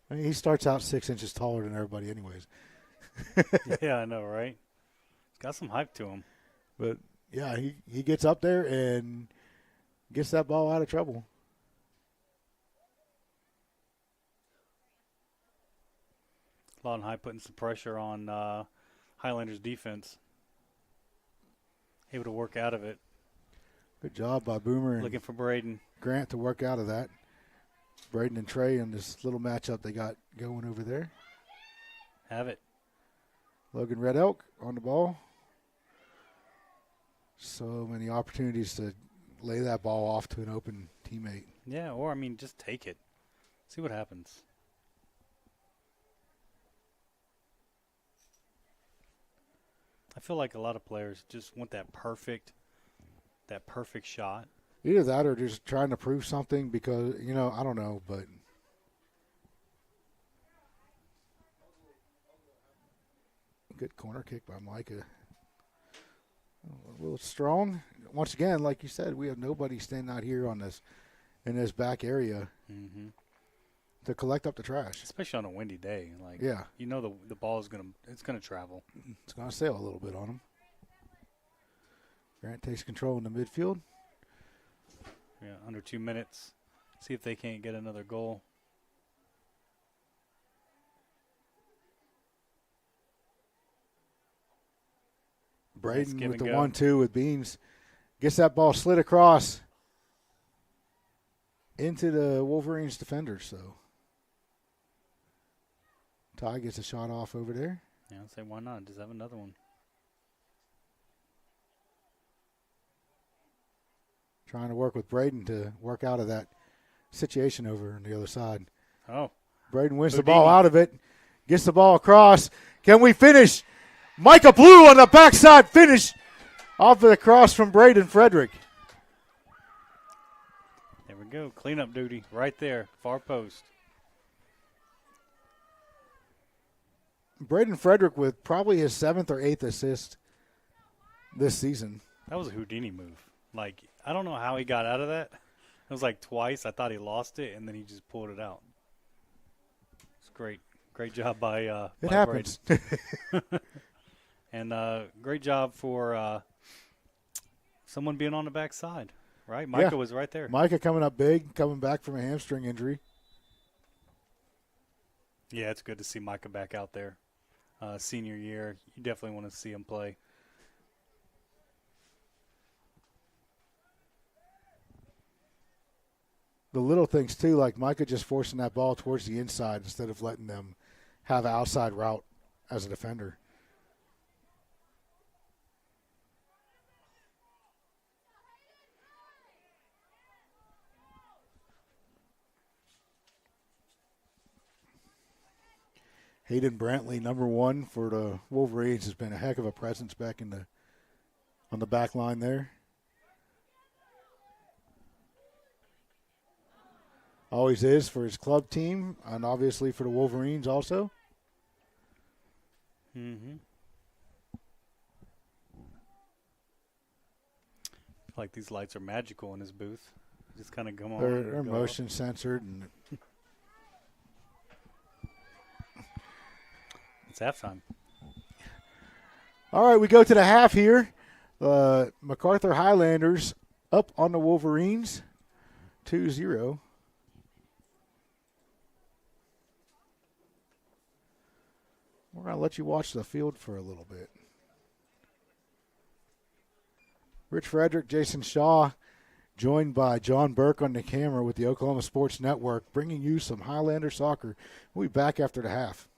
I mean, he starts out 6 inches taller than everybody anyways. Yeah, I know, right? He's got some hype to him. But, yeah, he gets up there and gets that ball out of trouble. Lawton High putting some pressure on Highlanders defense. Able to work out of it. Good job by Boomer. Looking for Braden. Grant to work out of that. Braden and Trey in this little matchup they got going over there. Have it. Logan Red Elk on the ball. So many opportunities to lay that ball off to an open teammate. Yeah, or, I mean, just take it. See what happens. I feel like a lot of players just want that perfect shot. Either that or just trying to prove something because, I don't know, but good corner kick by Micah. A little strong. Once again, like you said, we have nobody standing out here in this back area to collect up the trash. Especially on a windy day. Yeah. The ball is it's gonna travel. It's gonna sail a little bit on him. Grant takes control in the midfield. Yeah, under 2 minutes. See if they can't get another goal. Braden Nice with the give and 1-2 with Beans. Gets that ball slid across into the Wolverines defenders. So Ty gets a shot off over there. Yeah, I'd say why not? Just have another one. Trying to work with Braden to work out of that situation over on the other side. Oh. Braden wins the ball out of it. Gets the ball across. Can we finish? Micah Blue on the backside finish off of the cross from Braden Frederick. There we go. Cleanup duty right there. Far post. Braden Frederick with probably his 7th or 8th assist this season. That was a Houdini move. I don't know how he got out of that. It was twice. I thought he lost it, and then he just pulled it out. It's great. Great job by it happens. And great job for someone being on the backside, right? Micah was right there. Micah coming up big, coming back from a hamstring injury. Yeah, it's good to see Micah back out there. Senior year, you definitely want to see him play. The little things, too, like Micah just forcing that ball towards the inside instead of letting them have an outside route as a defender. Hayden Brantley, number 1 for the Wolverines, has been a heck of a presence back on the back line there. Always is for his club team, and obviously for the Wolverines also. Mm-hmm. I feel like these lights are magical in his booth. Just kind of come on. They're motion censored. And it's halftime. All right, we go to the half here. Macarthur Highlanders up on the Wolverines, 2-0. We're going to let you watch the field for a little bit. Rich Frederick, Jason Shaw, joined by John Burke on the camera with the Oklahoma Sports Network, bringing you some Highlander soccer. We'll be back after the half.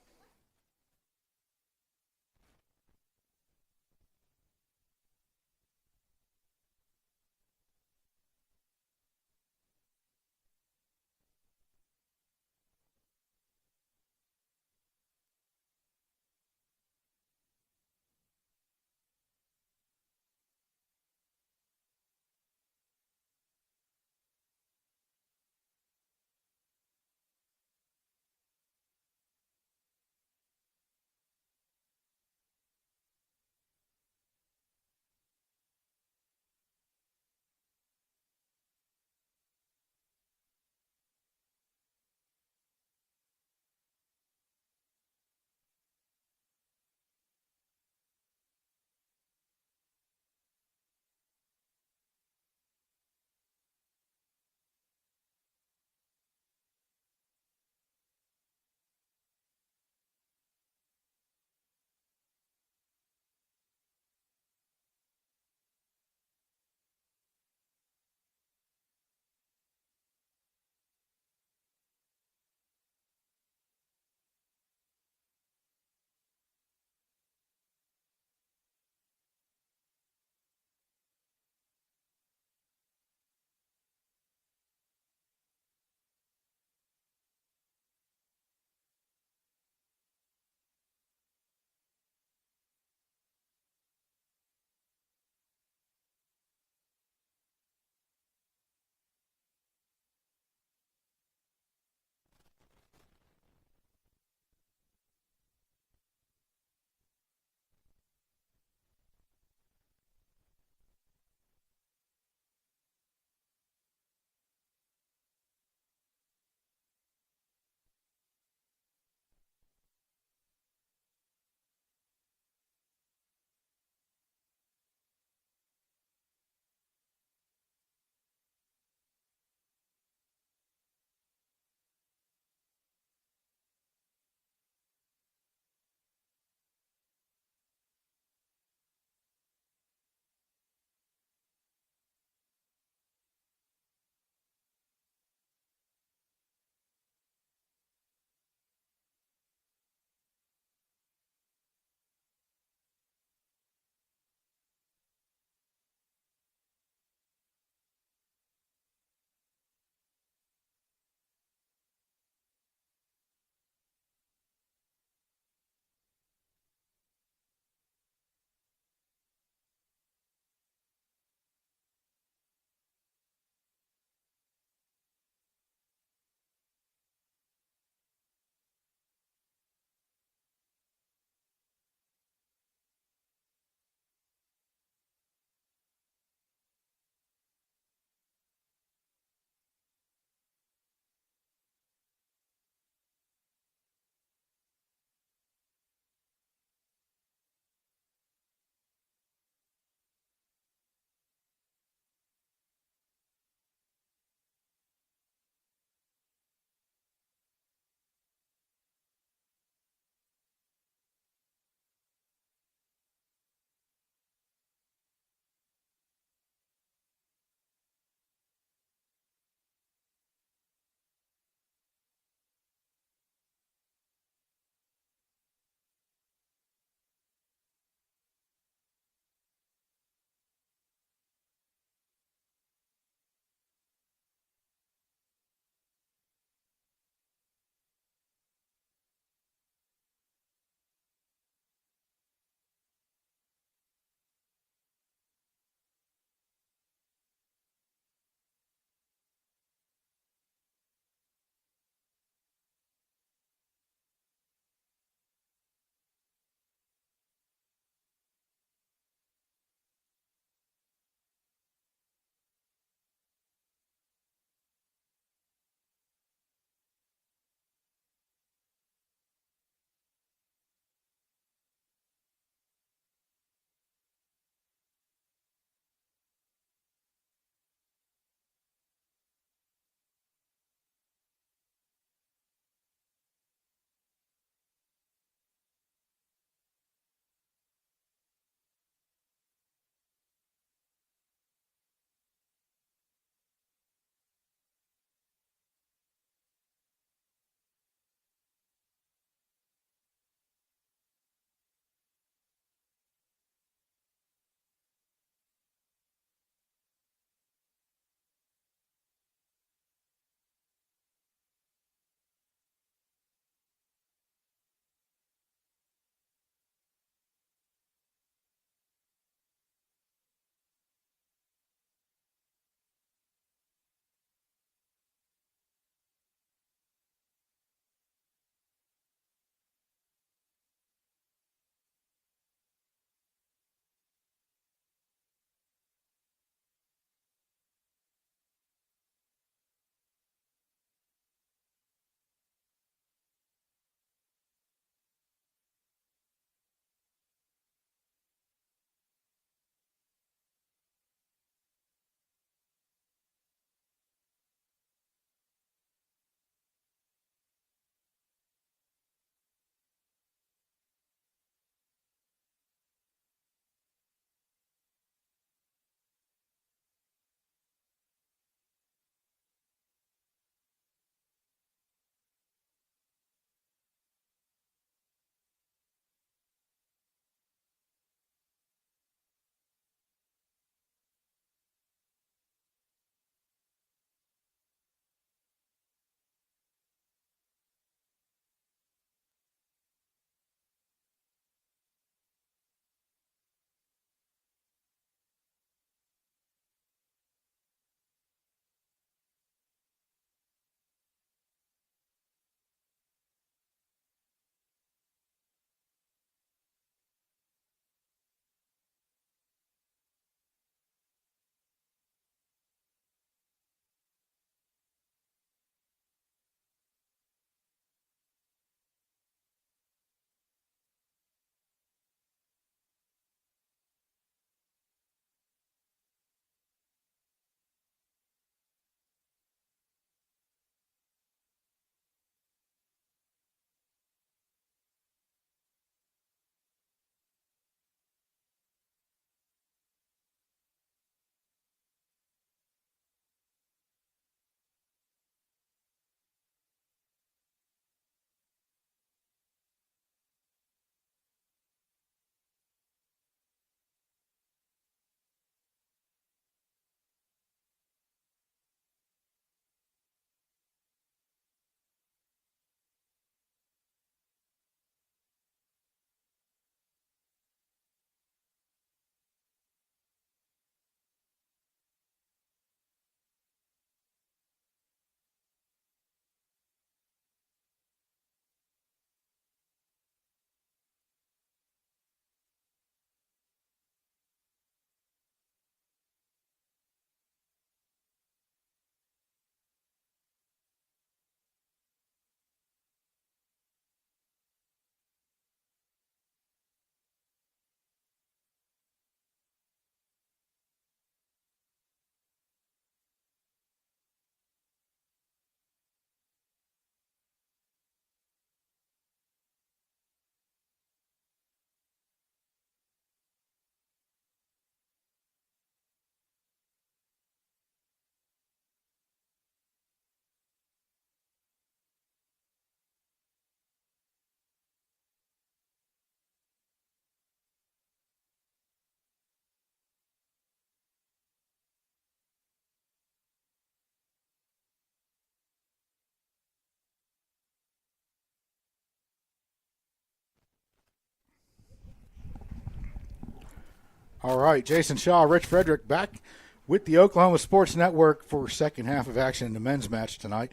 All right, Jason Shaw, Rich Frederick back with the Oklahoma Sports Network for second half of action in the men's match tonight.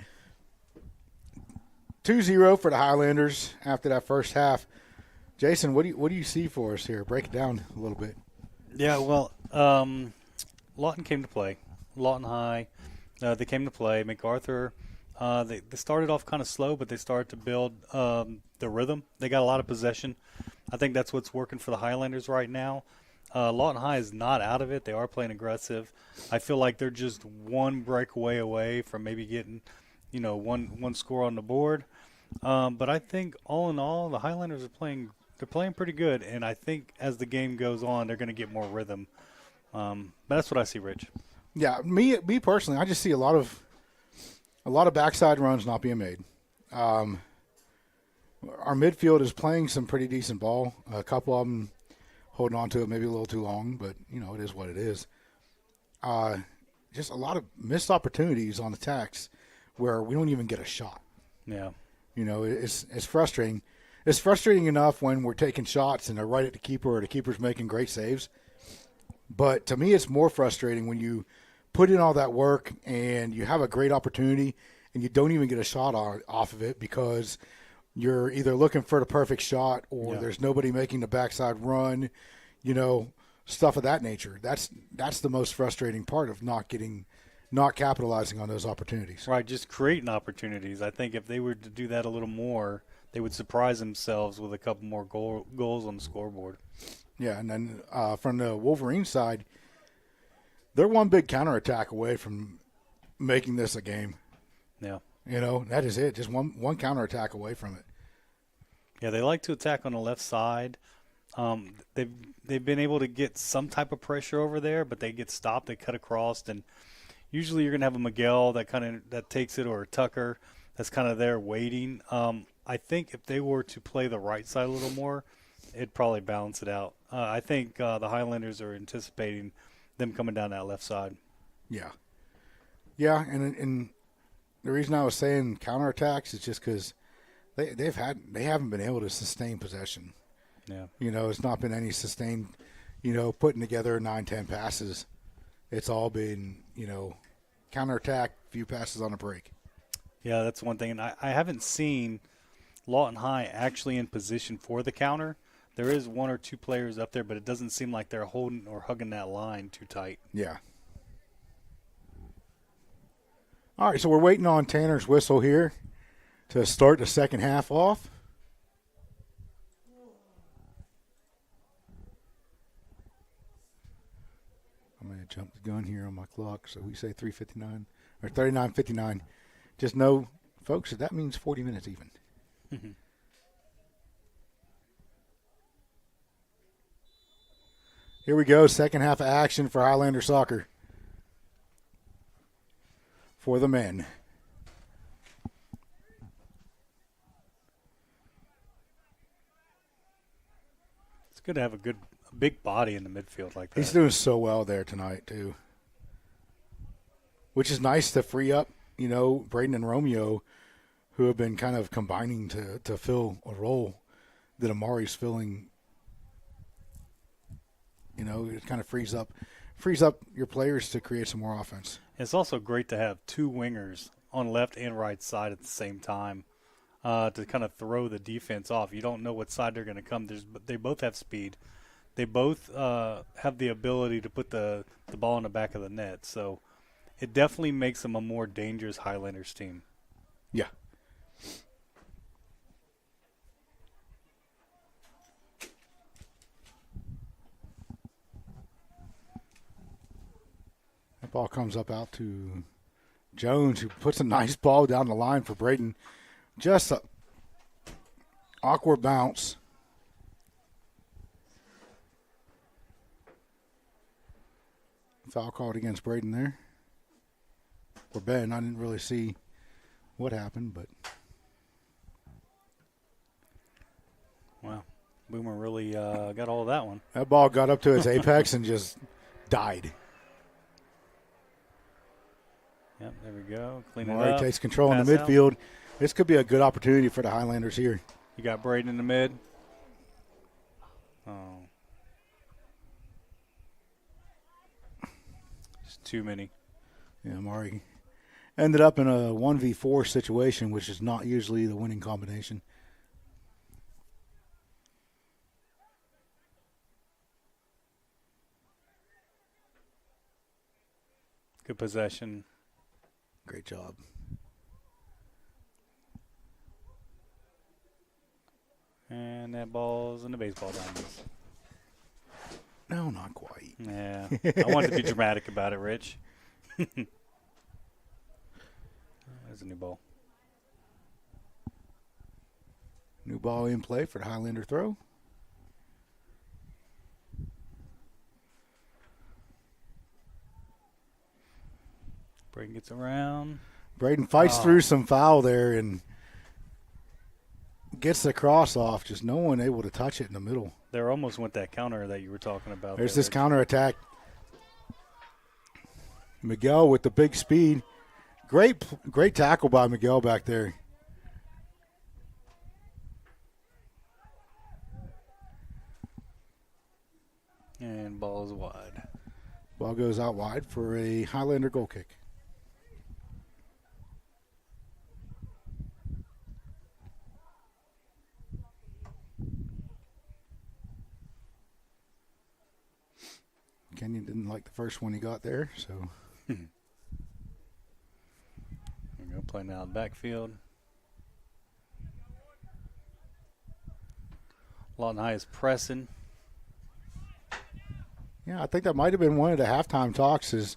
2-0 for the Highlanders after that first half. Jason, what do you see for us here? Break it down a little bit. Yeah, well, Lawton came to play. Lawton High, they came to play. Macarthur, they started off kind of slow, but they started to build the rhythm. They got a lot of possession. I think that's what's working for the Highlanders right now. Lawton High is not out of it. They are playing aggressive. I feel like they're just one breakaway away from maybe getting, one score on the board. But I think all in all, the Highlanders are playing pretty good, and I think as the game goes on, they're going to get more rhythm. But that's what I see, Rich. Yeah, me personally, I just see a lot of backside runs not being made. Our midfield is playing some pretty decent ball. A couple of them holding on to it maybe a little too long, but it is what it is. Just a lot of missed opportunities on attacks where we don't even get a shot. Yeah. It's frustrating. It's frustrating enough when we're taking shots and they're right at the keeper or the keeper's making great saves. But to me, it's more frustrating when you put in all that work and you have a great opportunity and you don't even get a shot off of it because you're either looking for the perfect shot or there's nobody making the backside run, stuff of that nature. That's the most frustrating part of not capitalizing on those opportunities. Right, just creating opportunities. I think if they were to do that a little more, they would surprise themselves with a couple more goals on the scoreboard. Yeah, and then from the Wolverine side, they're one big counterattack away from making this a game. Yeah. That is it. Just one counterattack away from it. Yeah, they like to attack on the left side. They've been able to get some type of pressure over there, but they get stopped. They cut across, and usually you're gonna have a Miguel that takes it, or a Tucker that's kind of there waiting. I think if they were to play the right side a little more, it'd probably balance it out. I think the Highlanders are anticipating them coming down that left side. Yeah. Yeah, and the reason I was saying counterattacks is just because they haven't been able to sustain possession. Yeah. It's not been any sustained, putting together 9-10 passes. It's all been, counterattack, few passes on a break. Yeah, that's one thing. And I haven't seen Lawton High actually in position for the counter. There is one or two players up there, but it doesn't seem like they're holding or hugging that line too tight. Yeah. All right, so we're waiting on Tanner's whistle here to start the second half off. I'm going to jump the gun here on my clock, so we say 3:59 or 39:59. Just know, folks, that means 40 minutes even. Here we go, second half of action for Highlander soccer for the men. It's good to have a big body in the midfield like that. He's doing so well there tonight, too. Which is nice to free up, Braden and Romeo, who have been kind of combining to fill a role that Amari's filling. It kind of frees up your players to create some more offense. It's also great to have two wingers on left and right side at the same time to kind of throw the defense off. You don't know what side they're going to come. They both have speed. They both have the ability to put the ball in the back of the net. So it definitely makes them a more dangerous Highlanders team. Yeah. That ball comes up out to Jones, who puts a nice ball down the line for Braden. Just a awkward bounce. Foul called against Braden there. Or Ben, I didn't really see what happened, but. Wow. Boomer really got all of that one. That ball got up to its apex and just died. Yep, there we go. Clean it Murray up. takes control in Pass the midfield. out. This could be a good opportunity for the Highlanders here. You got Braden in the mid. Oh. Too many. Yeah, Mari ended up in a 1v4 situation, which is not usually the winning combination. Good possession. Great job. And that ball's in the baseball diamonds. No, not quite. Yeah. I wanted to be dramatic about it, Rich. There's a new ball. New ball in play for the Highlander throw. Braden gets around. Braden fights through some foul there and gets the cross off. Just no one able to touch it in the middle. There almost went that counter that you were talking about. There's there, this Rich. counter attack. Miguel with the big speed. Great tackle by Miguel back there. And ball is wide. Ball goes out wide for a Highlander goal kick. Kenyon didn't like the first one he got there, so. There we go, playing out of the backfield. Lawton High is pressing. Yeah, I think that might have been one of the halftime talks is,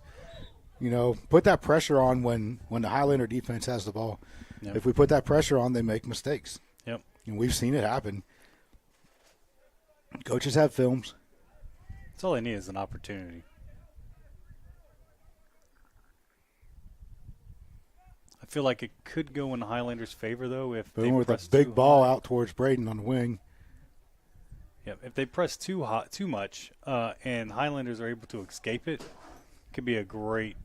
put that pressure on when the Highlander defense has the ball. Yep. If we put that pressure on, they make mistakes. Yep. And we've seen it happen. Coaches have films. That's all they need is an opportunity. I feel like it could go in the Highlanders' favor, though, if they Boom with a press big too ball high. out towards Braden on the wing. Yep. If they press too much, and Highlanders are able to escape it, could be a great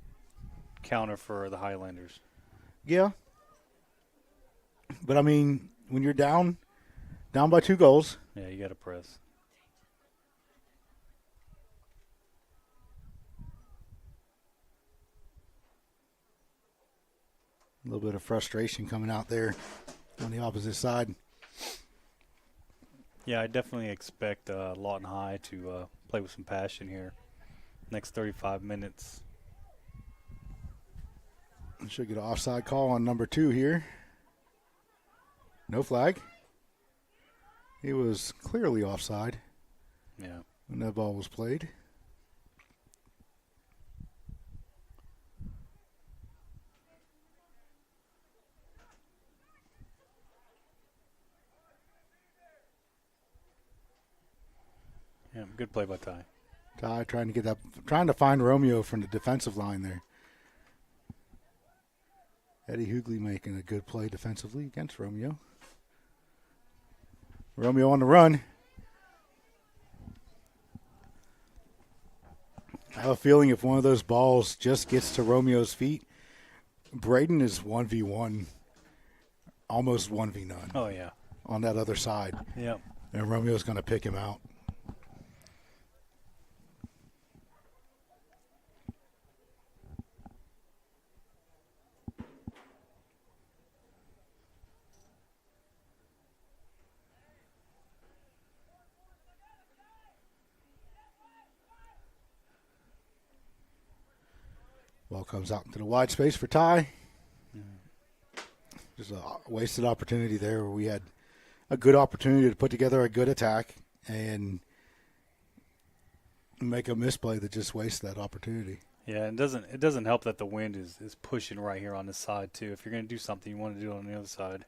counter for the Highlanders. Yeah. But, when you're down by 2 goals. Yeah, you got to press. A little bit of frustration coming out there on the opposite side. Yeah, I definitely expect Lawton High to play with some passion here. Next 35 minutes. Should get an offside call on number 2 here. No flag. He was clearly offside. Yeah. When that ball was played. Yeah, good play by Ty. Ty trying to find Romeo from the defensive line there. Eddie Hughley making a good play defensively against Romeo. Romeo on the run. I have a feeling if one of those balls just gets to Romeo's feet, Braden is 1v1, almost 1v9. Oh, yeah. On that other side. Yep. And Romeo's going to pick him out. Ball comes out into the wide space for Ty. Just a wasted opportunity there where we had a good opportunity to put together a good attack and make a misplay that just wasted that opportunity. Yeah, it doesn't help that the wind is pushing right here on this side, too. If you're going to do something, you want to do it on the other side.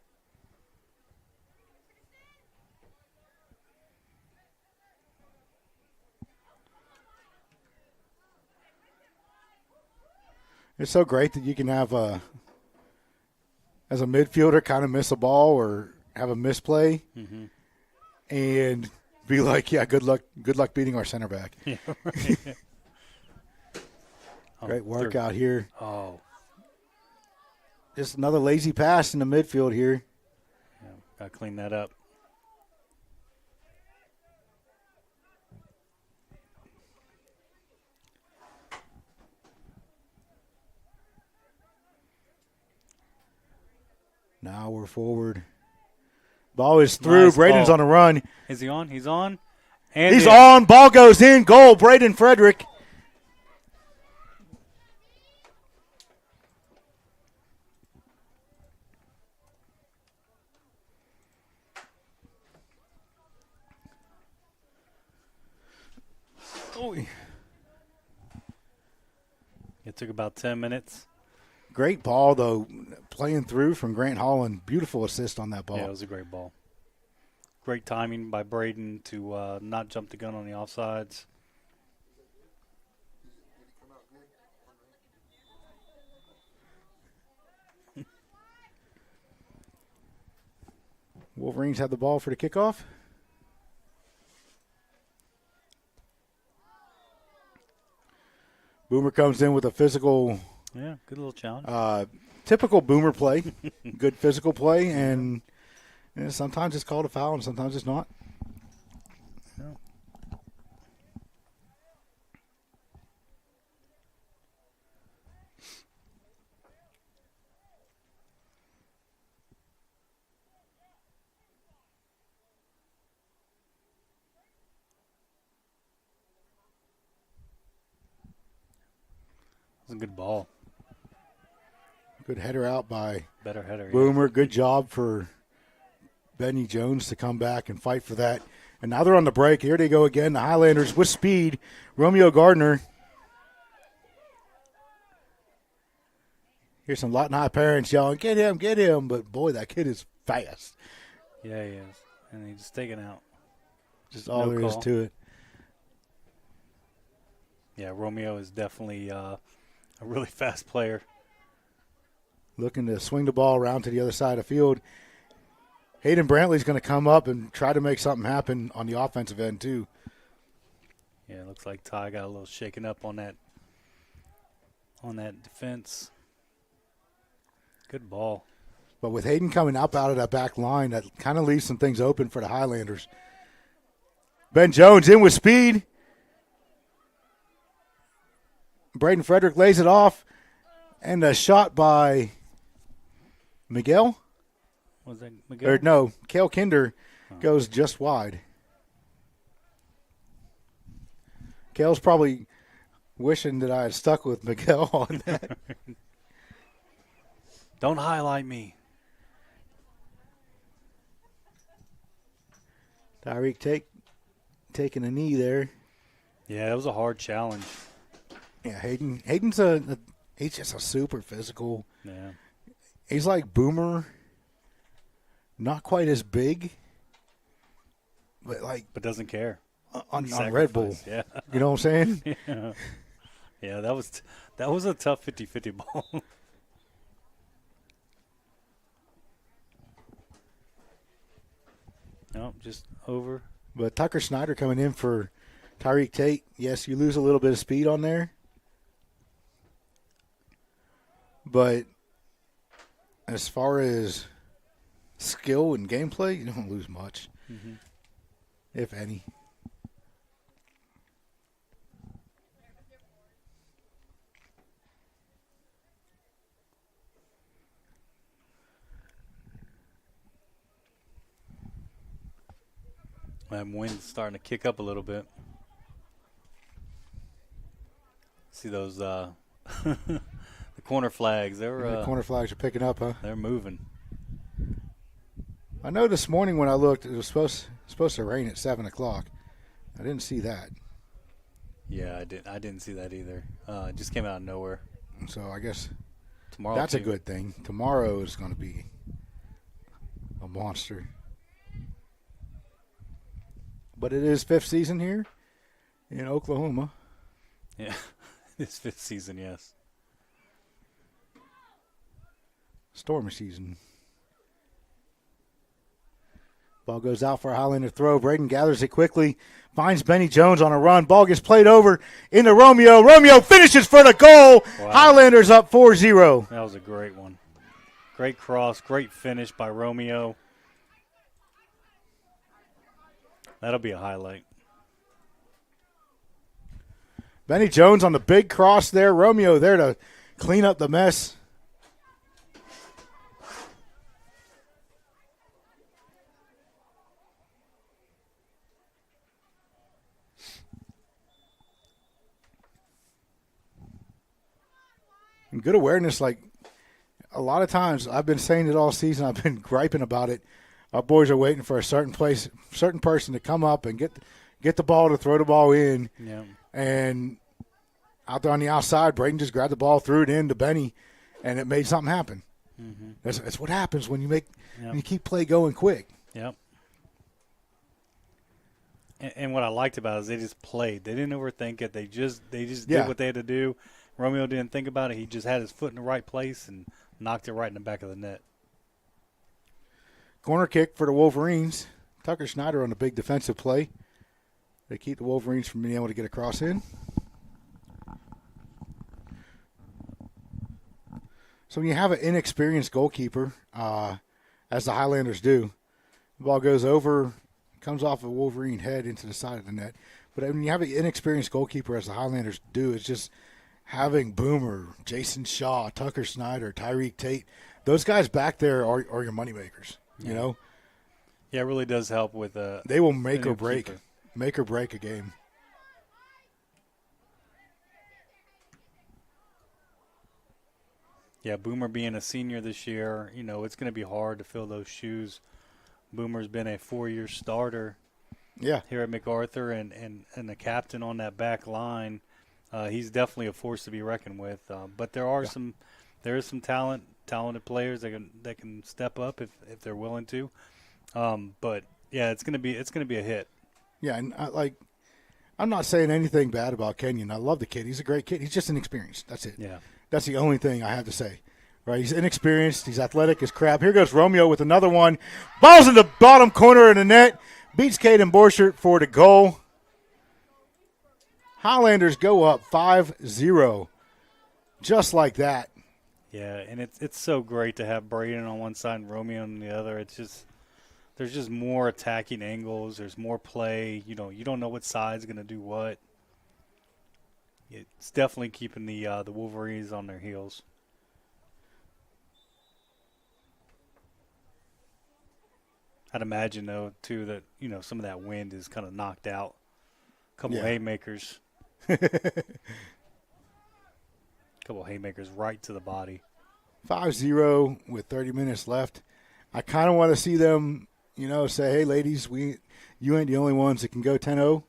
It's so great that you can have as a midfielder, kind of miss a ball or have a misplay and be like, yeah, good luck beating our center back. Yeah, right. Great work out here. Oh. Just another lazy pass in the midfield here. Yeah, got to clean that up. Now we're forward. Ball is through. Nice Braden's ball. on a run. Is he on? He's on. And He's in. on. Ball goes in. Goal. Braden Frederick. It took about 10 minutes. Great ball, though, playing through from Grant Holland. Beautiful assist on that ball. Yeah, it was a great ball. Great timing by Braden to not jump the gun on the offsides. Wolverines have the ball for the kickoff. Boomer comes in with a physical, Yeah, good little challenge. typical Boomer play. Good physical play, and sometimes it's called a foul and sometimes it's not. Yeah. It was a good ball. Good header out by Better header. Boomer. Good job for Benny Jones to come back and fight for that. And now they're on the break. Here they go again. The Highlanders with speed. Romeo Gardner. Here's some Lawton High parents yelling, get him, get him. But, boy, that kid is fast. Yeah, he is. And he's taken out. Just all No there is call. to it. Yeah, Romeo is definitely a really fast player. Looking to swing the ball around to the other side of the field. Hayden Brantley's going to come up and try to make something happen on the offensive end, too. Yeah, it looks like Ty got a little shaken up on that defense. Good ball. But with Hayden coming up out of that back line, that kind of leaves some things open for the Highlanders. Ben Jones in with speed. Braden Frederick lays it off. And a shot by Miguel. Was that Miguel? Or no, Cale Kinder goes just wide. Cale's probably wishing that I had stuck with Miguel on that. Don't highlight me. Tyreek taking a knee there. Yeah, it was a hard challenge. Yeah, Hayden's he's just a super physical. Yeah. He's like Boomer, not quite as big, but doesn't care. On Red Bull. Yeah. You know what I'm saying? Yeah. Yeah, that was a tough 50-50 ball. Nope, just over. But Tucker Snyder coming in for Tyreek Tate. Yes, you lose a little bit of speed on there. But as far as skill and gameplay, you don't lose much, if any. That wind's starting to kick up a little bit. See those the corner flags. The corner flags are picking up, huh? They're moving. I know this morning when I looked, it was supposed to rain at 7 o'clock. I didn't see that. Yeah, I didn't see that either. It just came out of nowhere. So I guess tomorrow that's too. a good thing. Tomorrow is going to be a monster. But it is fifth season here in Oklahoma. Yeah, it's fifth season, yes. Stormy season. Ball goes out for a Highlander throw. Braden gathers it quickly. Finds Benny Jones on a run. Ball gets played over into Romeo. Romeo finishes for the goal. Wow. Highlanders up 4-0. That was a great one. Great cross. Great finish by Romeo. That'll be a highlight. Benny Jones on the big cross there. Romeo there to clean up the mess. And good awareness, like a lot of times, I've been saying it all season. I've been griping about it. Our boys are waiting for a certain person to come up and get the ball to throw the ball in. Yeah. And out there on the outside, Braden just grabbed the ball, threw it in to Benny, and it made something happen. Mm-hmm. That's what happens when you keep play going quick. Yep. And what I liked about it is they just played. They didn't overthink it. They just did what they had to do. Romeo didn't think about it. He just had his foot in the right place and knocked it right in the back of the net. Corner kick for the Wolverines. Tucker Schneider on a big defensive play. They keep the Wolverines from being able to get across in. So when you have an inexperienced goalkeeper, as the Highlanders do, the ball goes over, comes off a Wolverine head into the side of the net. But when you have an inexperienced goalkeeper, as the Highlanders do, it's just having Boomer, Jason Shaw, Tucker Snyder, Tyreek Tate, those guys back there are your moneymakers. You know? Yeah, it really does help with they will make or break keeper. A game. Yeah, Boomer being a senior this year, it's going to be hard to fill those shoes. Boomer's been a 4-year starter here at MacArthur and the captain on that back line. He's definitely a force to be reckoned with. But there is some talented players that can step up if they're willing to. But yeah, it's gonna be a hit. Yeah, and I'm not saying anything bad about Kenyon. I love the kid. He's a great kid. He's just inexperienced. That's it. Yeah. That's the only thing I have to say. Right? He's inexperienced. He's athletic as crap. Here goes Romeo with another one. Ball's in the bottom corner of the net. Beats Caden Borchert for the goal. Highlanders go up 5-0. Just like that. Yeah, and it's so great to have Braden on one side and Romeo on the other. It's just there's just more attacking angles. There's more play. You don't know what side's going to do what. It's definitely keeping the Wolverines on their heels. I'd imagine, though, too, that, some of that wind is kind of knocked out. A couple haymakers. Couple haymakers right to the body. 5-0 with 30 minutes left. I kind of want to see them, say, hey, ladies, you ain't the only ones that can go 10-0.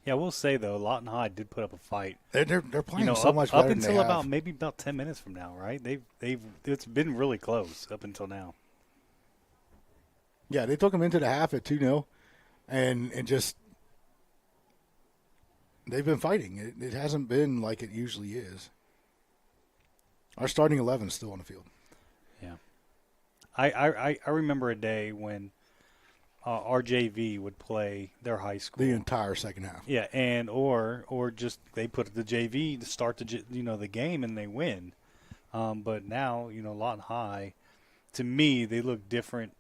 Yeah, we'll say, though, Lawton High did put up a fight. They're playing so much better up than until they have. maybe about 10 minutes from now, right? It's been really close up until now. Yeah, they took them into the half at 2-0, and just they've been fighting. It hasn't been like it usually is. Our starting 11 is still on the field. Yeah, I remember a day when our JV would play their high school the entire second half. Yeah, and or just they put the JV to start the game and they win. But now Lawton High, to me, they look different.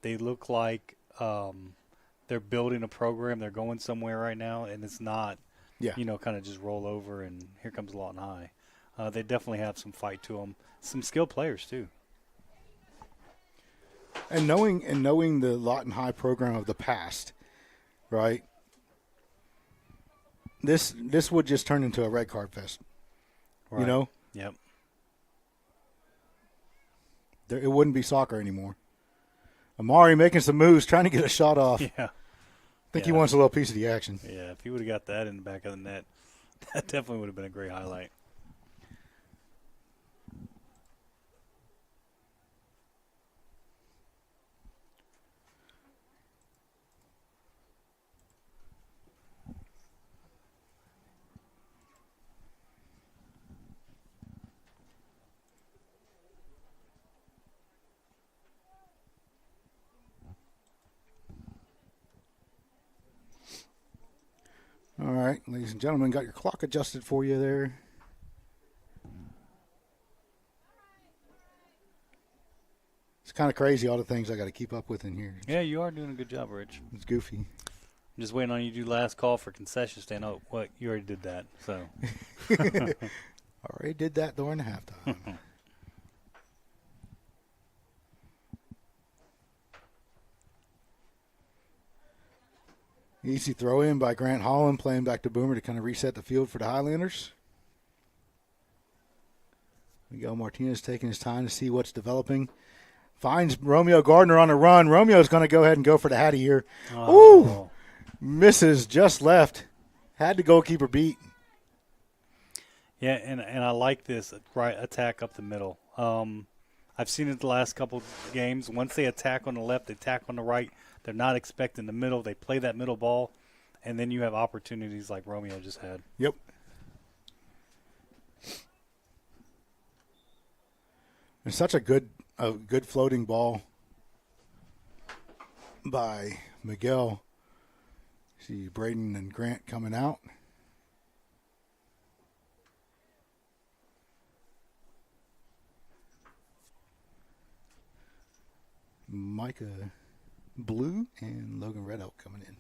They look like they're building a program. They're going somewhere right now, and it's not kind of just roll over and here comes Lawton High. They definitely have some fight to them. Some skilled players too. And knowing the Lawton High program of the past, right? This would just turn into a red card fest. Right. Yep. It wouldn't be soccer anymore. Amari making some moves, trying to get a shot off. Yeah. I think he wants a little piece of the action. Yeah, if he would have got that in the back of the net, that definitely would have been a great highlight. All right, ladies and gentlemen, got your clock adjusted for you there. It's kind of crazy, all the things I got to keep up with in here. Yeah, you are doing a good job, Rich. It's goofy. I'm just waiting on you to do last call for concession stand. Oh, what? You already did that, so. Already did that during the halftime. Easy throw in by Grant Holland, playing back to Boomer to kind of reset the field for the Highlanders. Miguel Martinez taking his time to see what's developing. Finds Romeo Gardner on a run. Romeo's going to go ahead and go for the Hattie here. Ooh! Misses, just left. Had the goalkeeper beat. Yeah, and I like this right attack up the middle. I've seen it the last couple games. Once they attack on the left, they attack on the right. They're not expecting the middle. They play that middle ball, and then you have opportunities like Romeo just had. Yep. It's such a good floating ball by Miguel. See Braden and Grant coming out. Micah Blue and Logan Red Elk coming in.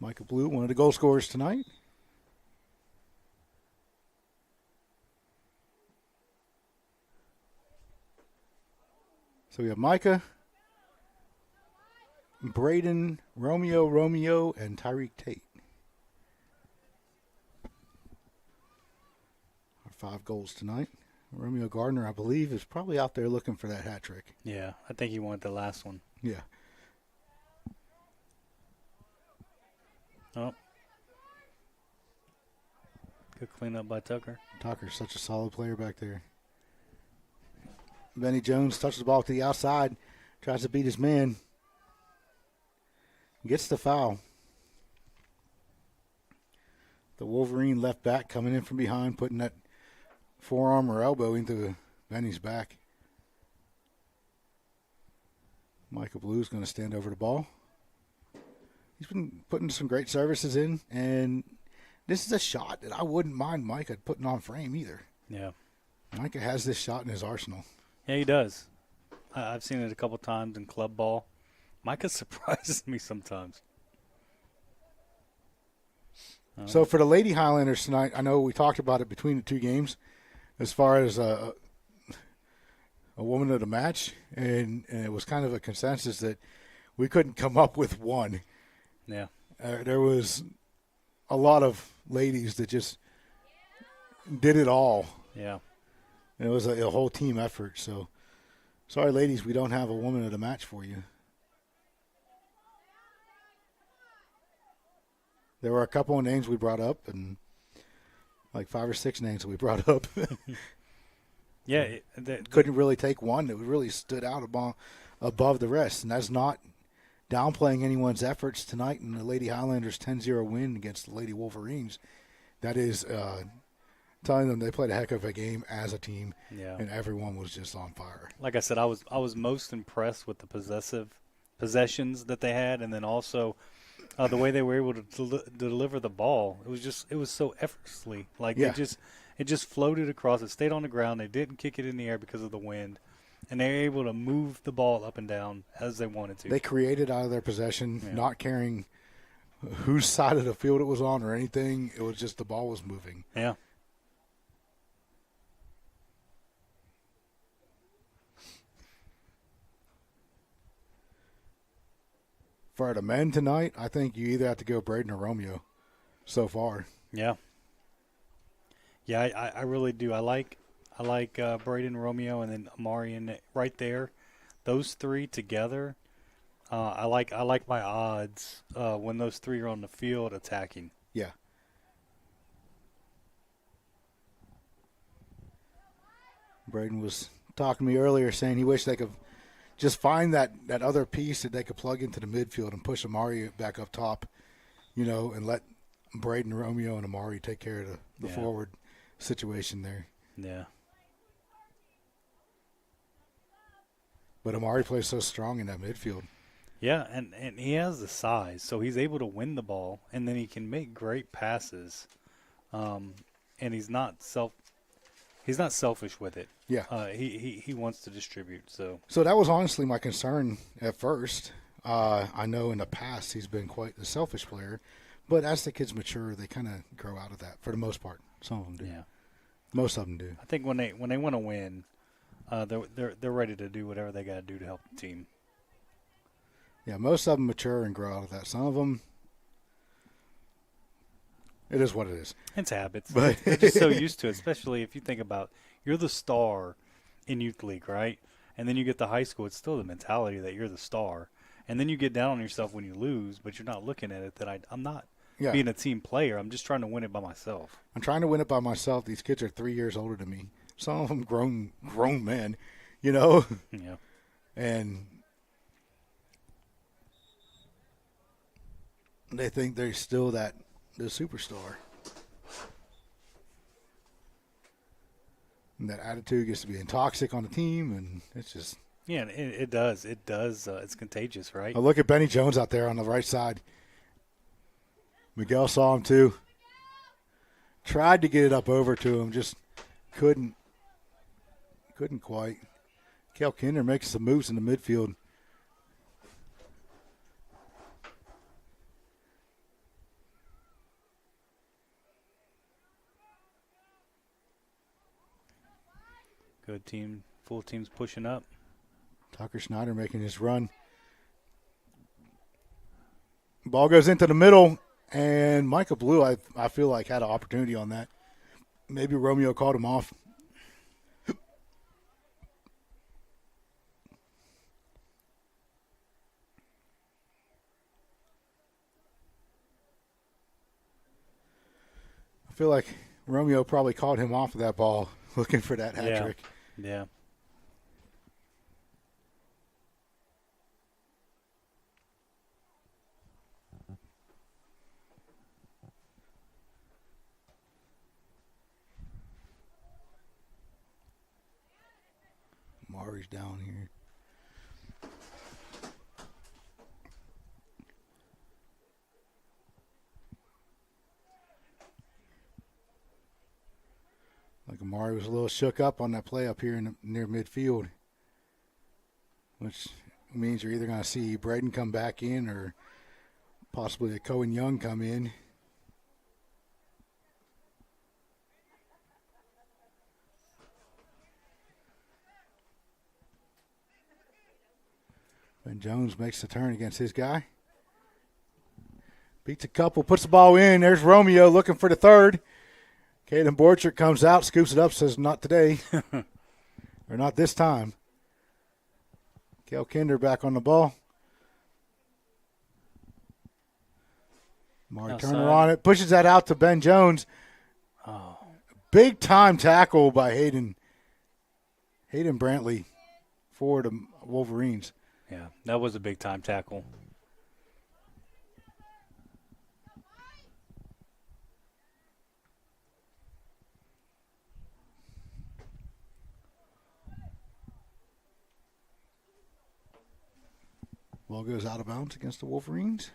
Micah Blue, one of the goal scorers tonight. So we have Micah, Braden, Romeo, and Tyreek Tate. Our 5 goals tonight. Romeo Gardner, I believe, is probably out there looking for that hat trick. Yeah, I think he wanted the last one. Yeah. Oh. Good cleanup by Tucker. Tucker's such a solid player back there. Benny Jones touches the ball to the outside, tries to beat his man. Gets the foul. The Wolverine left back coming in from behind, putting that forearm or elbow into Benny's back. Michael Blue's going to stand over the ball. He's been putting some great services in, and this is a shot that I wouldn't mind Micah putting on frame either. Yeah. Micah has this shot in his arsenal. Yeah, he does. I've seen it a couple times in club ball. Micah surprises me sometimes. So for the Lady Highlanders tonight, I know we talked about it between the 2 games as far as a woman of the match, and it was kind of a consensus that we couldn't come up with one. Yeah. There was a lot of ladies that just did it all. Yeah. And it was a whole team effort. So, sorry, ladies, we don't have a woman of the match for you. There were a couple of names we brought up, and like 5 or 6 names that we brought up. Yeah. Couldn't really take one that really stood out above the rest. And that's not downplaying anyone's efforts tonight in the Lady Highlanders 10-0 win against the Lady Wolverines. That is telling them they played a heck of a game as a team, and everyone was just on fire. Like I said, I was most impressed with the possessions that they had, and then also the way they were able to deliver the ball. It was so effortlessly. Like it just floated across. It stayed on the ground. They didn't kick it in the air because of the wind, and they were able to move the ball up and down as they wanted to. They created out of their possession, not caring whose side of the field it was on or anything. It was just the ball was moving. Yeah. For the men tonight, I think you either have to go Braden or Romeo so far. Yeah. Yeah, I really do. I like Braden, Romeo, and then Amari in right there. Those 3 together, I like my odds when those 3 are on the field attacking. Yeah. Braden was talking to me earlier saying he wished they could just find that other piece that they could plug into the midfield and push Amari back up top, and let Braden, Romeo, and Amari take care of the forward situation there. Yeah. But Amari plays so strong in that midfield. Yeah, and he has the size, so he's able to win the ball, and then he can make great passes, and he's not selfish with it. Yeah. He wants to distribute. So that was honestly my concern at first. I know in the past he's been quite the selfish player, but as the kids mature, they kind of grow out of that for the most part. Some of them do. Yeah. Most of them do. I think when they want to win, they're ready to do whatever they got to do to help the team. Yeah, most of them mature and grow out of that. Some of them, it is what it is. It's habits. But They're just so used to it, especially if you think about you're the star in youth league, right? And then you get to high school, it's still the mentality that you're the star. And then you get down on yourself when you lose, but you're not looking at it that I'm not being a team player. I'm just trying to win it by myself. I'm trying to win it by myself. These kids are 3 years older than me. Some of them grown men, you know? Yeah. And they think they're still the superstar. And that attitude gets to be toxic on the team, and it's just. Yeah, it does. It does. It's contagious, right? Oh, look at Benny Jones out there on the right side. Miguel saw him too. Tried to get it up over to him, just couldn't quite. Kel Kinder makes some moves in the midfield. Good team. Full team's pushing up. Tucker Schneider making his run. Ball goes into the middle, and Micah Blue, I feel like, had an opportunity on that. Maybe Romeo called him off. I feel like Romeo probably called him off of that ball, looking for that hat trick. Yeah. Mari's down here. Like Amari was a little shook up on that play up here near midfield, which means you're either going to see Braden come back in or possibly a Cohen Young come in. Ben Jones makes the turn against his guy. Beats a couple, puts the ball in. There's Romeo looking for the third. Caden Borchert comes out, scoops it up, says, not today. Or not this time. Kel Kinder back on the ball. Mark Turner on it. Pushes that out to Ben Jones. Oh. Big time tackle by Hayden Brantley for the Wolverines. Yeah, that was a big time tackle. Ball goes out of bounds against the Wolverines.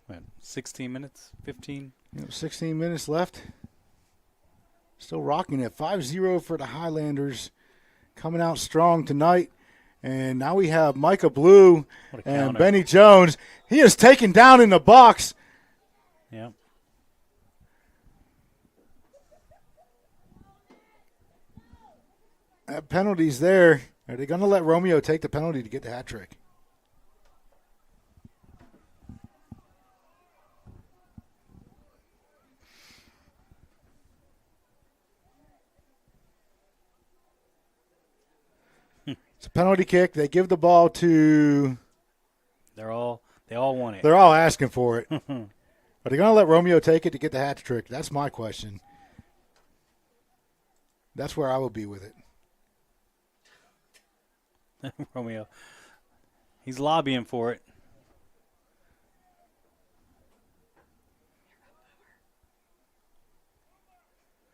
What, 16 minutes, 15? 16 minutes left. Still rocking it. 5-0 for the Highlanders. Coming out strong tonight. And now we have Micah Blue and Benny Jones. He is taken down in the box. Yeah. That penalty's there. Are they going to let Romeo take the penalty to get the hat trick? It's a penalty kick. They give the ball to. They all want it. They're all asking for it. Are they going to let Romeo take it to get the hat trick? That's my question. That's where I would be with it. Romeo, he's lobbying for it.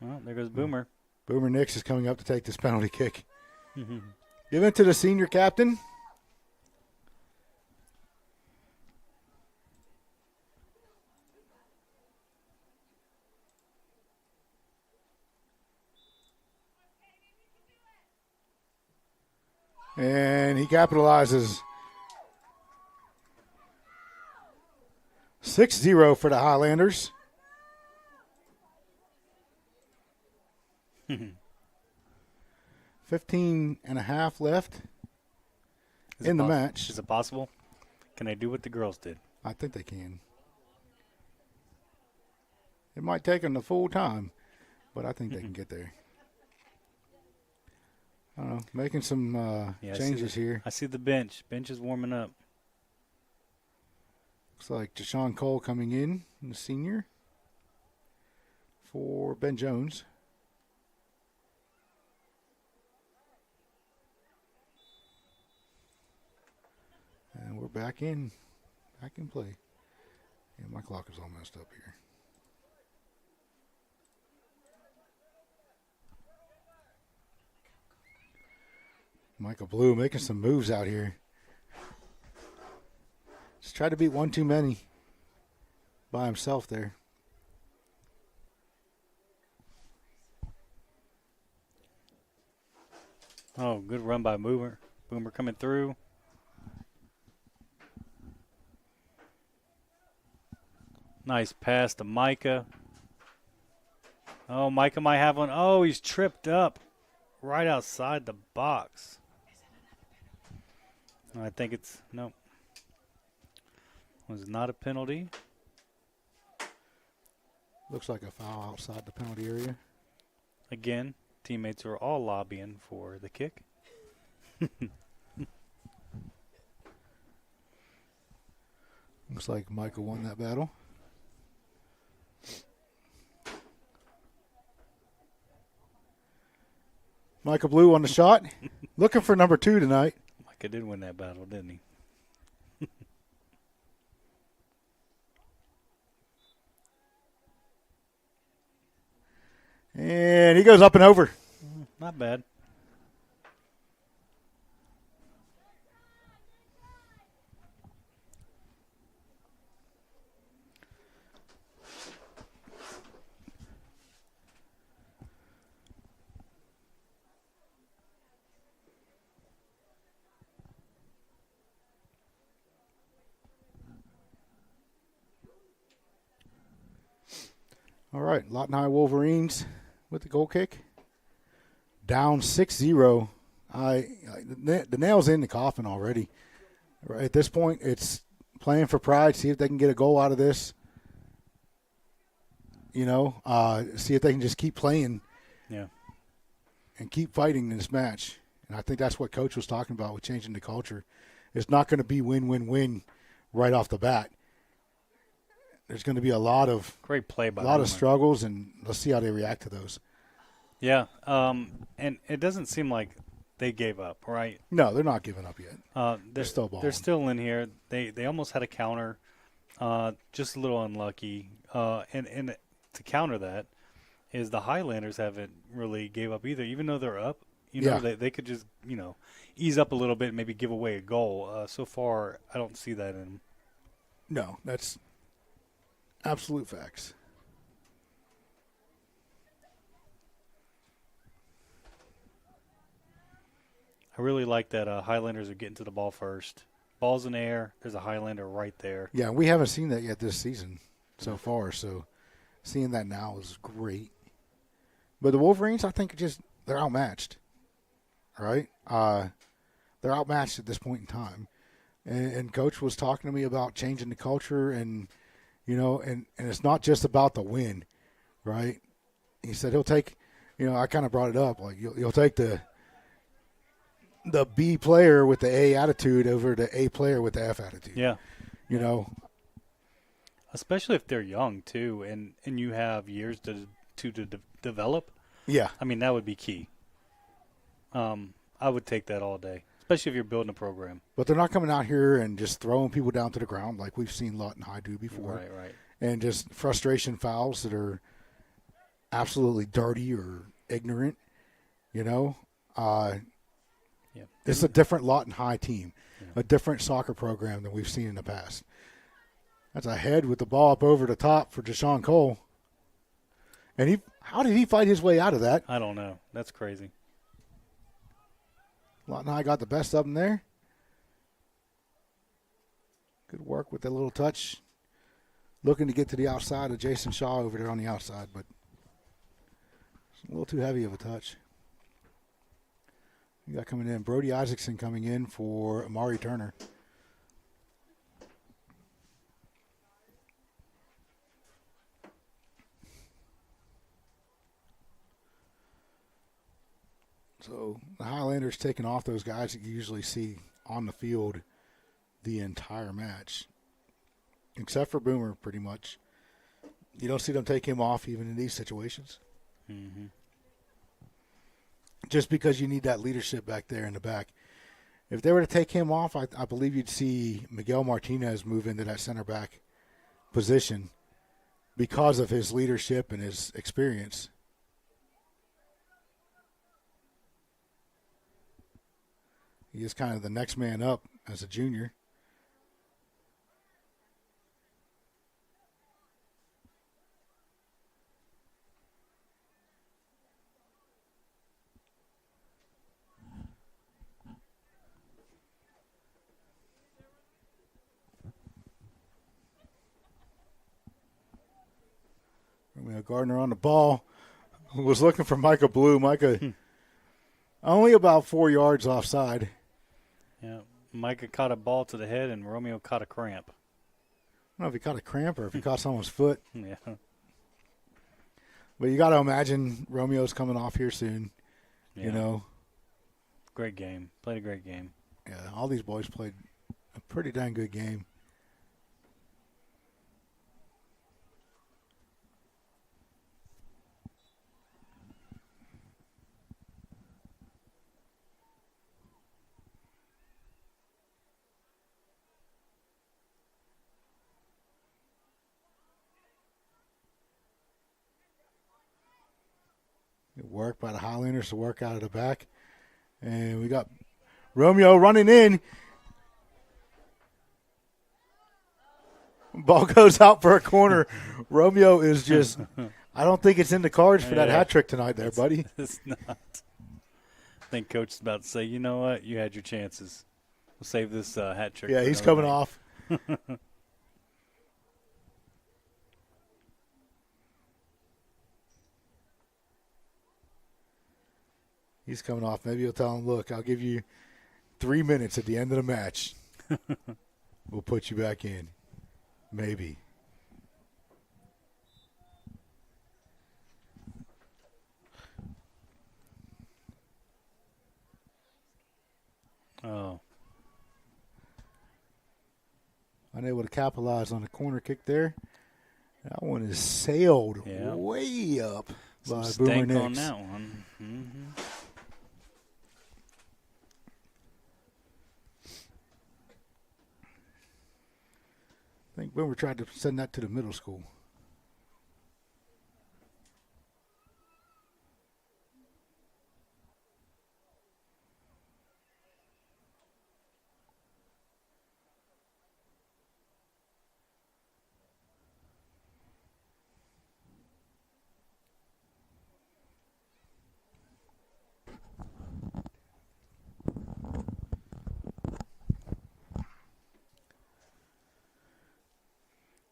Well, there goes Boomer. Boomer Nix is coming up to take this penalty kick. Give it to the senior captain. And he capitalizes. 6-0 for the Highlanders. 15.5 left in the match. Is it possible? Can they do what the girls did? I think they can. It might take them the full time, but I think they can get there. I don't know, making some changes here. I see the bench. Bench is warming up. Looks like Deshaun Cole coming in, the senior, for Ben Jones. And we're back in play. Yeah, my clock is all messed up here. Michael Blue making some moves out here. Just tried to beat one too many by himself there. Oh, good run by Boomer. Boomer coming through. Nice pass to Micah. Oh, Micah might have one. Oh, he's tripped up right outside the box. I think it's, nope. Was not a penalty. Looks like a foul outside the penalty area. Again, teammates are all lobbying for the kick. Looks like Michael won that battle. Michael Blue on the shot. Looking for number 2 tonight. Micah did win that battle, didn't he? And he goes up and over. Not bad. All right, Lawton High Wolverines with the goal kick. Down 6-0. The nail's in the coffin already. Right, at this point, it's playing for pride, see if they can get a goal out of this. You know, see if they can just keep playing and keep fighting in this match. And I think that's what Coach was talking about with changing the culture. It's not going to be win-win-win right off the bat. There's going to be a lot of great play by a lot of struggles, and let's see how they react to those. Yeah, and it doesn't seem like they gave up, right? No, they're not giving up yet. They're still balling. They're still in here. They almost had a counter, just a little unlucky. And to counter that is the Highlanders haven't really gave up either, even though they're up. You know, they could just ease up a little bit and maybe give away a goal. So far, I don't see that in them. No, that's absolute facts. I really like that Highlanders are getting to the ball first. Ball's in the air. There's a Highlander right there. Yeah, we haven't seen that yet this season so far, so seeing that now is great. But the Wolverines, I think, they're outmatched, right? They're outmatched at this point in time. And Coach was talking to me about changing the culture and, and it's not just about the win, right? He said he'll take, I kind of brought it up, like you'll take the B player with the A attitude over the A player with the F attitude. Yeah. Especially if they're young, too, and you have years to develop. Yeah. I mean, that would be key. I would take that all day, especially if you're building a program. But they're not coming out here and just throwing people down to the ground like we've seen Lawton High do before. Right. And just frustration fouls that are absolutely dirty or ignorant, It's a different Lawton High team, a different soccer program than we've seen in the past. That's a head with the ball up over the top for Deshaun Cole. And how did he fight his way out of that? I don't know. That's crazy. Lawton High got the best of him there. Good work with that little touch. Looking to get to the outside of Jason Shaw over there on the outside, but a little too heavy of a touch. You got coming in Brody Isaacson coming in for Amari Turner. So the Highlanders taking off those guys that you usually see on the field the entire match, except for Boomer, pretty much. You don't see them take him off even in these situations. Mm-hmm. Just because you need that leadership back there in the back. If they were to take him off, I believe you'd see Miguel Martinez move into that center back position because of his leadership and his experience. He is kind of the next man up as a junior. Romeo Gardner on the ball. Was looking for Micah Blue. Micah only about 4 yards offside. Yeah, Micah caught a ball to the head, and Romeo caught a cramp. I don't know if he caught a cramp or if he caught someone's foot. Yeah. But you got to imagine Romeo's coming off here soon. Yeah. You know. Great game. Played a great game. Yeah, all these boys played a pretty dang good game. Work by the Highlanders to work out of the back. And we got Romeo running in. Ball goes out for a corner. Romeo is just, I don't think it's in the cards for that hat trick tonight there, buddy. It's not. I think Coach is about to say, you know what? You had your chances. We'll save this hat trick. Yeah, he's coming off. He's coming off. Maybe he'll tell him, look, I'll give you 3 minutes at the end of the match. We'll put you back in. Maybe. Oh. Unable to capitalize on the corner kick there. That one is sailed way up by Some Boomer stank Nix. on that one. Mm-hmm. I think Boomer tried to send that to the middle school.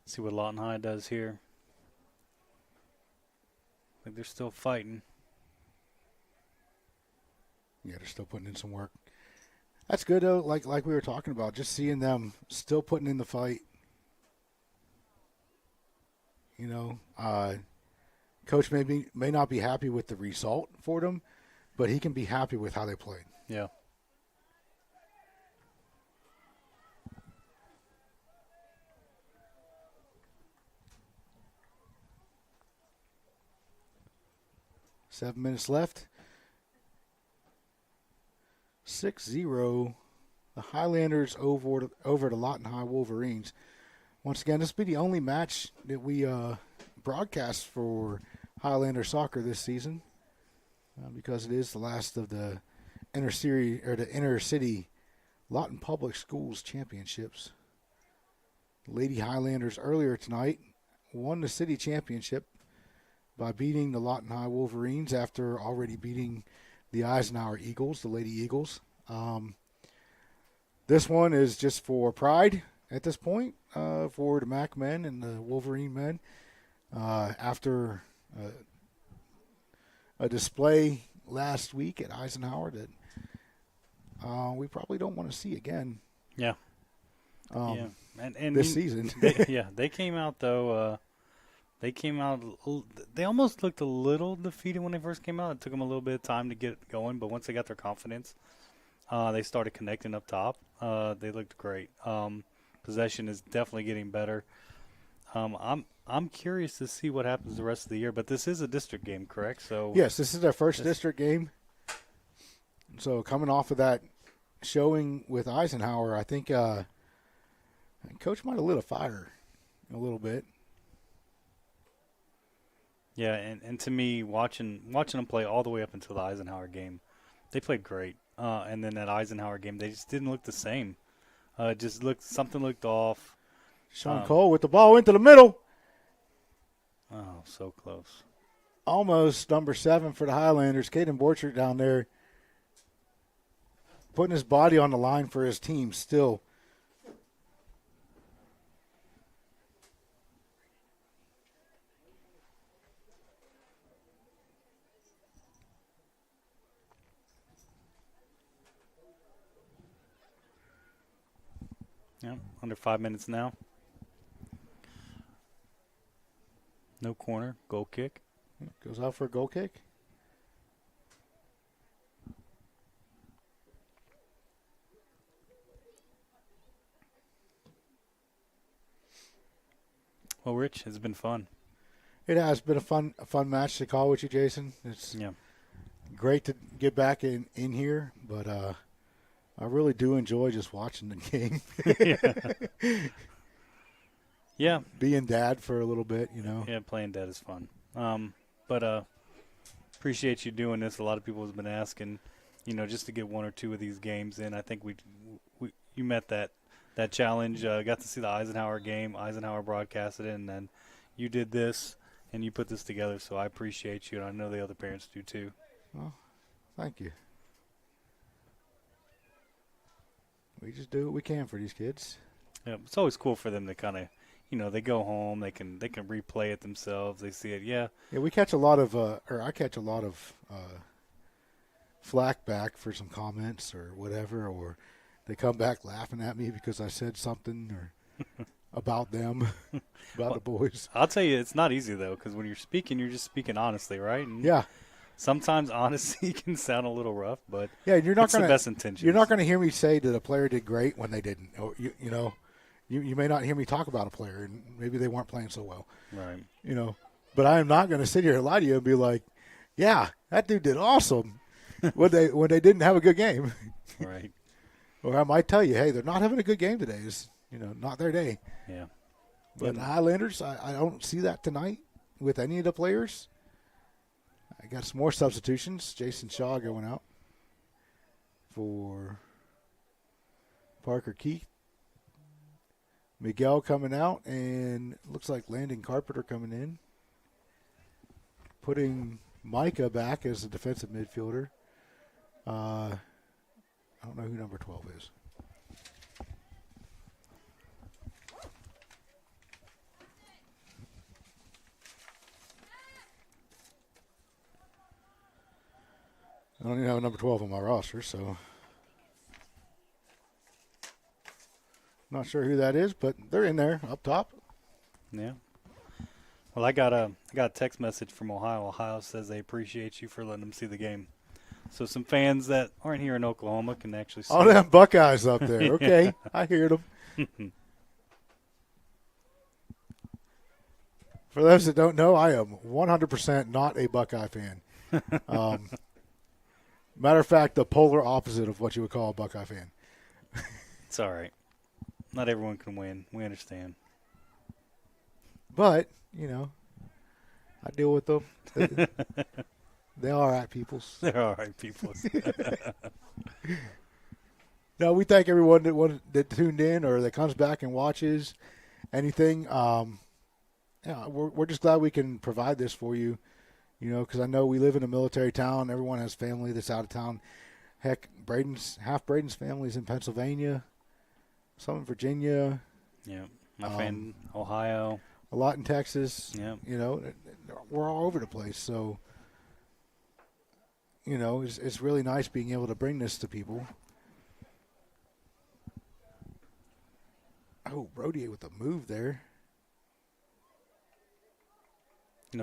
See what Lawton High does here. I think they're still fighting. Yeah, they're still putting in some work. That's good, though, like we were talking about, just seeing them still putting in the fight. You know, Coach may not be happy with the result for them, but he can be happy with how they played. Yeah. Seven minutes left. 6-0. The Highlanders over the Lawton High Wolverines. Once again, this will be the only match that we broadcast for Highlander soccer this season because it is the last of the inner city Lawton Public Schools championships. Lady Highlanders earlier tonight won the city championship by beating the Lawton High Wolverines after already beating the Eisenhower Eagles, the Lady Eagles. This one is just for pride at this point for the Mac men and the Wolverine men. After a display last week at Eisenhower that we probably don't want to see again. Yeah. And this season. They came out though. They almost looked a little defeated when they first came out. It took them a little bit of time to get going, but once they got their confidence, they started connecting up top. They looked great. Possession is definitely getting better. I'm curious to see what happens the rest of the year, but this is a district game, correct? So yes, this is their first district game. So coming off of that showing with Eisenhower, I think Coach might have lit a fire a little bit. Yeah, and to me, watching them play all the way up until the Eisenhower game, they played great. And then that Eisenhower game, they just didn't look the same. Something looked off. Sean Cole with the ball into the middle. Oh, so close. Almost number 7 for the Highlanders. Caden Borchert down there putting his body on the line for his team still. Yeah, under 5 minutes now. No corner, goal kick. Goes out for a goal kick. Well, Rich, it's been fun. It has been a fun match to call with you, Jason. It's great to get back in here, but I really do enjoy just watching the game. Yeah. Being dad for a little bit, you know. Yeah, playing dad is fun. But appreciate you doing this. A lot of people have been asking, just to get 1 or 2 of these games in. I think you met that challenge. Got to see the Eisenhower game. Eisenhower broadcasted it, and then you did this, and you put this together. So I appreciate you, and I know the other parents do too. Well, thank you. We just do what we can for these kids. Yeah, it's always cool for them to kind of, they go home, they can replay it themselves. They see it, yeah. Yeah, we catch a lot of, I catch a lot of flack back for some comments or whatever, or they come back laughing at me because I said something or about them, about the boys. I'll tell you, it's not easy though, because when you're speaking, you're just speaking honestly, right? And yeah. Sometimes honesty can sound a little rough, but yeah, you're not the best intentions. You're not going to hear me say that a player did great when they didn't. Or you may not hear me talk about a player, and maybe they weren't playing so well. Right. But I am not going to sit here and lie to you and be like, yeah, that dude did awesome when they didn't have a good game. Right. Or I might tell you, hey, they're not having a good game today. It's not their day. Yeah. But the Highlanders, I don't see that tonight with any of the players. I got some more substitutions. Jason Shaw going out for Parker Keith. Miguel coming out, and looks like Landon Carpenter coming in. Putting Micah back as the defensive midfielder. I don't know who number 12 is. I don't even have a number 12 on my roster, so not sure who that is, but they're in there up top. Yeah. Well, I got a text message from Ohio. Ohio says they appreciate you for letting them see the game. So some fans that aren't here in Oklahoma can actually see. Oh, them Buckeyes up there. Okay, I hear them. For those that don't know, I am 100% not a Buckeye fan. Matter of fact, the polar opposite of what you would call a Buckeye fan. It's all right. Not everyone can win. We understand. But, I deal with them. They are all right peoples. They're all right peoples. No, we thank everyone that tuned in or that comes back and watches anything. We're just glad we can provide this for you. Because I know we live in a military town. Everyone has family that's out of town. Heck, half Braden's family's in Pennsylvania, some in Virginia. Yeah, my friend Ohio. A lot in Texas. Yeah. We're all over the place. So it's really nice being able to bring this to people. Oh, Brody with the move there.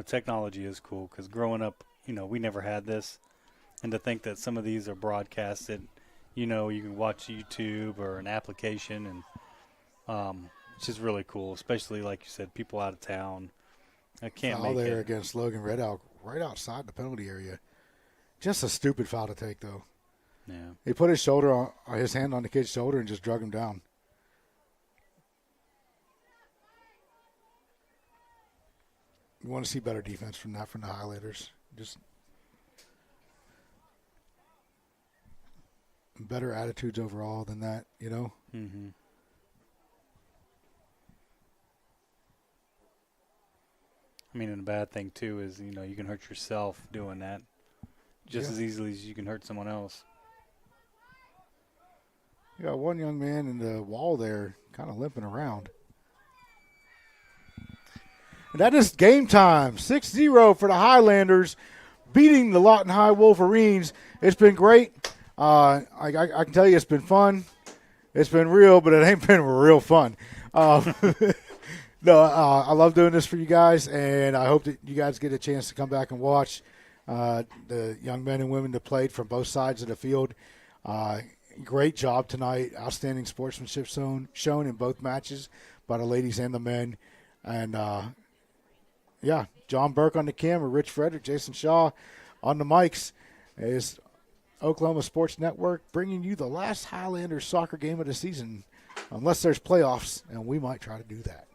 Technology is cool because growing up, we never had this. And to think that some of these are broadcasted, you can watch YouTube or an application, and it's just really cool, especially, like you said, people out of town. I can't foul make there it. Against Logan Redout, right outside the penalty area. Just a stupid foul to take, though. Yeah. He put his hand on the kid's shoulder and just drug him down. You want to see better defense from the Highlanders. Just better attitudes overall than that, Mm-hmm. I mean, and the bad thing, too, is, you can hurt yourself doing that just as easily as you can hurt someone else. You got one young man in the wall there kind of limping around. And that is game time. 6-0 for the Highlanders, beating the Lawton High Wolverines. It's been great. I can tell you it's been fun. It's been real, but it ain't been real fun. No, I love doing this for you guys, and I hope that you guys get a chance to come back and watch the young men and women that played from both sides of the field. Great job tonight. Outstanding sportsmanship shown in both matches by the ladies and the men. And, John Burke on the camera, Rich Frederick, Jason Shaw on the mics. Is Oklahoma Sports Network bringing you the last Highlanders soccer game of the season, unless there's playoffs, and we might try to do that.